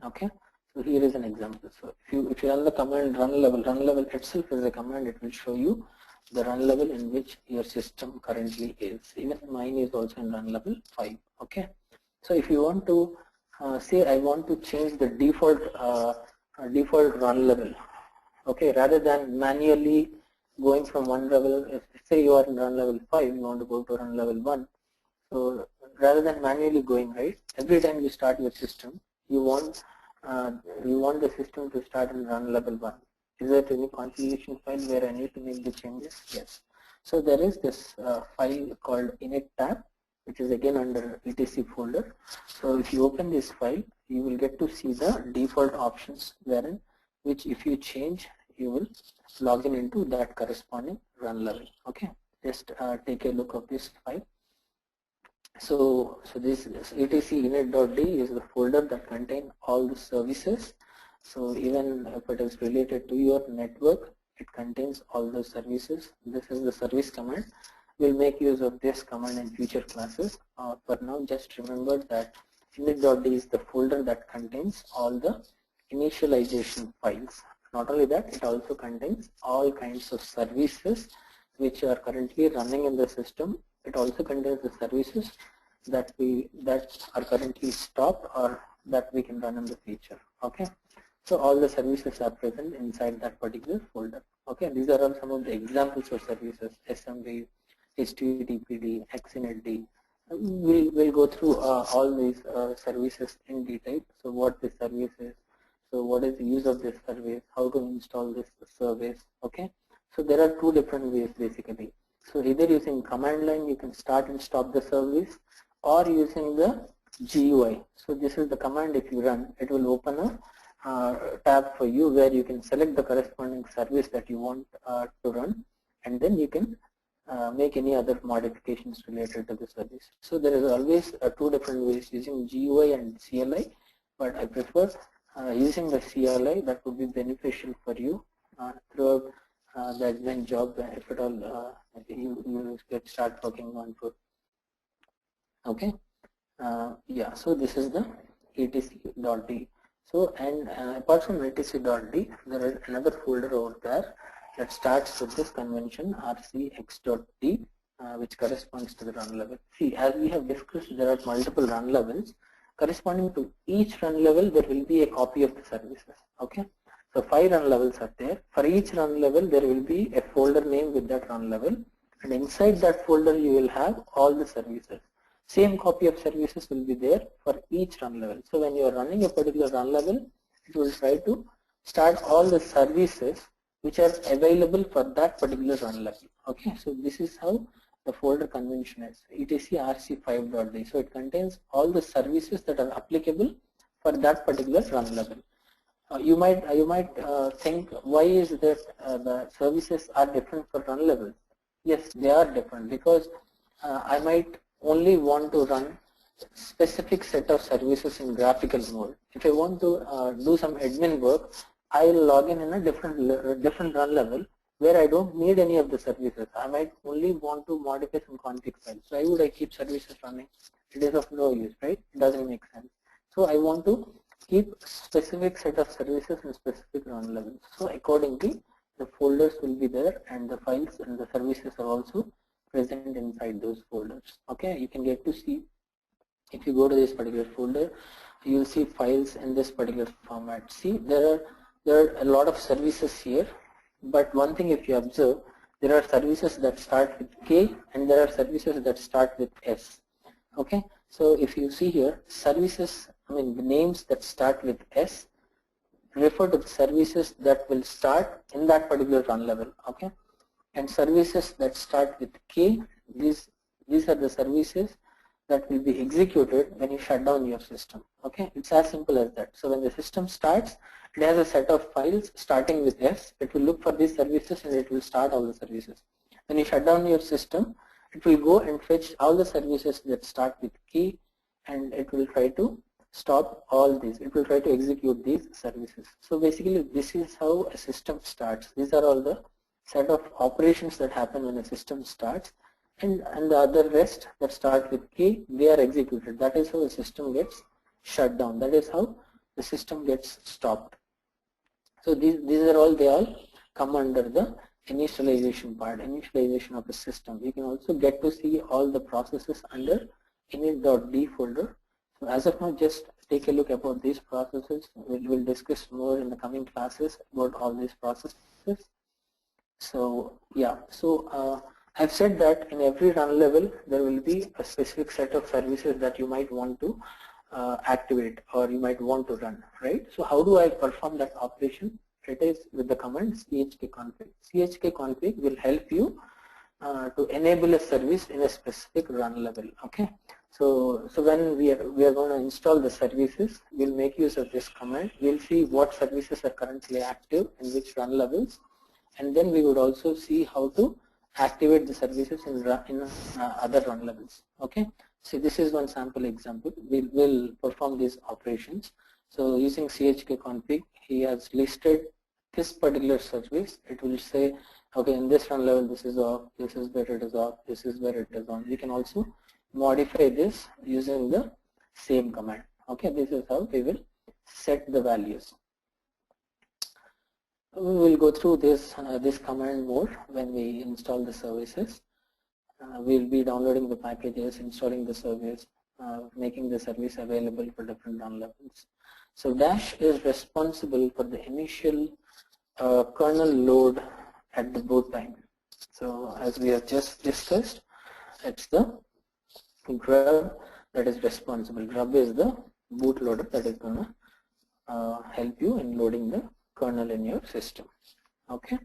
Okay, So here is an example. So if you run the command run level itself is a command. It will show you the run level in which your system currently is. Even mine is also in run level 5. Okay. So if you want to say I want to change the default run level, okay, rather than manually going from one level. If say you are in run level 5, you want to go to run level 1. So rather than manually going, right, every time you start your system, you want the system to start in run level 1. Is there any configuration file where I need to make the changes? Yes. So there is this file called init tab, which is again under etc folder. So if you open this file, you will get to see the default options wherein which if you change, you will log in into that corresponding run level. Okay, just take a look of this file. So this etc init.d is the folder that contains all the services. So even if it is related to your network, it contains all the services. This is the service command. We'll make use of this command in future classes. For now, just remember that init.d is the folder that contains all the initialization files. Not only that, it also contains all kinds of services which are currently running in the system. It also contains the services that are currently stopped or that we can run in the future. Okay, so all the services are present inside that particular folder. Okay, these are all some of the examples of services: SMB, HTTPD, XINETD. We'll go through all these services in detail. So what the service is, so what is the use of this service, how to install this service. Okay, so there are two different ways basically. So either using command line, you can start and stop the service, or using the GUI. So this is the command. If you run, it will open a tab for you where you can select the corresponding service that you want to run, and then you can make any other modifications related to the service. So there is always two different ways, using GUI and CLI, but I prefer using the CLI. That would be beneficial for you throughout the admin job, if at all you start working on foot. Okay, yeah, so this is the etc.d. So, and apart from etc.d, there is another folder over there that starts with this convention rcx.d, which corresponds to the run level. See, as we have discussed, there are multiple run levels. Corresponding to each run level, there will be a copy of the services. Okay, so 5 run levels are there. For each run level, there will be a folder name with that run level, and inside that folder, you will have all the services. Same copy of services will be there for each run level. So when you are running a particular run level, it will try to start all the services which are available for that particular run level. Okay, so this is how the folder convention is, etc rc5.d. So it contains all the services that are applicable for that particular run level. You might think, why is that the services are different for run levels? Yes, they are different because I might only want to run specific set of services in graphical mode. If I want to do some admin work, I will log in a different run level where I don't need any of the services. I might only want to modify some config files. So why would I keep services running? It is of no use, right? It doesn't make sense. So I want to keep specific set of services in specific run levels. So accordingly, the folders will be there, and the files and the services are also present inside those folders. Okay, you can get to see, if you go to this particular folder, you will see files in this particular format. See, there are a lot of services here, but one thing if you observe, there are services that start with K and there are services that start with S. Okay, so if you see here, services, the names that start with S refer to the services that will start in that particular run level. Okay, and services that start with K, these are the services that will be executed when you shut down your system. Okay, it's as simple as that. So when the system starts, it has a set of files starting with S. It will look for these services and it will start all the services. When you shut down your system, it will go and fetch all the services that start with K, and it will try to stop all these. It will try to execute these services. So basically, this is how a system starts. These are all the set of operations that happen when a system starts, and the other rest that start with K, they are executed. That is how a system gets shut down. That is how the system gets stopped. So these are all, they all come under the initialization part, initialization of the system. You can also get to see all the processes under init.d folder. So as of now, just take a look about these processes. We'll discuss more in the coming classes about all these processes. So yeah, so I've said that in every run level there will be a specific set of services that you might want to activate or you might want to run, right? So how do I perform that operation? It is with the command chkconfig. Chkconfig will help you to enable a service in a specific run level. Okay, so when we are going to install the services, we'll make use of this command. We'll see what services are currently active in which run levels, and then we would also see how to activate the services in other run levels. Okay, so this is one sample example. We'll perform these operations. So using chkconfig, he has listed this particular service. It will say, okay, in this run level this is off, this is where it is off, this is where it is on. We can also modify this using the same command. Okay, this is how we will set the values. We will go through this command more when we install the services. We'll be downloading the packages, installing the service, making the service available for different run levels. So dash is responsible for the initial kernel load at the boot time. So as we have just discussed, it's the grub that is responsible. Grub is the bootloader that is going to help you in loading the kernel in your system. Okay.